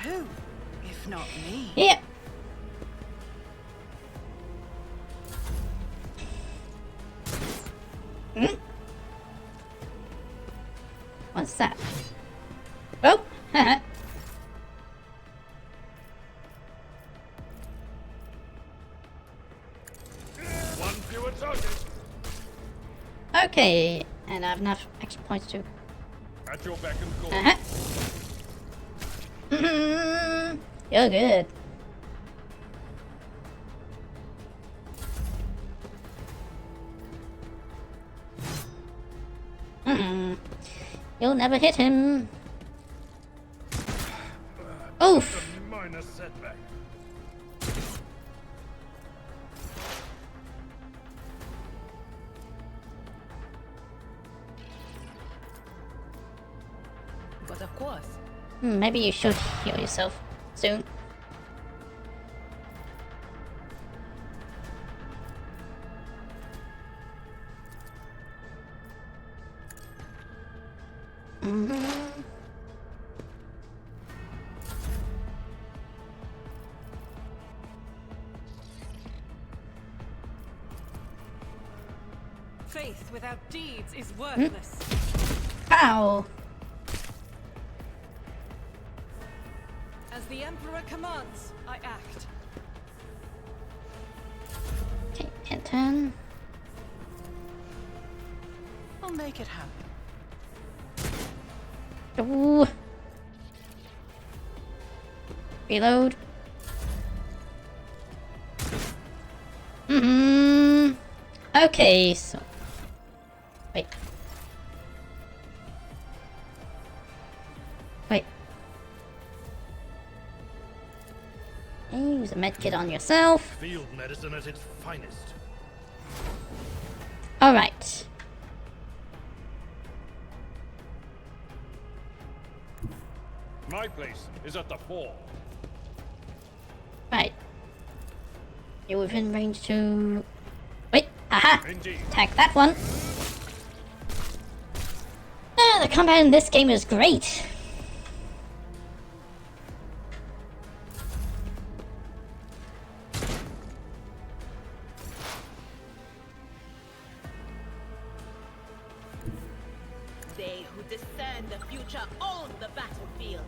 S4: Who, if not me?
S1: yeah. What's that? Oh, haha.
S6: One fewer target.
S1: Okay, and I have enough extra points too.
S6: At your beck and call.
S1: You're good. You'll never hit him. Oof.
S6: A minor setback.
S8: But of course.
S1: Maybe you should heal yourself soon.
S3: Faith without deeds is worthless.
S1: Ow!
S3: As the Emperor commands, I act.
S1: Okay, and turn.
S4: I'll make it happen.
S1: Ooh. Reload. Okay, so wait. Use a medkit on yourself.
S6: Field medicine at its finest.
S1: Alright.
S6: My place is at the fore.
S1: Right. You're within range to... Wait, aha!
S6: Indeed.
S1: Attack that one. Ah, the combat in this game is great.
S8: They who discern the future own the battlefield.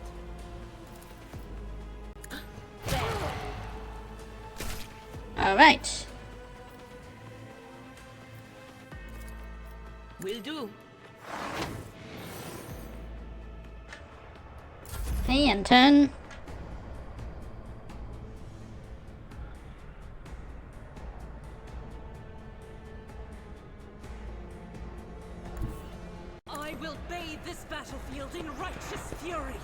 S1: Alright.
S8: Will do.
S1: Okay, and turn.
S3: I will bathe this battlefield in righteous fury.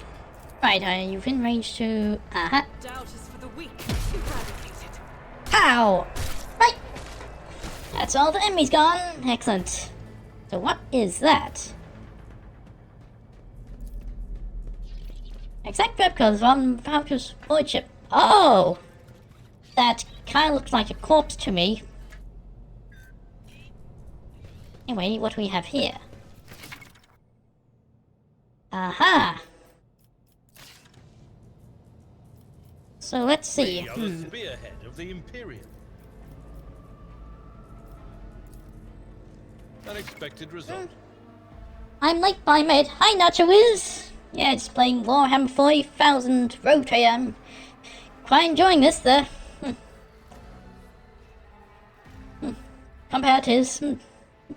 S1: Right, you're within range to... Aha.
S3: Doubt is for the weak. Eradicated.
S1: Pow! Right! That's all the enemies gone. Excellent. So what is that? Exact replicas on Voucher's void ship. Oh! That kind of looks like a corpse to me. Anyway, what do we have here? Aha! So let's see.
S6: We are the spearhead of the Imperium. Unexpected result.
S1: I'm Lake by Med. Hi, Nacho Wiz! Yeah, it's playing Warhammer 40,000 Rotate. I'm quite enjoying this there. Comparatives.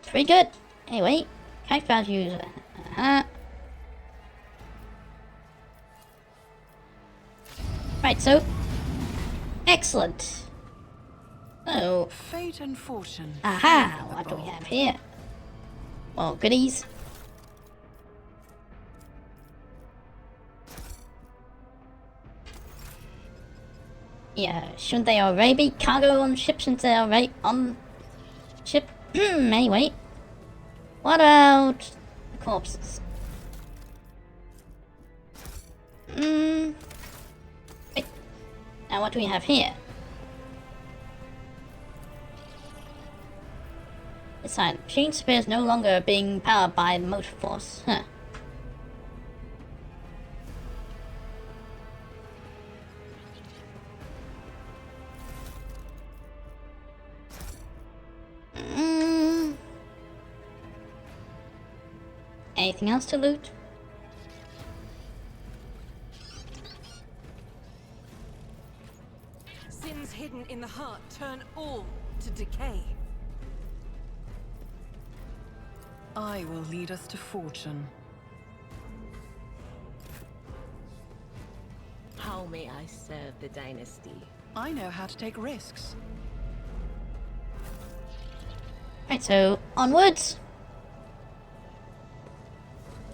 S1: Pretty good. Anyway, character values. Right, so. Excellent. So.
S4: Fate and fortune.
S1: Aha! What do we have here? More goodies. Yeah, shouldn't they already be cargo on ship since they're already on ship? Anyway. What about the corpses? Wait. Now what do we have here? It's fine. Machine Spear is no longer being powered by the motor force. Huh. Anything else to loot?
S8: Sins hidden in the heart turn all to decay.
S4: I will lead us to fortune.
S8: How may I serve the dynasty?
S4: I know how to take risks.
S1: Right, so onwards.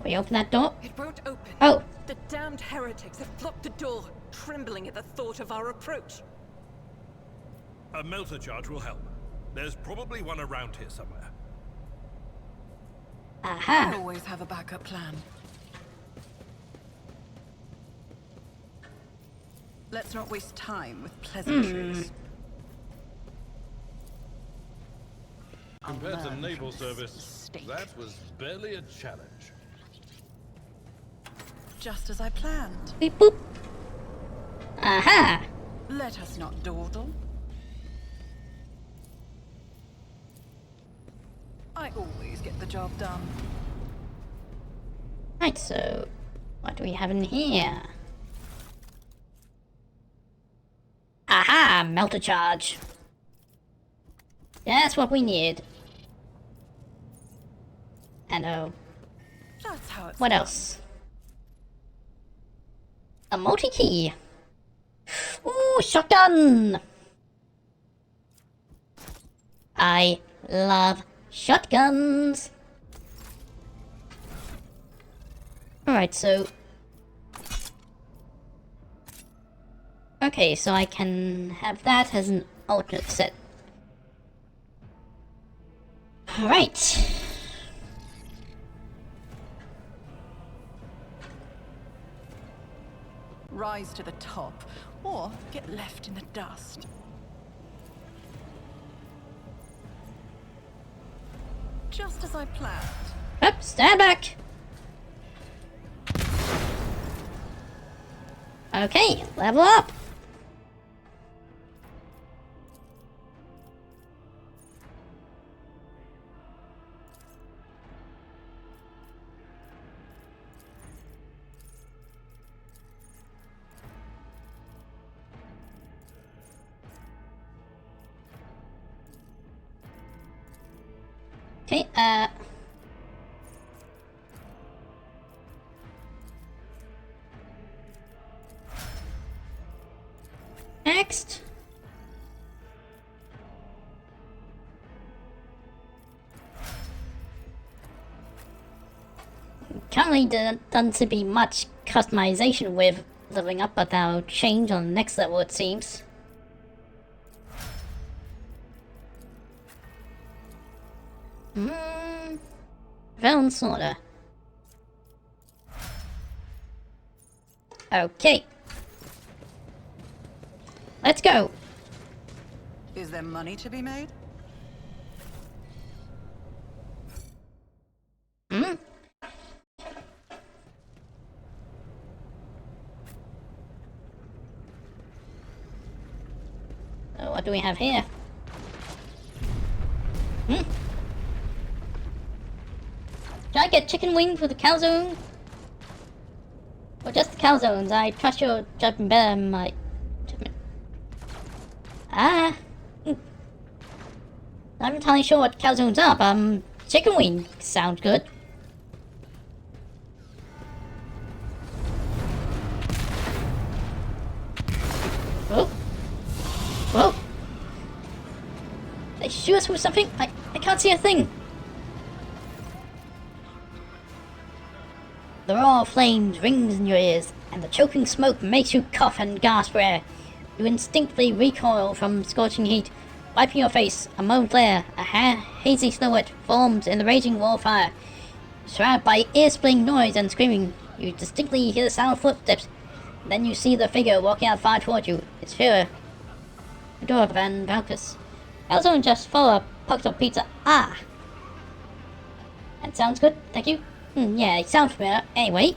S1: We open that door?
S8: It won't open.
S1: Oh,
S8: The damned heretics have blocked the door, trembling at the thought of our approach.
S6: A melter charge will help. There's probably one around here somewhere.
S4: I
S1: aha.
S4: always have a backup plan. Let's not waste time with pleasantries.
S6: Compared to
S4: learn
S6: naval
S4: from this
S6: service,
S4: mistake.
S6: that was barely a challenge.
S4: Just as I planned.
S1: Beep boop. Aha.
S4: Let us not dawdle. I always get the job done.
S1: Right, so what do we have in here? Aha! Melter charge. That's what we need. And
S4: That's how it's
S1: what else? A multi-key. Ooh, shotgun! I love shotguns. Alright, so... Okay, so I can have that as an alternate set. Alright.
S4: rise to the top, or get left in the dust. Just as I planned.
S1: Up, stand back! Okay, level up! Okay, next. Currently doesn't seem to be much customization with leveling up, but that'll change on the next level, it seems. Villain Slaughter. Okay. Let's go.
S4: Is there money to be made?
S1: Hmm? So what do we have here? Hmm? Should I get chicken wings for the calzone? Or just the calzones? I trust your judgment better than my judgment. Ah. I'm not entirely sure what calzones are, but chicken wing sounds good. Whoa. Whoa. They shoot us with something? I can't see a thing. The roar of flames rings in your ears, and the choking smoke makes you cough and gasp for air. You instinctively recoil from scorching heat. Wiping your face, a moment later, a hazy silhouette forms in the raging wildfire. Surrounded by ear-splitting noise and screaming, you distinctly hear the sound of footsteps. Then you see the figure walking out far toward you. It's Theodora Van Valkus. Also just follow a pox of pizza. Ah! That sounds good, thank you. Yeah, it sounds familiar. Anyway.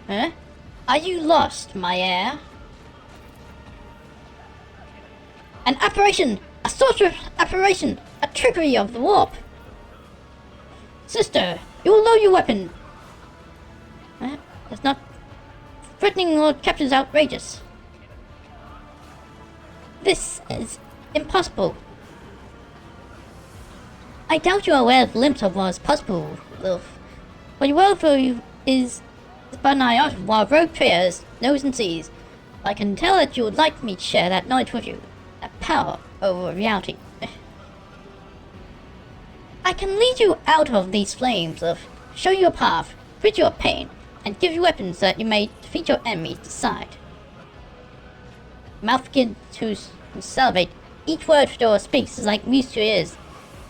S1: Huh? Are you lost, my heir? An apparition! A sorcerous apparition! A trickery of the warp! Sister, you will load your weapon! It's not... Threatening Lord Captain's outrageous. This is impossible. I doubt you are aware of the glimpse of what is possible, Lilf. What you will for you is but an iota of what rogue traders knows and sees. I can tell that you would like me to share that knowledge with you. That power over reality. I can lead you out of these flames, Lilf, show you a path, rid you of pain, and give you weapons so that you may defeat your enemies to decide. Mouth begins to salivate. Each word Fedora speaks is like music to your ears.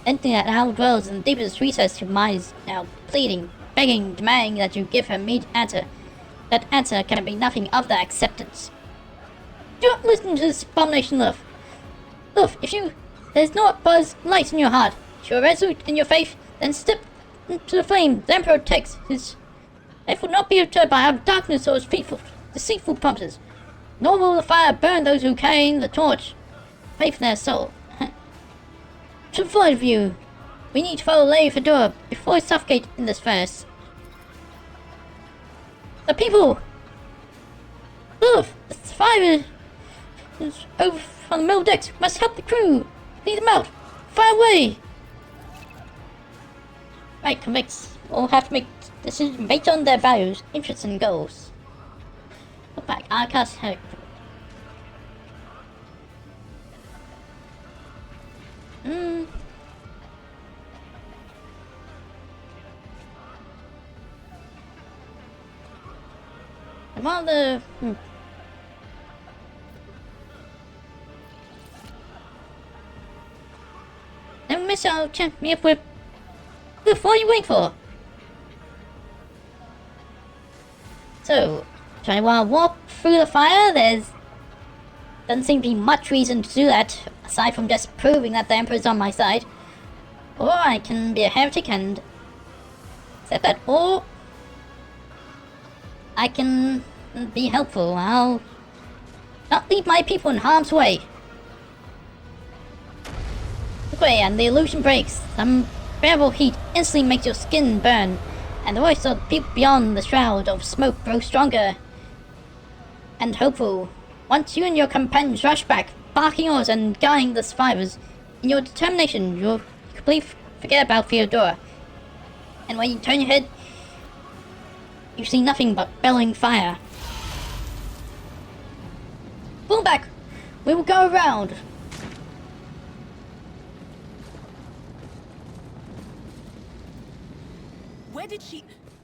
S1: Anything that now dwells in the deepest recess of your mind is now pleading, begging, demanding that you give her immediate answer. That answer can be nothing other than acceptance. Do not listen to this abomination, Lilf. Lilf, if there's no buzz light in your heart, if you are resolute in your faith, then step into the flame the Emperor takes. His faith will not be deterred by our darkness or his deceitful promises. Nor will the fire burn those who carry the torch, faith in their soul. To avoid you, we need to follow Lady Fedora before we suffocate in this furnace. The people! Lilf, the fire is over on the middle decks. We must help the crew. Lead them out. Fire away! Right, convicts all have to make decisions based on their values, interests, and goals. Look back, I cast Heretics. And while the... Don't miss out, champ me up with... What are you waiting for? So, trying to walk through the fire, doesn't seem to be much reason to do that, aside from just proving that the Emperor's on my side. Or I can be a heretic and accept that, or I can be helpful. I'll not leave my people in harm's way. Look away, and the illusion breaks. Some bearable heat instantly makes your skin burn, and the voice of the people beyond the shroud of smoke grows stronger and hopeful. Once you and your companions rush back, barking orders and guiding the survivors, in your determination, you'll completely forget about Theodora. And when you turn your head, you see nothing but bellowing fire. Pull back! We will go around!
S8: Where did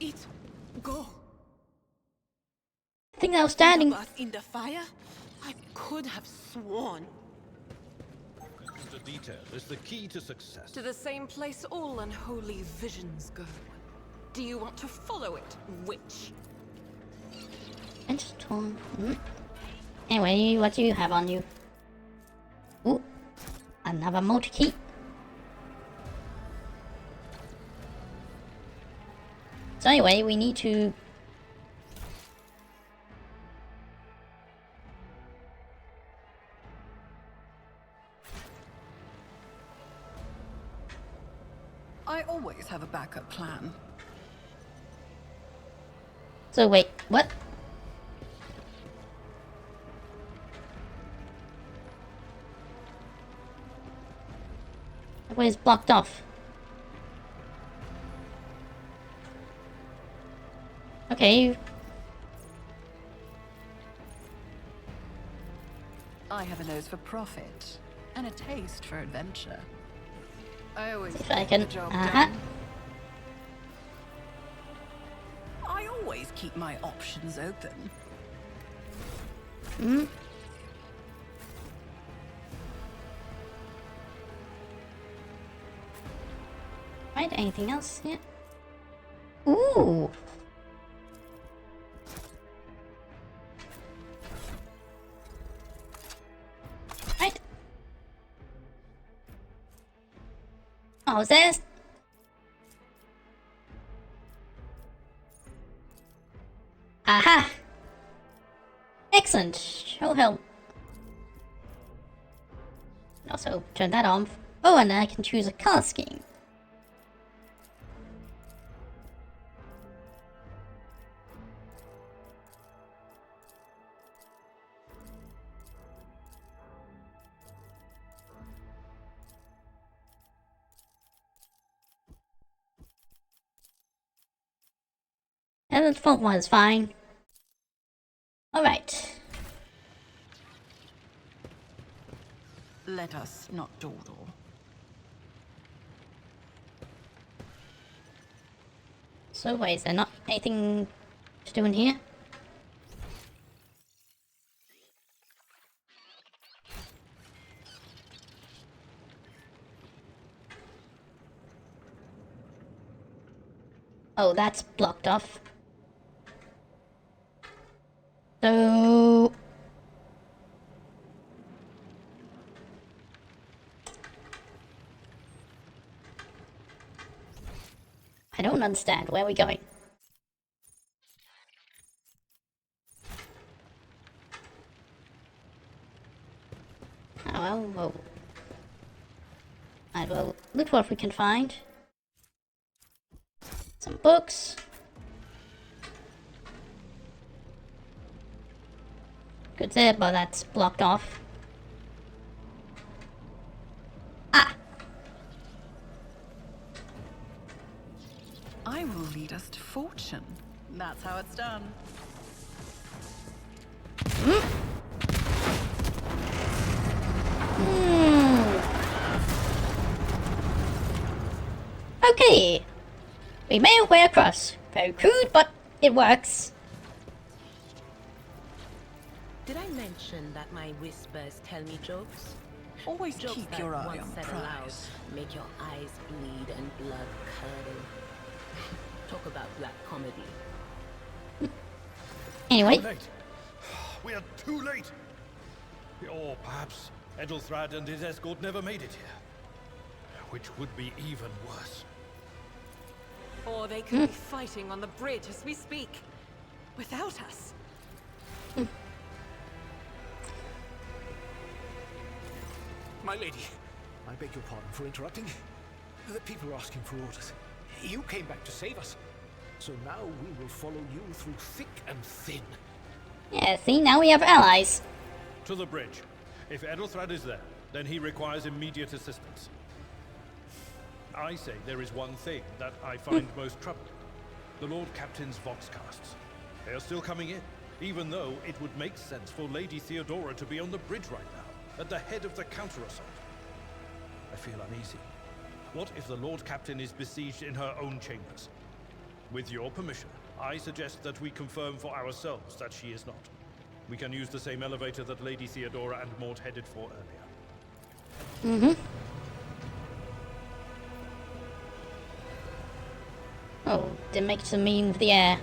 S8: it go?
S1: I think they were standing.
S8: Us in the fire? I could have sworn.
S6: The detail is the key to success.
S4: To the same place all unholy visions go. Do you want to follow it, witch?
S1: Anyway, what do you have on you? Ooh, another motor key. So anyway, we need to...
S4: I always have a backup plan.
S1: So wait, what? The way is blocked off. Okay.
S4: I have a nose for profit and a taste for adventure. I always
S1: If I
S4: get
S1: can...
S4: the job
S1: Uh-huh.
S4: done. I always keep my options open.
S1: Hmm? Right, anything else here? Ooh! Right. Oh, is there... Aha! Excellent! Show help. Also, turn that on. Oh, and I can choose a color scheme. And the default one is fine. Alright.
S4: Let us not dawdle.
S1: So wait, is there not anything to do in here? Oh, that's blocked off. So... I don't understand. Where are we going? Oh, well. Alright, well, look what we can find. Some books. Good there, but that's blocked off. Ah!
S4: I will lead us to fortune. That's how it's done.
S1: Okay. We made our way across. Very crude, but it works.
S8: Did I mention that my whispers tell me jokes?
S4: Always
S8: Jokes
S4: keep
S8: that
S4: your eye
S8: once
S4: on the
S8: said aloud
S4: prize.
S8: make your eyes bleed and blood curdle. Talk about black comedy.
S1: Anyway,
S6: Too late. We are too late. Or perhaps Edelthrad and his escort never made it here. Which would be even worse.
S3: Or they could be fighting on the bridge as we speak. Without us.
S10: My lady, I beg your pardon for interrupting. The people are asking for orders. You came back to save us. So now we will follow you through thick and thin.
S1: yeah, see, now we have allies.
S6: To the bridge. If Edelthrad is there, then he requires immediate assistance. I say there is one thing that I find most troubling. The Lord Captain's Voxcasts. They are still coming in, even though it would make sense for Lady Theodora to be on the bridge right now, at the head of the counter-assault. I feel uneasy. What if the Lord Captain is besieged in her own chambers? With your permission, I suggest that we confirm for ourselves that she is not. We can use the same elevator that Lady Theodora and Maud headed for earlier.
S1: Oh, to make some mean with the air.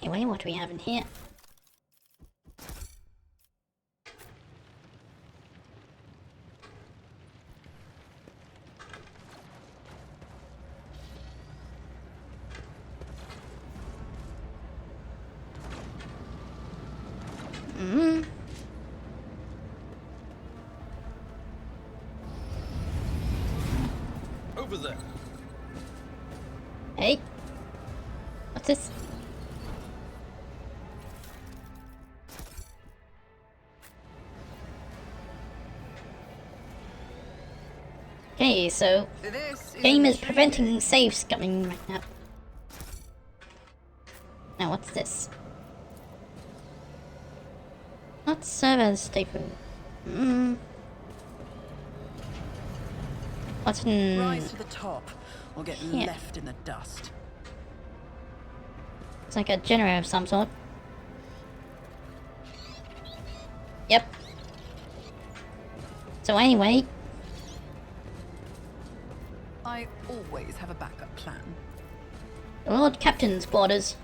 S1: Anyway, what do we have in here?
S6: Over there.
S1: Hey? What's this? Okay, so game is preventing saves coming right now. Now what's this? Not server staple. What's in...
S4: Rise to the top, or get left in the dust.
S1: It's like a generator of some sort. Yep. So anyway...
S4: I always have a backup plan.
S1: The Lord Captain's quarters.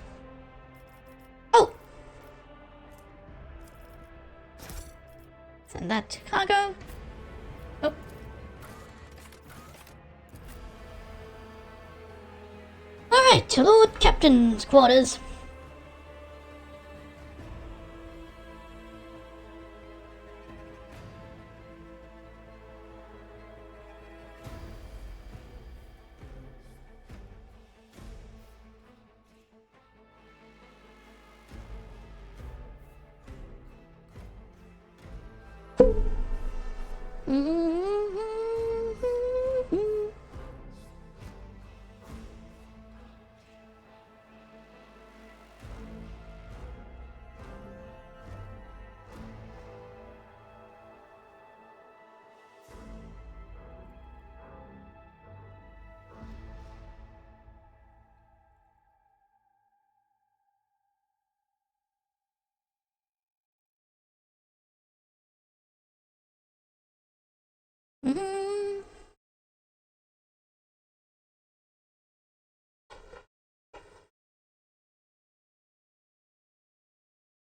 S1: Oh! Send that to cargo. Oh. Alright, to Lord Captain's quarters.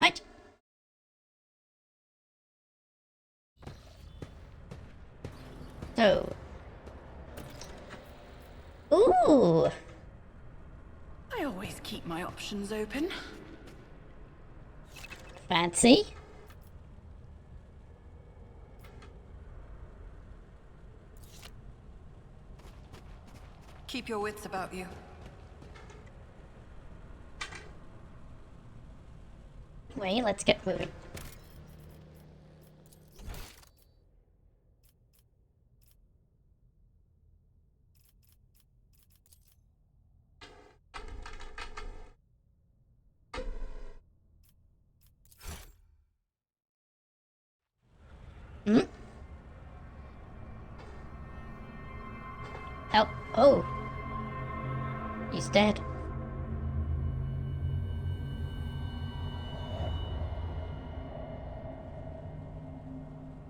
S1: Right. So. Ooh.
S4: I always keep my options open.
S1: Fancy.
S4: Keep your wits about you.
S1: Wait, let's get moving. Help. Oh. He's dead.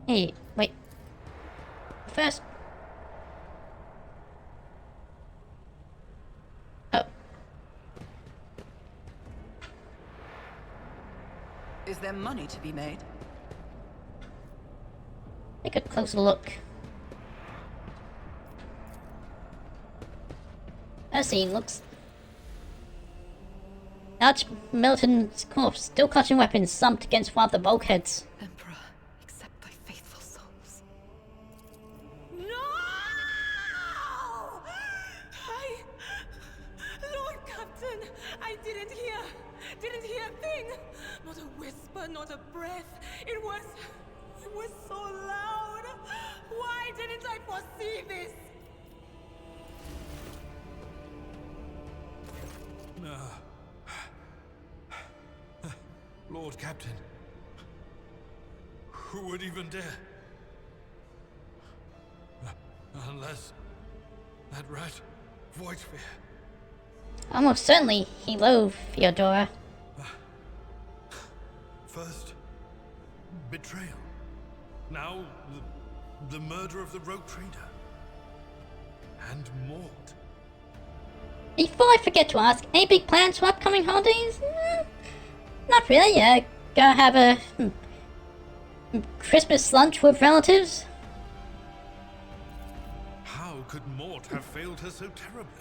S1: Hey, wait. First. Oh.
S4: Is there money to be made?
S1: Take a closer look. That scene looks... Arch Milton's corpse, still clutching weapons, slumped against one of the bulkheads.
S4: Emperor, accept thy faithful souls.
S8: No! Lord Captain, I didn't hear a thing. Not a whisper, not a breath. It was so loud. Why didn't I foresee this?
S6: Lord Captain. Who would even dare? Unless that rat, Voidsphere.
S1: Almost certainly, hello, Theodora.
S6: First, betrayal. Now, the murder of the rogue trader. And Mort.
S1: Before I forget to ask, any big plans for upcoming holidays? Not really. Gonna have a Christmas lunch with relatives.
S6: How could Mort have failed her so terribly?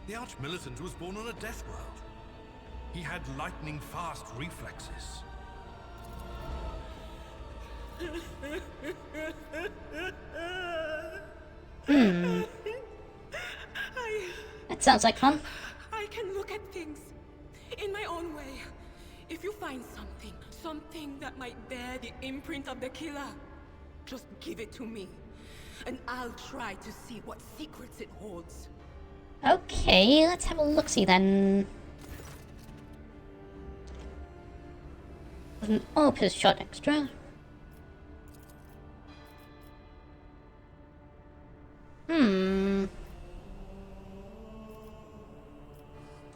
S6: The Arch-Militant was born on a death world. He had lightning-fast reflexes.
S1: That sounds like fun.
S8: I can look at things in my own way. If you find something that might bear the imprint of the killer, just give it to me, and I'll try to see what secrets it holds.
S1: Okay, let's have a look-see then. With an opus shot extra.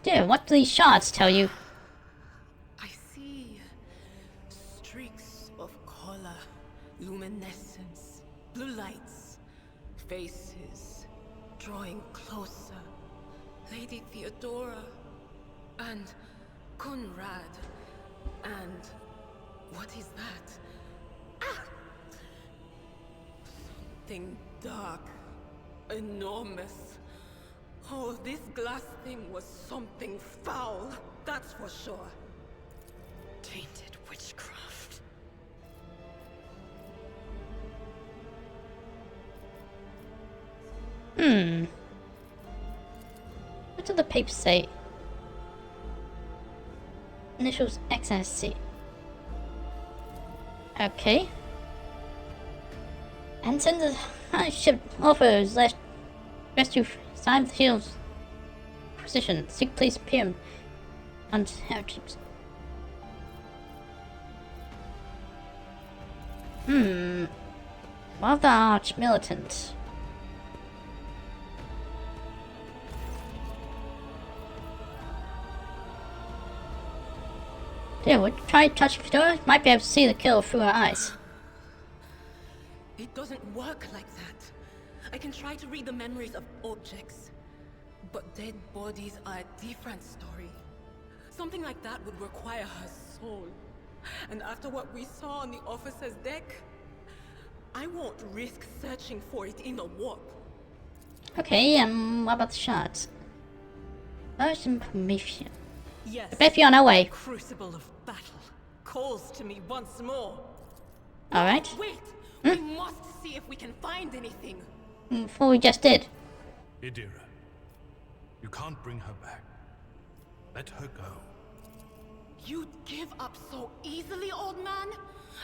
S1: Dear, what do these shots tell you?
S8: I see streaks of color, luminescence, blue lights, faces drawing closer. Lady Theodora and Conrad and what is that? Ah! Something dark, enormous. Oh, this glass thing was something foul, that's for sure. Tainted witchcraft.
S1: What do the papers say? Initials XSC. Okay. And send the high ship offers last rescue time the shields. Position. Seek place Imperium. And Heretics. Well, the Arch-Militant. Yeah, would try touching Vtuber? Might be able to see the kill through her eyes.
S8: It doesn't work like that. I can try to read the memories of objects, but dead bodies are a different story. Something like that would require her soul. And after what we saw on the officer's deck, I won't risk searching for it in a warp.
S1: Okay, what about the shots? First information.
S8: Yes.
S1: If you're on our way.
S8: Crucible of battle calls to me once more.
S1: Alright.
S8: Wait! We must see if we can find anything.
S1: Before we just did.
S6: Idira, you can't bring her back. Let her go.
S8: You'd give up so easily, old man?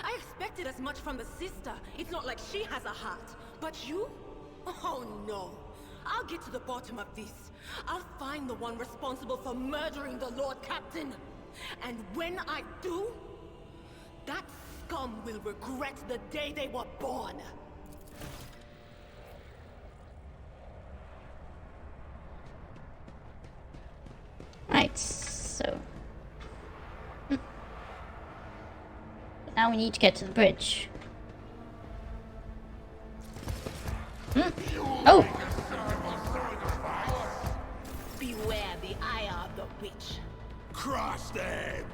S8: I expected as much from the sister. It's not like she has a heart. But you? Oh no. I'll get to the bottom of this. I'll find the one responsible for murdering the Lord Captain. And when I do, that scum will regret the day they were born.
S1: Right, so... Now we need to get to the bridge. Oh!
S8: Beware the eye of the witch.
S9: Crush them!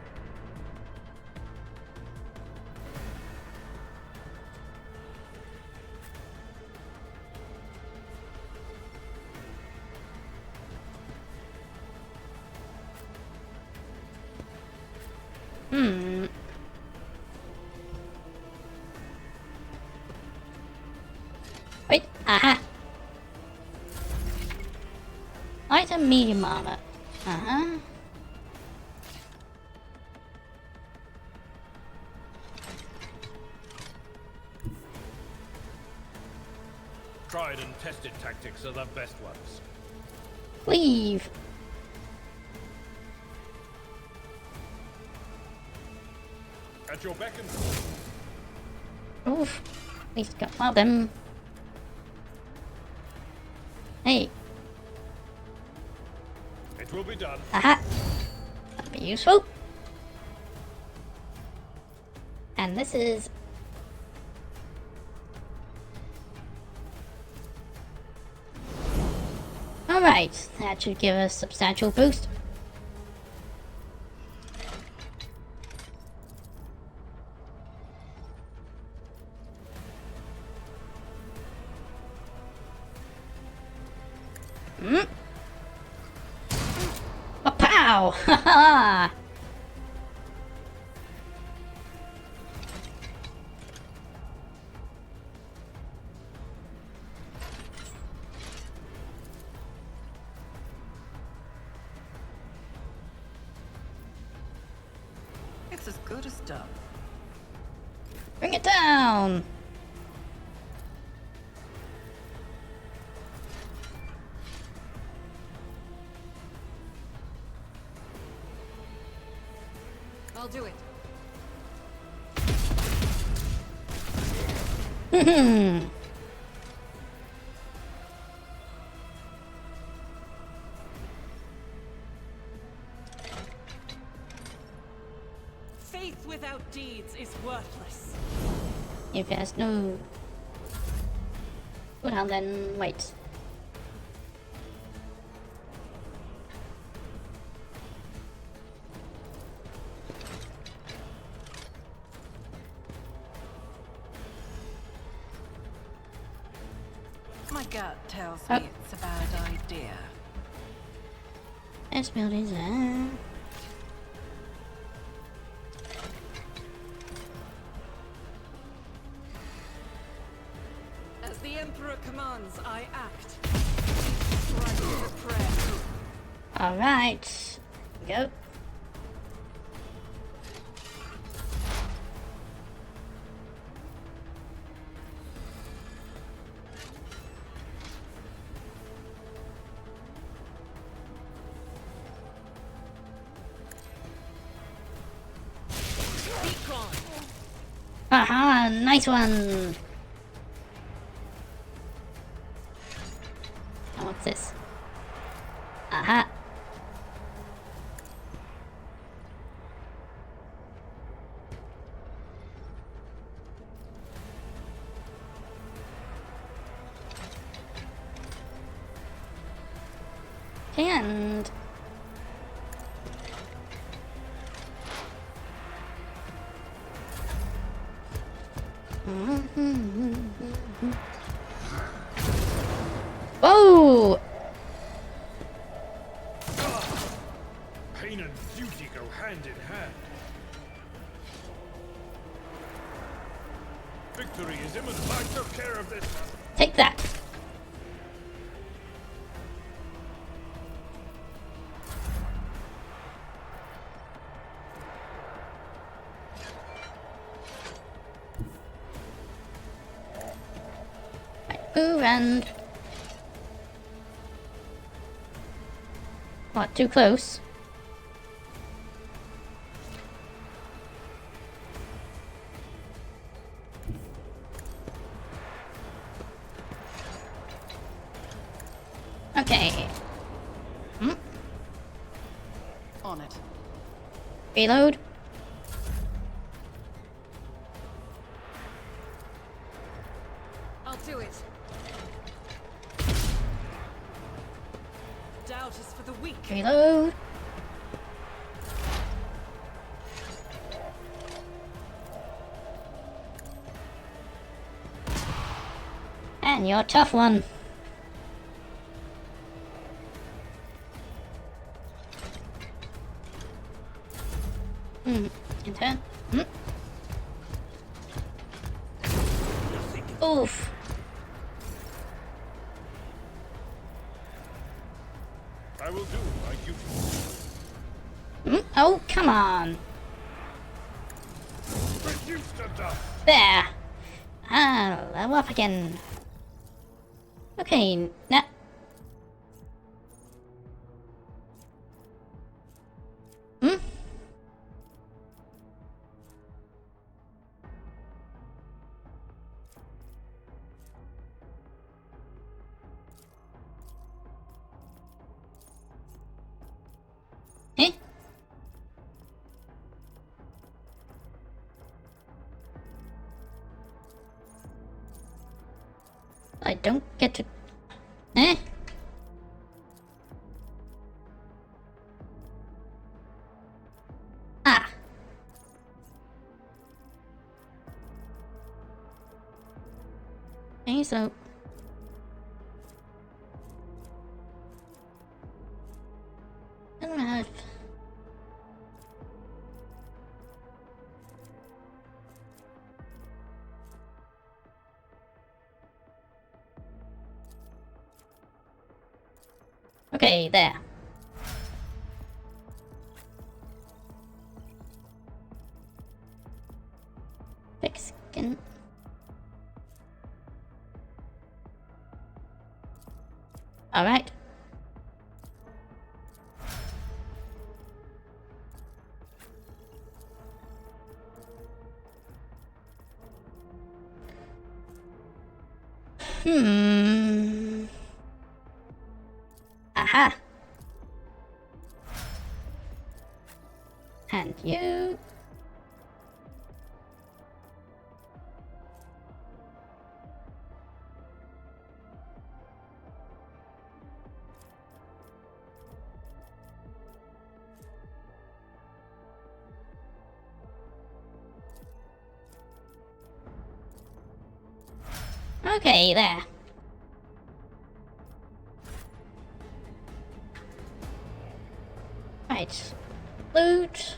S1: Wait, aha! Item medium armor.
S6: Tried and tested tactics are the best ones.
S1: Leave!
S6: At your beck and call.
S1: Oof. At least got one of them. Hey.
S6: It will be done.
S1: Aha! That'll be useful. And this is... Alright, that should give us a substantial boost. Oh, pow! Haha!
S4: It's as good as done.
S1: Bring it down!
S3: I'll do it.
S8: Faith without deeds is worthless.
S1: If there's no... Well, then wait.
S4: My gut tells me it's a bad idea.
S1: Let's build it there.
S8: As the Emperor commands, I act. Strike with a prayer.
S1: Alright. Go. Aha, nice one. Now what's this? Aha. And whoa!
S6: Pain and duty go hand in hand. Victory is imminent. I took care of this.
S1: Take that. Ooh, and what? Too close. Okay.
S4: On it.
S1: Reload.
S8: I'll do it. Doubt is for the weak.
S1: Reload. And you're a tough one. In turn. Oof.
S6: I will do like you.
S1: Oh, come on.
S6: Reduce to dust.
S1: There. Ah, level up again. Okay, now. Eh? I don't get to... Eh? Okay, so... I don't have... Okay, there. Mexican. Alright. Aha. And you. Okay, there. Right. Loot.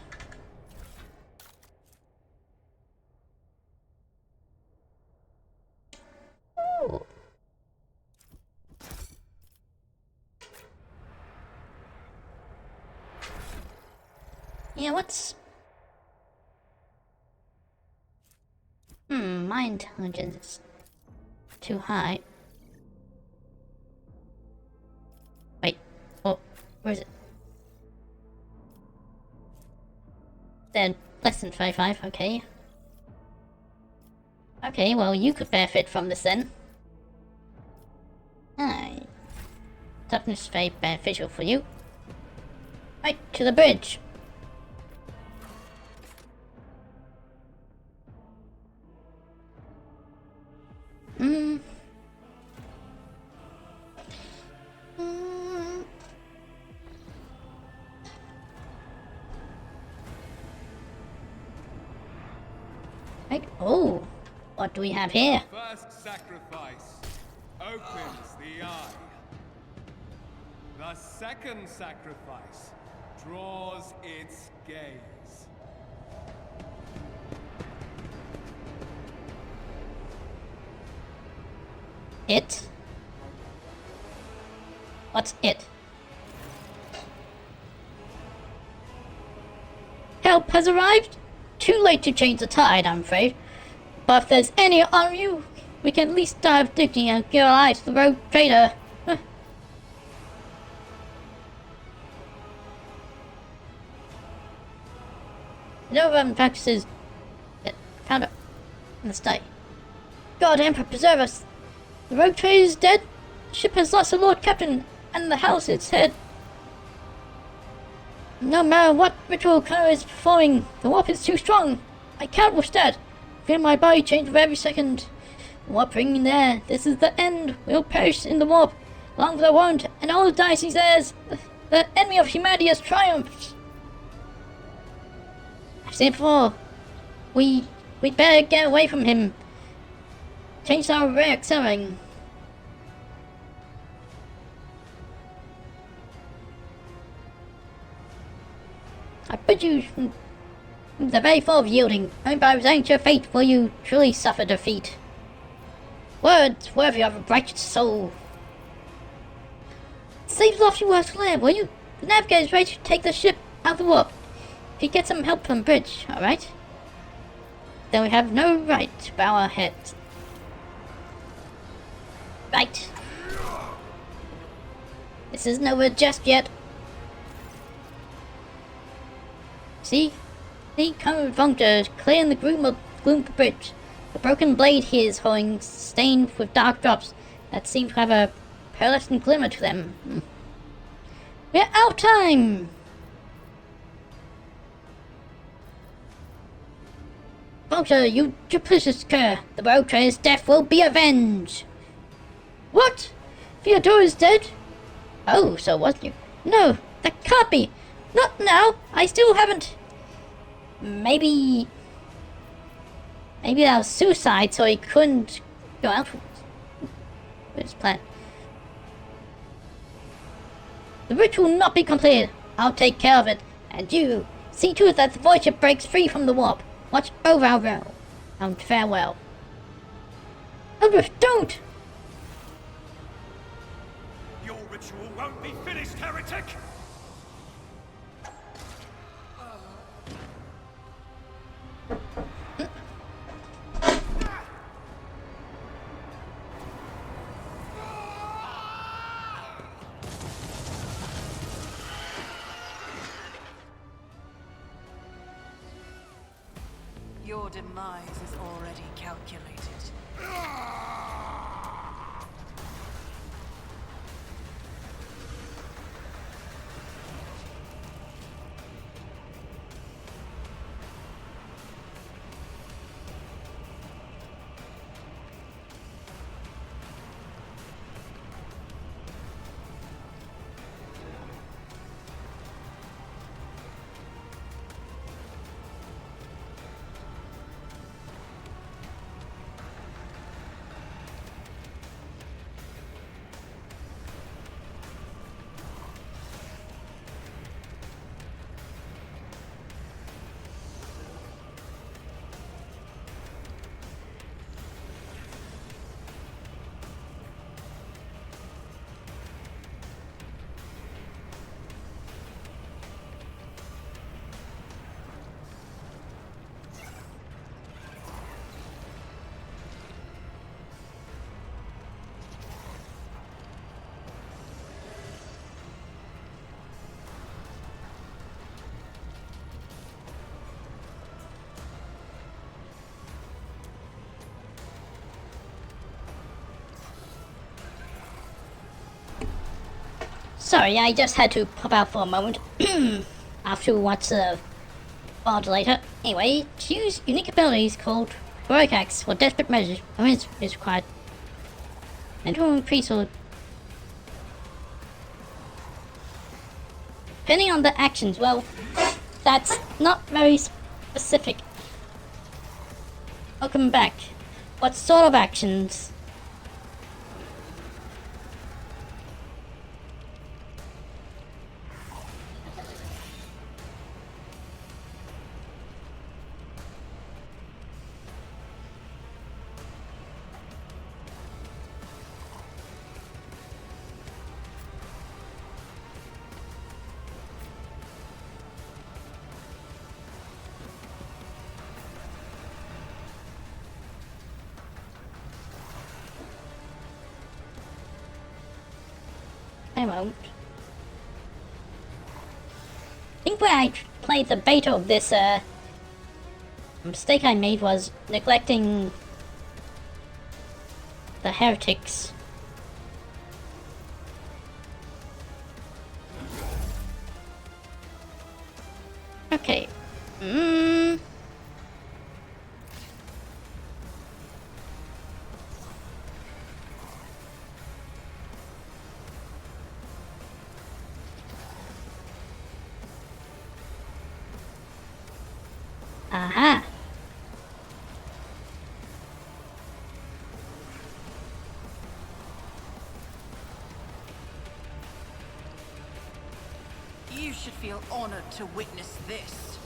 S1: Ooh. Yeah, what's... my intelligence is too high. Wait, oh, where is it? Then less than 25, okay. Okay, well you could benefit from this then. Aye. Toughness is very beneficial for you. Right, to the bridge. Right, oh, what do we have here?
S11: First sacrifice opens the eye. The second sacrifice draws its gaze.
S1: It? What's it? Help has arrived? Too late to change the tide, I'm afraid. But if there's any on you, we can at least die of dignity and give our eyes to the rogue trader. No one practices... found it in the study. God, Emperor, preserve us. The rogue trader is dead. The ship has lost the Lord Captain and the house its head. No matter what ritual Connor is performing, the warp is too strong. I can't withstand. Feel my body change with every second. Warp ringing there. This is the end. We'll perish in the warp, along with our warrant and all the diocese heirs. The enemy of humanity has triumphed. I've said before, we'd better get away from him. Change our reaccelerating. I bid you the very fall of yielding. Only by resigning to your fate will you truly suffer defeat. Words worthy of a righteous soul. Save lofty words for land, will you? The navigator is ready to take the ship out of the warp. If you get some help from the bridge, alright? Then we have no right to bow our heads. Right. This isn't over just yet. See? Come with Vtuber, clearing the gloom of the bridge. The broken blade he is holding, stained with dark drops that seem to have a pearlescent glimmer to them. We're out of time! Vtuber, you duplicitous cur! The rogue trader's death will be avenged! What? Theodora is dead? Oh, so wasn't you? No, that can't be! Not now! I still haven't... Maybe that was suicide, so he couldn't go out. This plan. The ritual will not be completed. I'll take care of it. And you, see to it that the void ship breaks free from the warp. Watch over our realm. And farewell. Eldritch, don't!
S6: Your ritual won't be finished, heretic!
S4: Your demise is already calculated.
S1: Sorry, I just had to pop out for a moment. After watch the modulator. Anyway, choose unique abilities called Heroic Acts for desperate measures. Is required. And to increase or depending on the actions, well, that's not very specific. Welcome back. What sort of actions? I won't. I think when I played the beta of this, mistake I made was neglecting the Heretics. Okay. Aha!
S4: You should feel honored to witness this.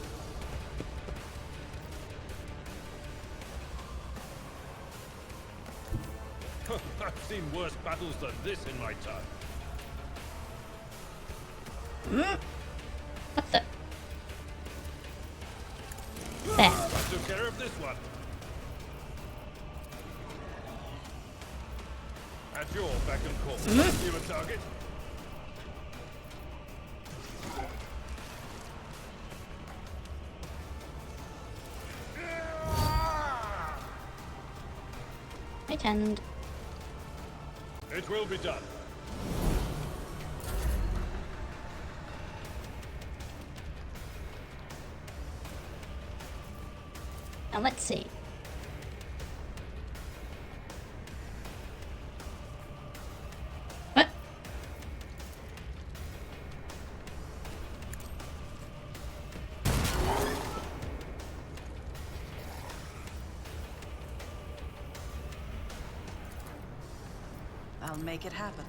S6: I've seen worse battles than this in my time.
S1: What the? There.
S6: I took care of this one. At your beck and call. You a target?
S1: Right hand.
S6: It will be done.
S1: Now let's see. What?
S4: I'll make it happen.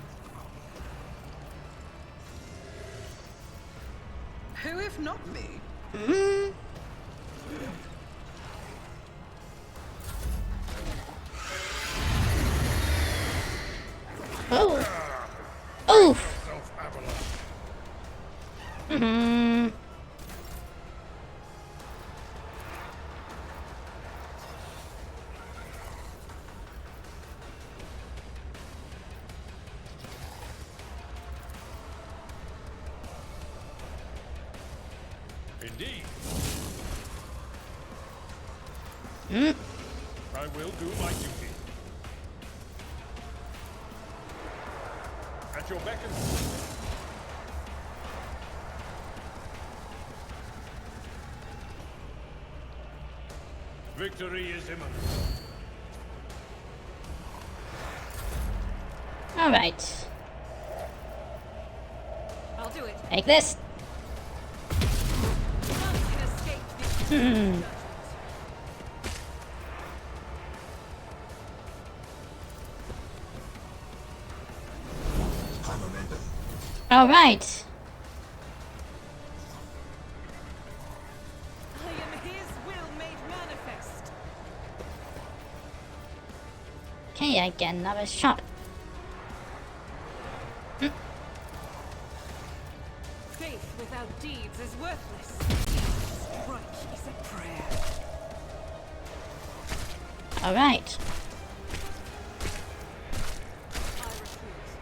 S4: Who if not me?
S1: Oh. Oh.
S6: Indeed.
S1: Mm.
S6: I will do my duty. At your beck and call. Victory is imminent.
S1: All right.
S3: I'll do it.
S1: Take this.
S3: None can escape this.
S1: All right.
S3: I am his will made manifest.
S1: Okay, I get another shot.
S3: Faith without deeds is worthless. Strike is a prayer.
S1: All right.
S3: I refuse.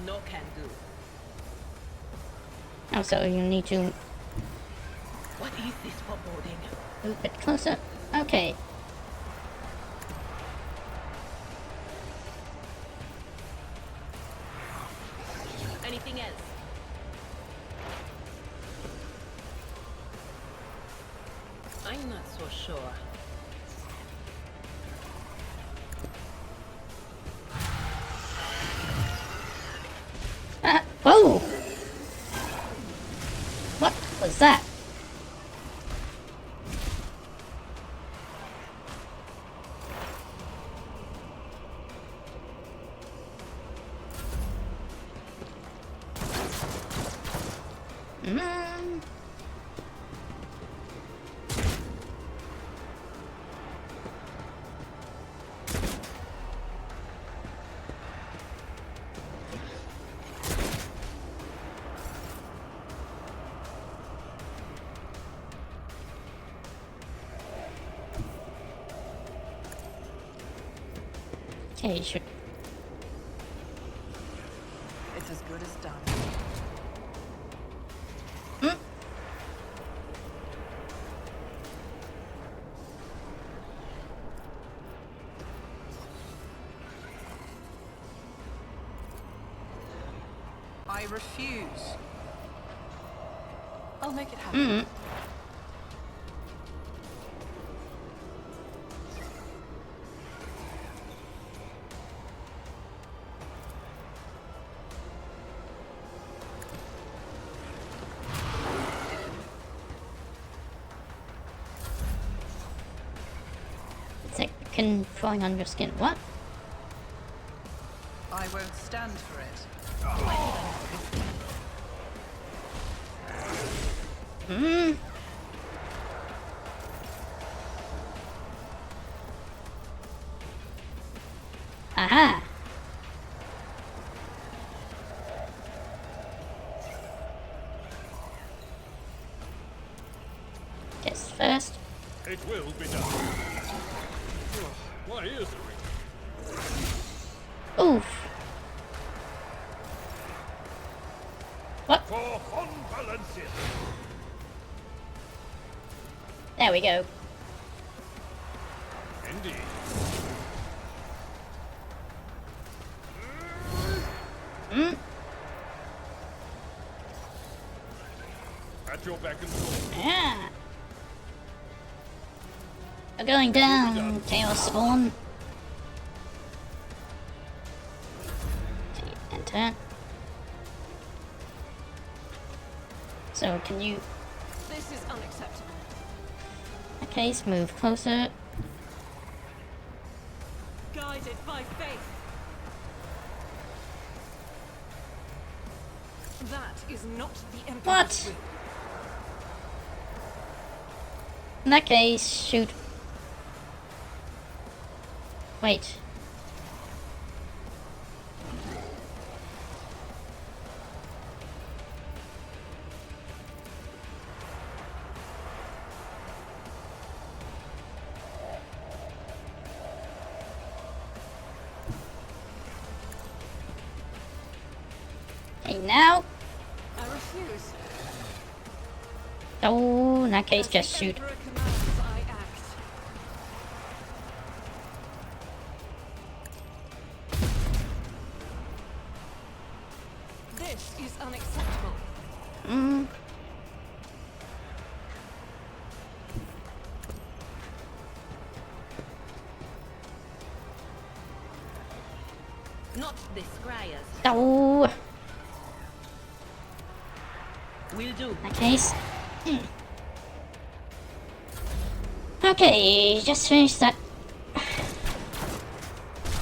S8: No can do.
S1: Oh, so you need to
S8: What is this foreboding?
S1: move a bit closer. Okay.
S8: Anything else? I'm not so sure.
S1: Whoa! What was that? Okay, you should.
S4: It's as good as done. I refuse. I'll make it happen.
S1: It's like falling on your skin. What?
S4: I won't stand for it.
S1: Aha! Guess first.
S6: It will be done. Why is the ring?
S1: Oof. What?
S6: For Von Valencia.
S1: There we go.
S6: Indeed. At your beck and call.
S1: Yeah. We're going down, Chaos Spawn. Okay, enter. So can you...
S8: This is unacceptable.
S1: Okay, let's move closer.
S8: Guided by faith. That is not the Emperor's
S1: What?
S8: will.
S1: In that case, shoot. Wait. Okay, now.
S8: I refuse.
S1: Oh, in that case,
S8: As
S1: just
S8: the
S1: shoot.
S8: Emperor commands, I act. This is unacceptable.
S1: Mm.
S8: Not this, Scryers.
S1: Oh,
S8: Will do.
S1: in that case. Mm. Okay, just finish that.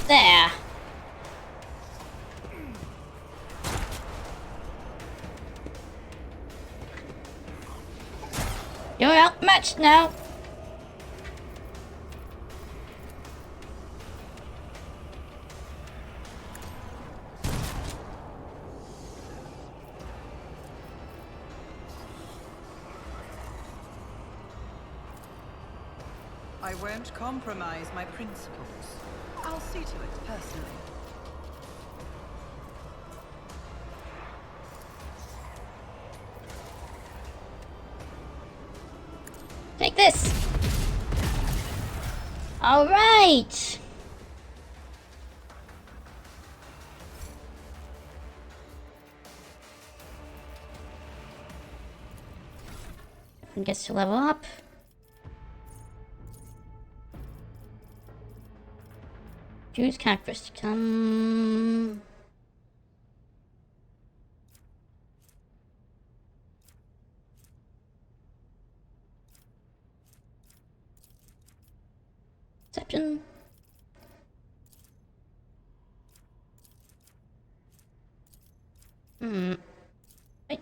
S1: There. You're outmatched now.
S4: I won't compromise my principles. I'll see to it personally.
S1: Take this. All right. And gets to level up. Choose characteristic. Perception. Wait.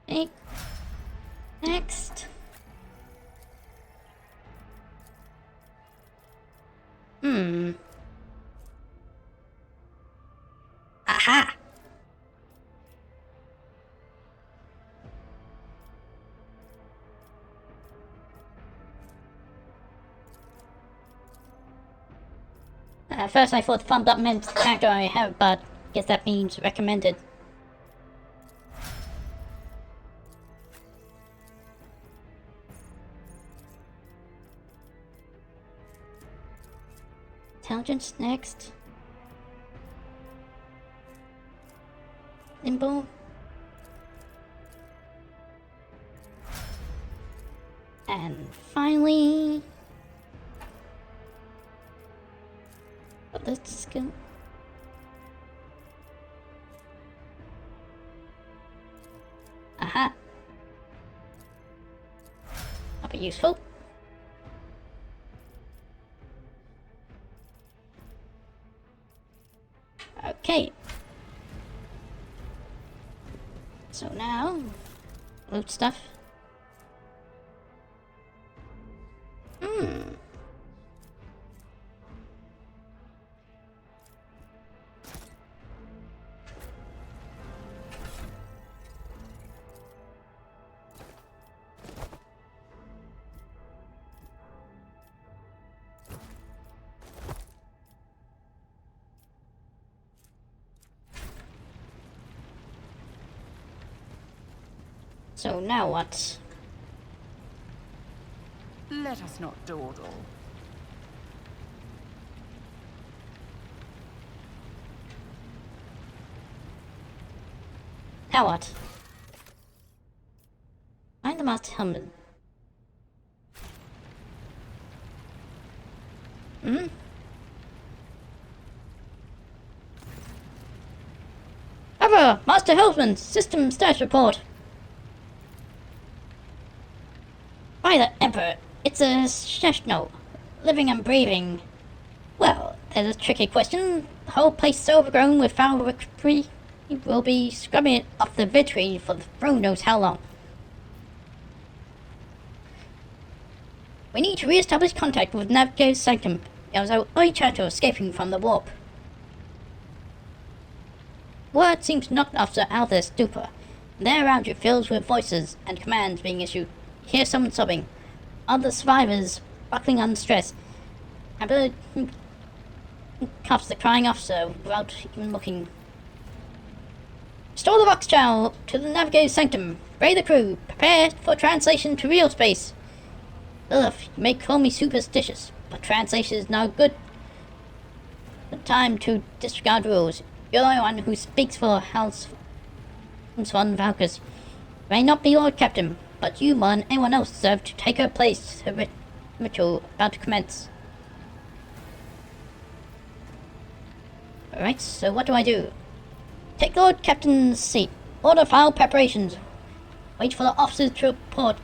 S1: Okay. Next. Aha! At first I thought thumbs up meant character I have, but guess that means recommended. Intelligence next. Nimble. And finally... let's go. Aha. That'll be useful. Okay. So now, loot stuff. So now what?
S4: Let us not dawdle.
S1: Now what? Find the master helmet. Hmm? Ever, Master Helmsman, system status report. By the Emperor, it's a Sheshno, living and breathing. Well, there's a tricky question. The whole place is overgrown with foul rectory. We'll be scrubbing it off the Vtuber for the throne knows how long. We need to re-establish contact with Navigator's Sanctum. There was our only chance of escaping from the warp. Word seems to knock Officer out of their stupor. There around you fills with voices and commands being issued. You hear someone sobbing. Other survivors buckling under stress. Abner cuffs the crying officer without even looking. Restore the Vox channel to the Navigator's Sanctum. Ray the crew. Prepare for translation to real space. Ugh, you may call me superstitious, but translation is no good. The time to disregard rules. You're the only one who speaks for House von Valkyr's. You may not be Lord Captain, but you more than anyone else deserve to take her place. The ritual about to commence. Alright, so what do I do? Take Lord Captain's seat. Order file preparations. Wait for the officers to report.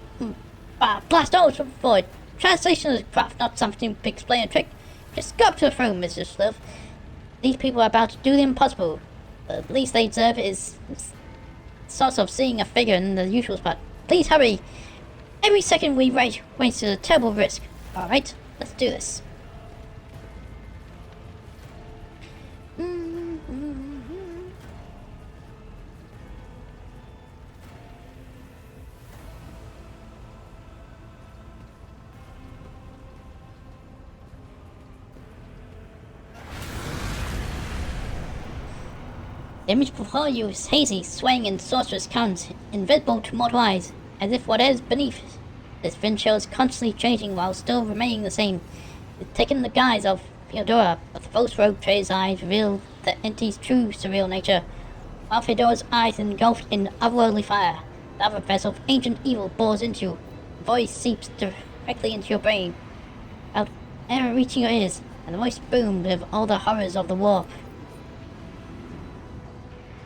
S1: Blast out from void. Translation is craft, not something to explain a trick. Just go up to the throne, Mr. Sliv. These people are about to do the impossible. The least they deserve is sort of seeing a figure in the usual spot. Please hurry. Every second we waste is a terrible risk. Alright, let's do this. The image before you is hazy, swaying in sorcerous currents, invisible to mortal eyes, as if what is beneath this Vinchel is constantly changing while still remaining the same. It's taken the guise of Theodora, but the false rogue trader's eyes reveal the entity's true surreal nature. While Theodora's eyes engulfed in otherworldly fire, the other vessel of ancient evil bores into you. The voice seeps directly into your brain, without ever reaching your ears, and the voice boomed with all the horrors of the warp.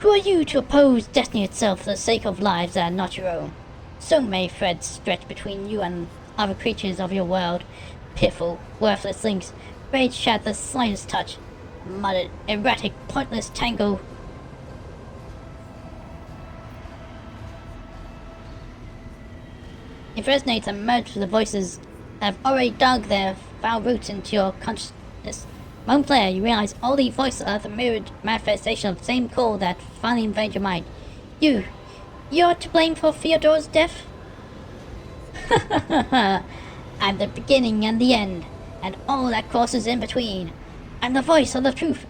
S1: Who are you to oppose destiny itself for the sake of lives that are not your own? So many threads stretch between you and other creatures of your world. Pitiful, worthless links, rage shat the slightest touch. Muttered, erratic, pointless tangle. It resonates and merges with the voices that have already dug their foul roots into your consciousness. Moments later, you realize all these voices are the mirrored manifestation of the same call that finally invaded your mind. You're to blame for Theodora's death? I'm the beginning and the end, and all that crosses in between. I'm the voice of the truth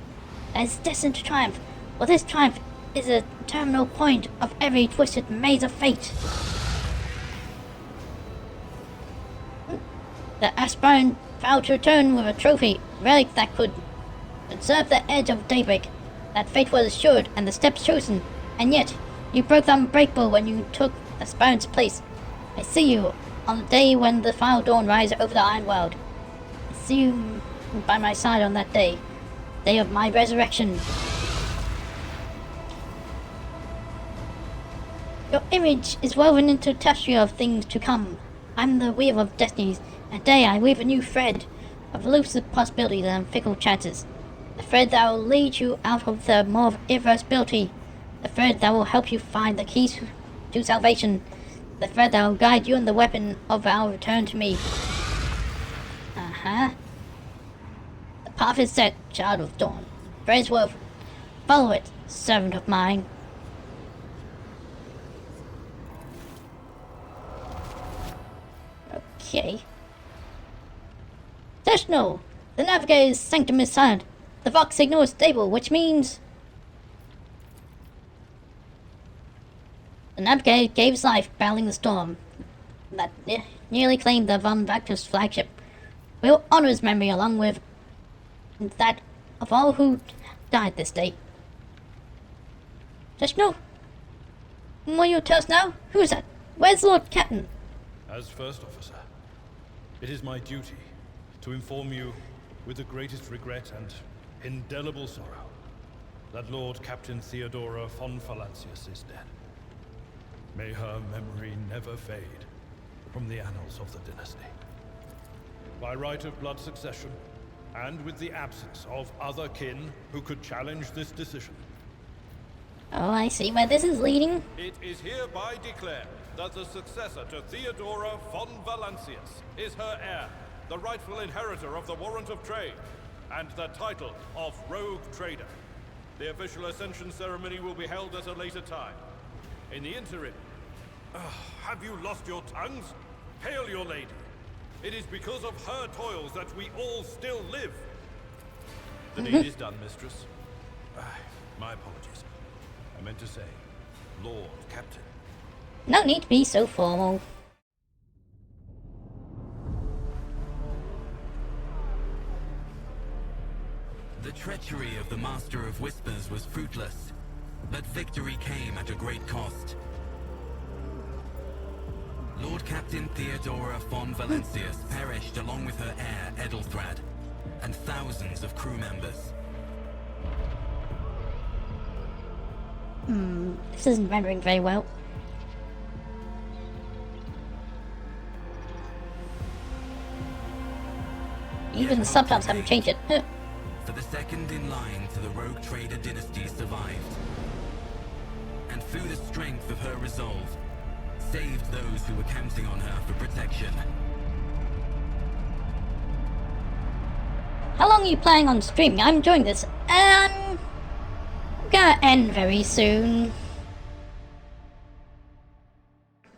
S1: that is destined to triumph. Well, this triumph is a terminal point of every twisted maze of fate. The aspirant vowed to return with a trophy, relic that could observe the edge of daybreak. That fate was assured and the steps chosen, and yet you broke the unbreakable when you took aspirant's place. I see you on the day when the final dawn rises over the iron world. I see you by my side on that day of my resurrection. Your image is woven into the tapestry of things to come. I'm the weaver of destinies, and today I weave a new thread of elusive possibilities and fickle chances. The thread that will lead you out of the maw of irreversibility. The thread that will help you find the keys to salvation. The thread that will guide you in the weapon of our return to me. The path is set, child of dawn. Thread is woven. Follow it, servant of mine. Okay. Additional, the navigator's sanctum is silent. The Vox signal is stable, which means the navigator gave his life battling the storm that nearly claimed the von Valkyr's flagship. We'll honor his memory along with that of all who died this day. Additional, Will you tell us now? Who's that? Where's Lord Captain?
S6: As First Officer, it is my duty to inform you, with the greatest regret and indelible sorrow, that Lord Captain Theodora von Valancius is dead. May her memory never fade from the annals of the dynasty. By right of blood succession, and with the absence of other kin who could challenge this decision,
S1: Oh, I see where this is leading.
S6: it is hereby declared that the successor to Theodora von Valancius is her heir, the rightful inheritor of the Warrant of Trade, and the title of Rogue Trader. The official ascension ceremony will be held at a later time. In the interim, have you lost your tongues? Hail your lady. It is because of her toils that we all still live. The deed is done, mistress. My apologies. I meant to say, Lord Captain.
S1: No need to be so formal.
S7: The treachery of the Master of Whispers was fruitless, but victory came at a great cost. Lord Captain Theodora von Valancius perished along with her heir, Edelthrad, and thousands of crew members.
S1: This isn't rendering very well. Even the subtitles haven't changed it.
S7: For the second in line to the Rogue Trader dynasty survived, and through the strength of her resolve, saved those who were counting on her for protection.
S1: How long are you planning on streaming? I'm enjoying this. Gonna end very soon.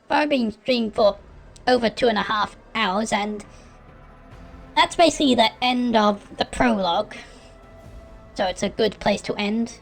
S1: I've been streaming for over 2.5 hours, and that's basically the end of the prologue. So it's a good place to end.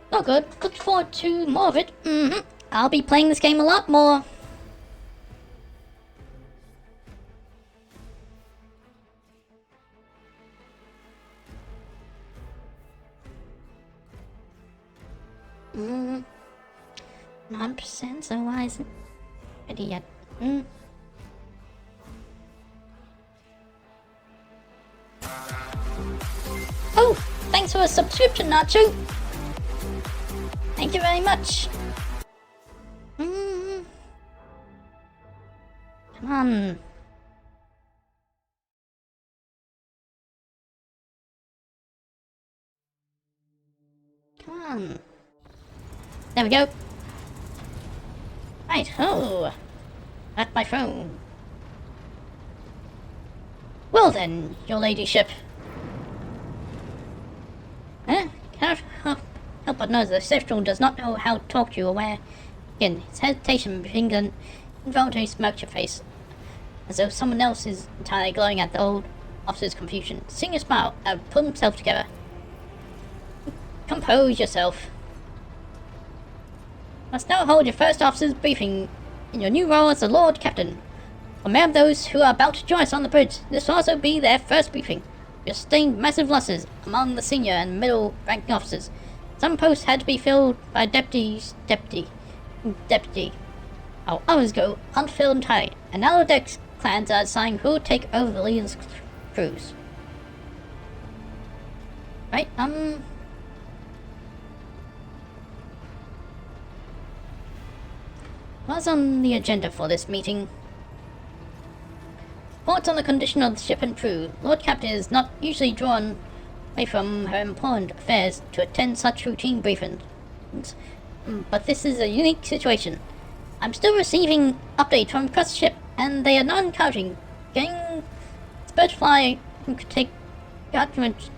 S1: Oh good, look forward to more of it. I'll be playing this game a lot more. Mm. 9%, so why isn't it ready yet? Oh, thanks for a subscription, Nacho. Thank you very much. Come on. Come on. There we go. Right, oh. At my phone. Well then, your ladyship. Can't help but notice the Sceptral does not know how to talk to you aware. Again, his hesitation brings an involuntary smirk to your face, as though someone else is entirely glowing at the old officer's confusion. Seeing a smile, pull himself together. Compose yourself. Must now hold your first officer's briefing in your new role as the Lord Captain. For many of those who are about to join us on the bridge, this will also be their first briefing. We sustained massive losses among the senior and middle ranking officers. Some posts had to be filled by deputy, while others go unfilled entirely, and now the Dex clans are deciding who will take over the leader's crews. Right, what's on the agenda for this meeting? Reports on the condition of the ship and crew. Lord Captain is not usually drawn away from her important affairs to attend such routine briefings, but this is a unique situation. I'm still receiving updates from across the ship, and they are not encouraging. Getting Spurtfly could take judgment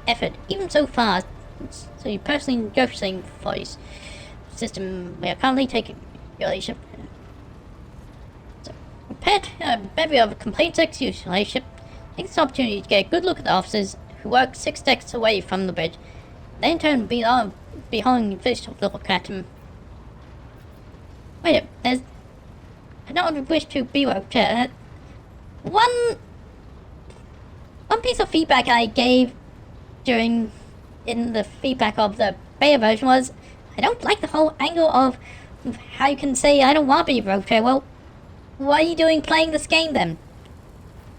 S1: effort, even so far. So you personally go for saying for his system we are currently taking your leadership. prepared a bevy of complaints against your ladyship. Take this opportunity to get a good look at the officers who work 6 decks away from the bridge. They in turn behind fish of the captain. Wait, I don't wish to be one piece of feedback I gave in the feedback of the beta version was, I don't like the whole angle of how you can say I don't want to be rogue trader. Well, what are you doing playing this game then?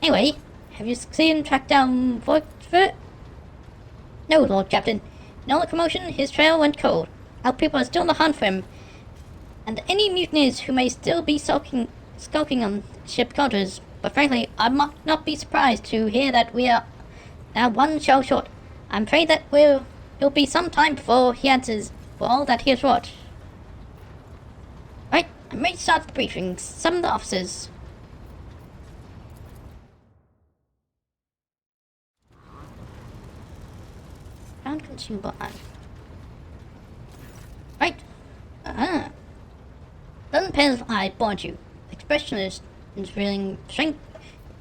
S1: Anyway, have you succeeded in track down Vtuber? No, Lord Captain. In all the commotion, his trail went cold. Our people are still on the hunt for him, and any mutineers who may still be skulking on ship quarters. But frankly, I might not be surprised to hear that we are now one shell short. I'm afraid that it'll be some time before he answers for all that he has wrought. Right, I'm ready to start the briefing. Summon the officers. Found consumable iron. Right. Doesn't appear as I warned you. The expression is feeling strength,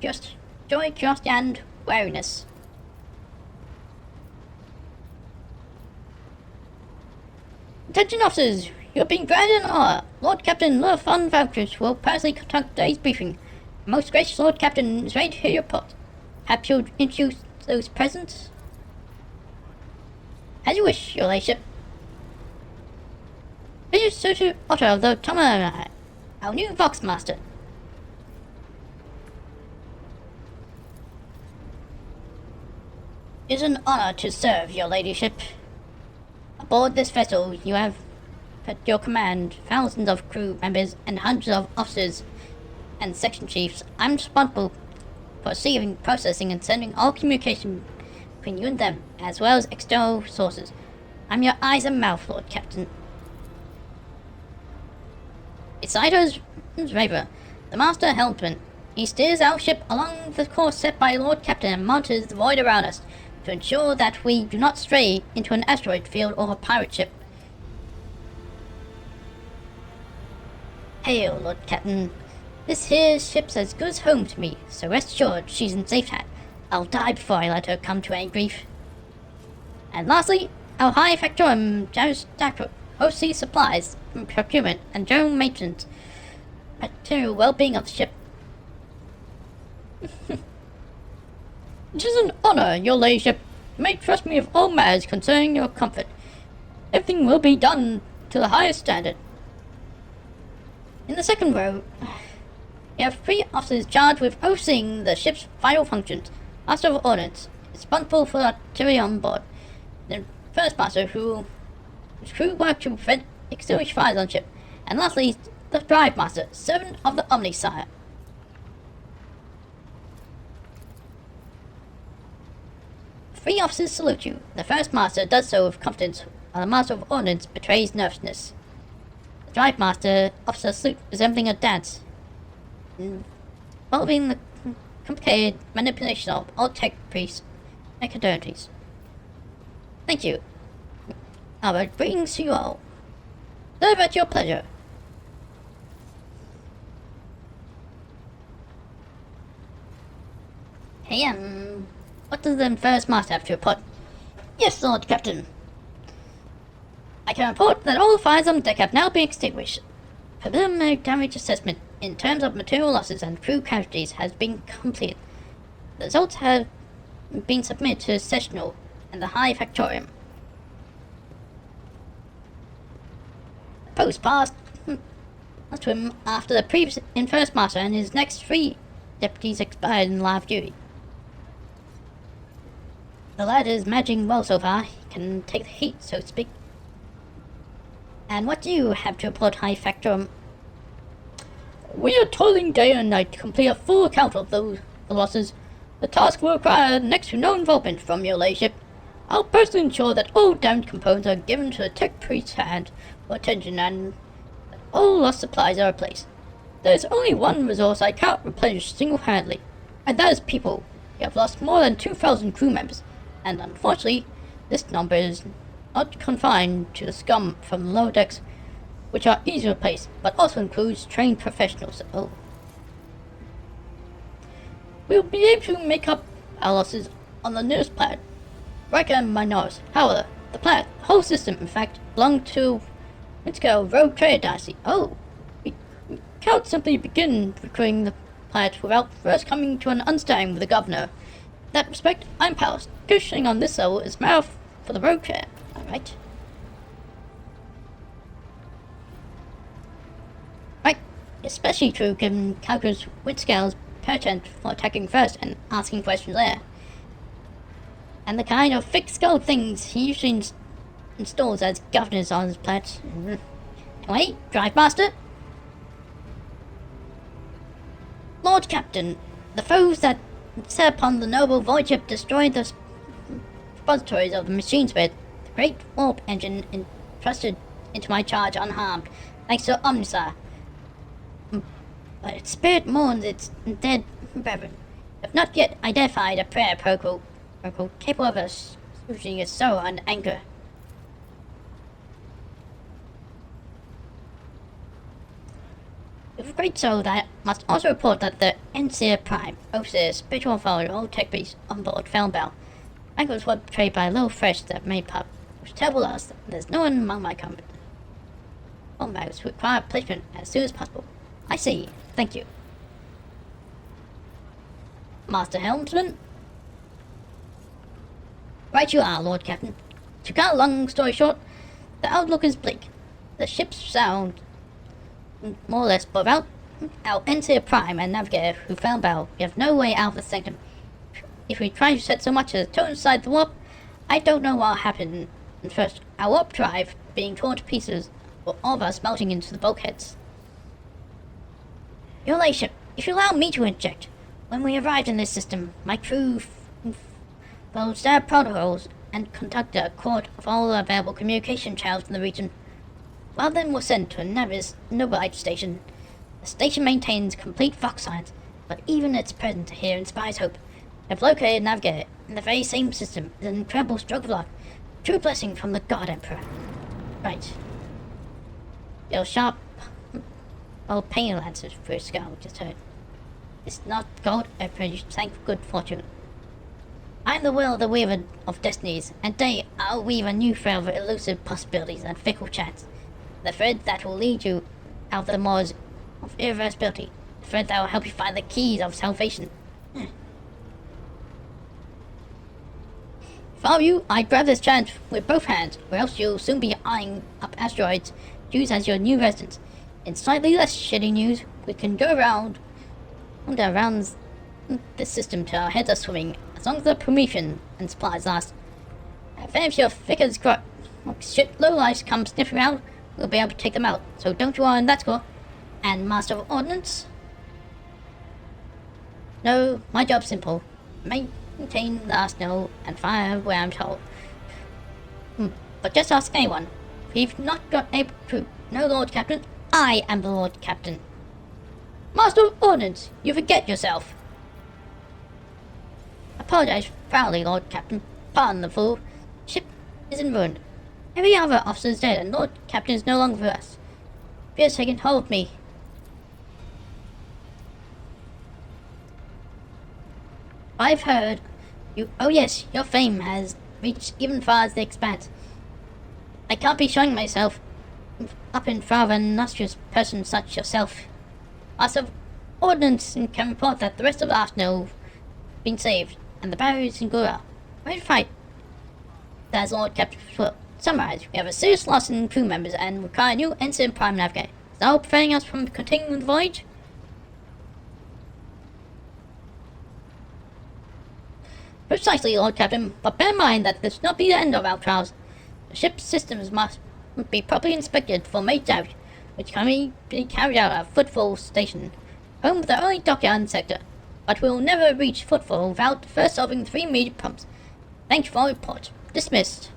S1: just joy, curiosity, and wariness. Attention officers, you're being granted an honor. Lord Captain Lord Von Valkyries will personally conduct today's briefing. The most gracious Lord Captain is ready to hear your report. Perhaps you'll introduce those present? As you wish, your ladyship. This is Sir Otto of the Vtuber, our new Voxmaster. It is an honor to serve your ladyship. Aboard this vessel, you have at your command thousands of crew members and hundreds of officers and section chiefs. I'm responsible for receiving, processing, and sending all communication between you and them, as well as external sources. I'm your eyes and mouth, Lord Captain. It's Ido's Raver, the master helmsman. He steers our ship along the course set by Lord Captain and monitors the void around us to ensure that we do not stray into an asteroid field or a pirate ship. Hail, Lord Captain. This here ship's as good as home to me, so rest assured she's in safe hands. I'll die before I let her come to any grief. And lastly, our High Factorum oversees supplies, procurement, and general maintenance, material well-being of the ship. It is an honor, your ladyship. You may trust me of all matters concerning your comfort. Everything will be done to the highest standard. In the second row, we have 3 officers charged with overseeing the ship's vital functions. Master of Ordnance, responsible for artillery on board. The First Master, whose crew work to prevent extinguished fires on ship. And lastly, the Drive Master, servant of the Omnisire. Three officers salute you. The First Master does so with confidence, while the Master of Ordnance betrays nervousness. The Drive Master offers a salute resembling a dance, involving the complicated manipulation of all tech priests and cadernities. Thank you. Our greetings to you all. Serve at your pleasure. Hey, what does the First Master have to report? Yes, Lord Captain. I can report that all the fires on deck have now been extinguished. Preliminary damage assessment in terms of material losses and crew casualties has been completed. The results have been submitted to the Sessional and the High Factorium. The post passed to him after the previous First Master and his next 3 deputies expired in live duty. The lad is managing well so far. He can take the heat, so to speak. And what do you have to report, High Factorium? We are toiling day and night to complete a full account of the losses. The task will require next to no involvement from your ladyship. I'll personally ensure that all damaged components are given to the tech priest's hand for attention and that all lost supplies are replaced. There is only one resource I can't replenish single-handedly, and that is people. We have lost more than 2,000 crew members, and unfortunately, this number is not confined to the scum from the lower decks, which are easy to replace, but also includes trained professionals. Oh. we'll be able to make up our losses on the newest planet. Right on my nose. However, the whole system, in fact, belonged to Minsko Rogue Trader Dynasty. Oh, we can't simply begin recruiting the planet without first coming to an understanding with the governor. In that respect, I'm powerless. Negotiating on this level is matter for the Rogue Trader. Alright. Right. Especially true given Calculus Windscale's patent for attacking first and asking questions later. And the kind of thick-skulled things he usually installs as governors on his planet. Anyway, Drive Master. Lord Captain, the foes that set upon the noble void ship destroyed the repositories of the machine spirit. The great warp engine entrusted into my charge unharmed, thanks to Omnisar. But its spirit mourns its dead brethren. If not yet identified a prayer protocol capable of assuaging its sorrow and anger. With great sorrow, that must also report that the Enseer Prime, overseer, spiritual follower, old tech beast on board Fellenbow. Anger was what betrayed by a little fresh that made pup. It was terrible loss. There's no one among my company. All matters require placement as soon as possible. I see. Thank you. Master Helmsman? Right you are, Lord Captain. To cut a long story short, the outlook is bleak. The ships sound more or less, but without our Enseer Prime and Navigator who found battle, we have no way out of the sanctum. If we try to set so much as a toe inside the warp, I don't know what'll happen. And first, our warp drive being torn to pieces, or all of us melting into the bulkheads. Your Lordship, if you allow me to interject, when we arrived in this system, my crew followed standard protocols and conducted a court of all available communication channels in the region. While then was sent to a Navis Nobilite station. The station maintains complete Fox science, but even its presence here inspires hope. I've located Navigator in the very same system is an incredible stroke of luck. True blessing from the God Emperor. Right. Your sharp old pain lances for your skull just heard. It's not God Emperor you thank for good fortune. I am the will of the weaver of destinies, and today I'll weave a new thread of elusive possibilities and fickle chance. The thread that will lead you out of the moors of irreversibility. The thread that will help you find the keys of salvation. If I were you, I'd grab this chance with both hands, or else you'll soon be eyeing up asteroids to use as your new residence. In slightly less shitty news, we can go around this system till our heads are swimming, as long as the Promethean and supplies last. If any of your figures shit lowlifes come sniffing around, we'll be able to take them out, so don't you worry on that score. And Master of Ordnance? No, my job's simple. Maintain the arsenal and fire where I'm told. But just ask anyone. If you've not got able to know Lord Captain, I am the Lord Captain. Master of Ordnance, you forget yourself. Apologize proudly, Lord Captain. Pardon the fool. Ship is in ruin. Every other officer is dead, and Lord Captain is no longer with us. Fear has taken hold of me. I've heard you. Oh yes, your fame has reached even far as the expanse. I can't be showing myself up in front of an illustrious person such yourself. Master of Ordnance can report that the rest of the arsenal have been saved, and the barriers in Gura. Ready to fight. That's Lord Captain will. Summarize, we have a serious loss in crew members and require a new Ensign Prime Navigator. Is that all preventing us from continuing the voyage? Precisely, Lord Captain, but bear in mind that this will not be the end of our trials. The ship's systems must be properly inspected for major damage, which can be carried out at Footfall Station, home of the only dockyard sector. But we will never reach Footfall without first solving 3 major problems. Thank you for your report. Dismissed.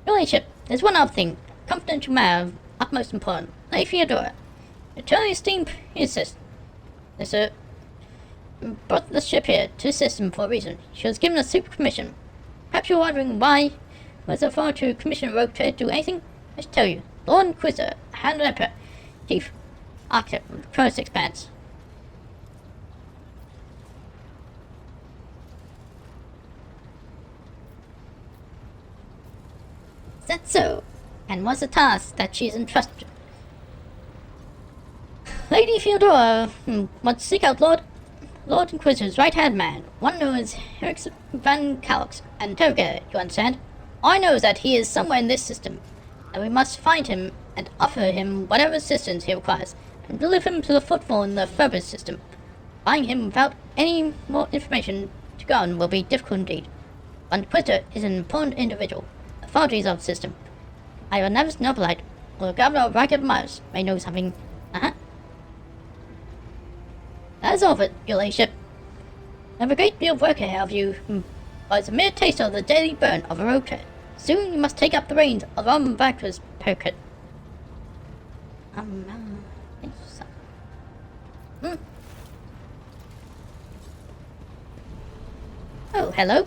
S1: Your Lordship, there's one other thing. Confidential matter of utmost importance. Lady Theodora, eternally esteemed princess. There's brought the ship here to assist him for a reason. She was given a secret commission. Perhaps you're wondering why Was it far to commission a rogue trader to do anything? I should tell you. Lord Inquisitor, Hand Emperor, Chief Architect of the Cross Expanse. Is that so? And what's the task that she's entrusted? Lady Theodora wants to seek out Lord Inquisitor's right-hand man, one known as Heretics Van Calix, and interrogate, you understand? All I know is that he is somewhere in this system, and we must find him and offer him whatever assistance he requires, and deliver him to the footfall in the further system. Finding him without any more information to go on will be difficult indeed. But Inquisitor is an important individual, authorities of the system. Either Nevis Nobilite or the Governor of Ragged Myers may know something. That is all of it, your ladyship. I have a great deal of work ahead of you, but it's a mere taste of the daily burn of a road trip. Soon you must take up the reins of Roman Bacchus Pericet. Oh, hello.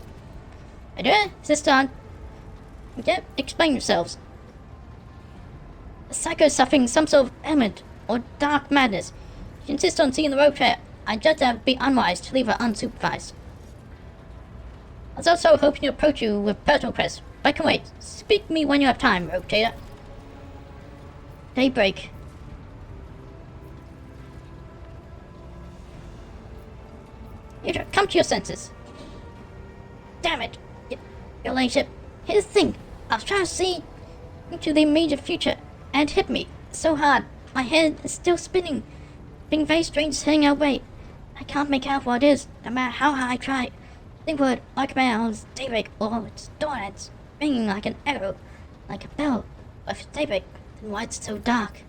S1: Hi, sister. Yeah, explain yourselves. The psycho is suffering some sort of ailment or dark madness. She insists on seeing the road trader. I judge that it would be unwise to leave her unsupervised. I was also hoping to approach you with personal requests, but I can wait. Speak to me when you have time, road trader. Daybreak. Theodora, come to your senses. Damn it, your ladyship. Here's the thing. I was trying to see into the immediate future, and it hit me so hard. My head is still spinning. Being very strange sitting our way. I can't make out what it is, no matter how hard I try. Think word like bells, daybreak, or it's dawn, it's ringing like an arrow, like a bell. But if it's daybreak, then why it's so dark?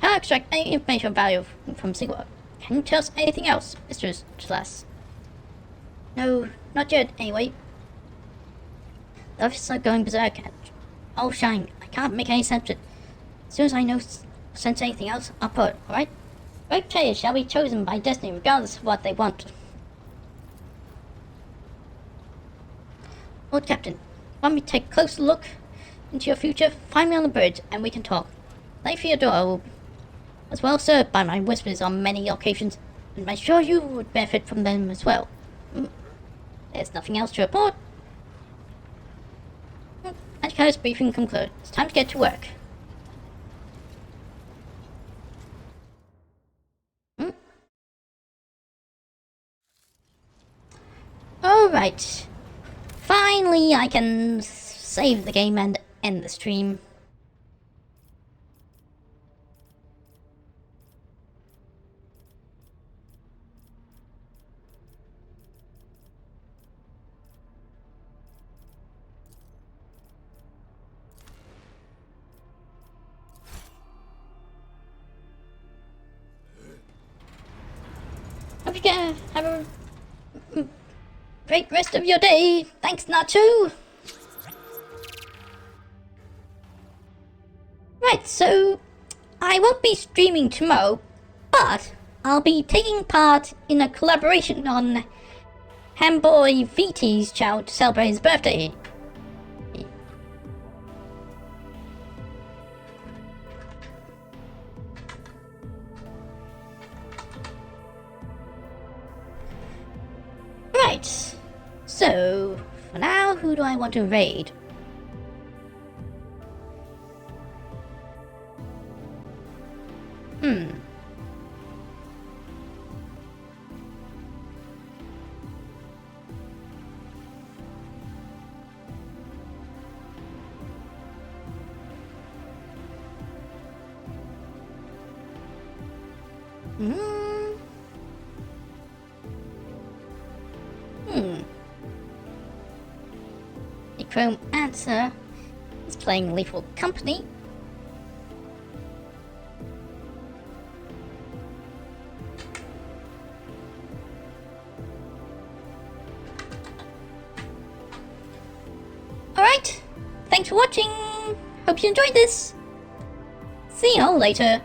S1: Can't extract any information of value from Sigurd. Can you tell us anything else, Mistress Celeste? No, not yet, anyway. The officers are going berserk and all shine. I can't make any sense of it. As soon as I sense anything else, I'll put it, alright? Rogue traders shall be chosen by destiny regardless of what they want. Lord Captain, want me to take a closer look into your future? Find me on the bridge and we can talk. Lady Theodora was well served by my whispers on many occasions, and I'm sure you would benefit from them as well. There's nothing else to report. Antiky's briefing concluded. It's time to get to work. Alright. Finally, I can save the game and end the stream. Hope you can have a great rest of your day. Thanks, Nacho. Right, so I won't be streaming tomorrow, but I'll be taking part in a collaboration on Hamboy VT's channel to celebrate his birthday. Right, so for now, who do I want to raid? The Chrome Answer is playing Lethal Company. Alright, thanks for watching. Hope you enjoyed this. See you all later.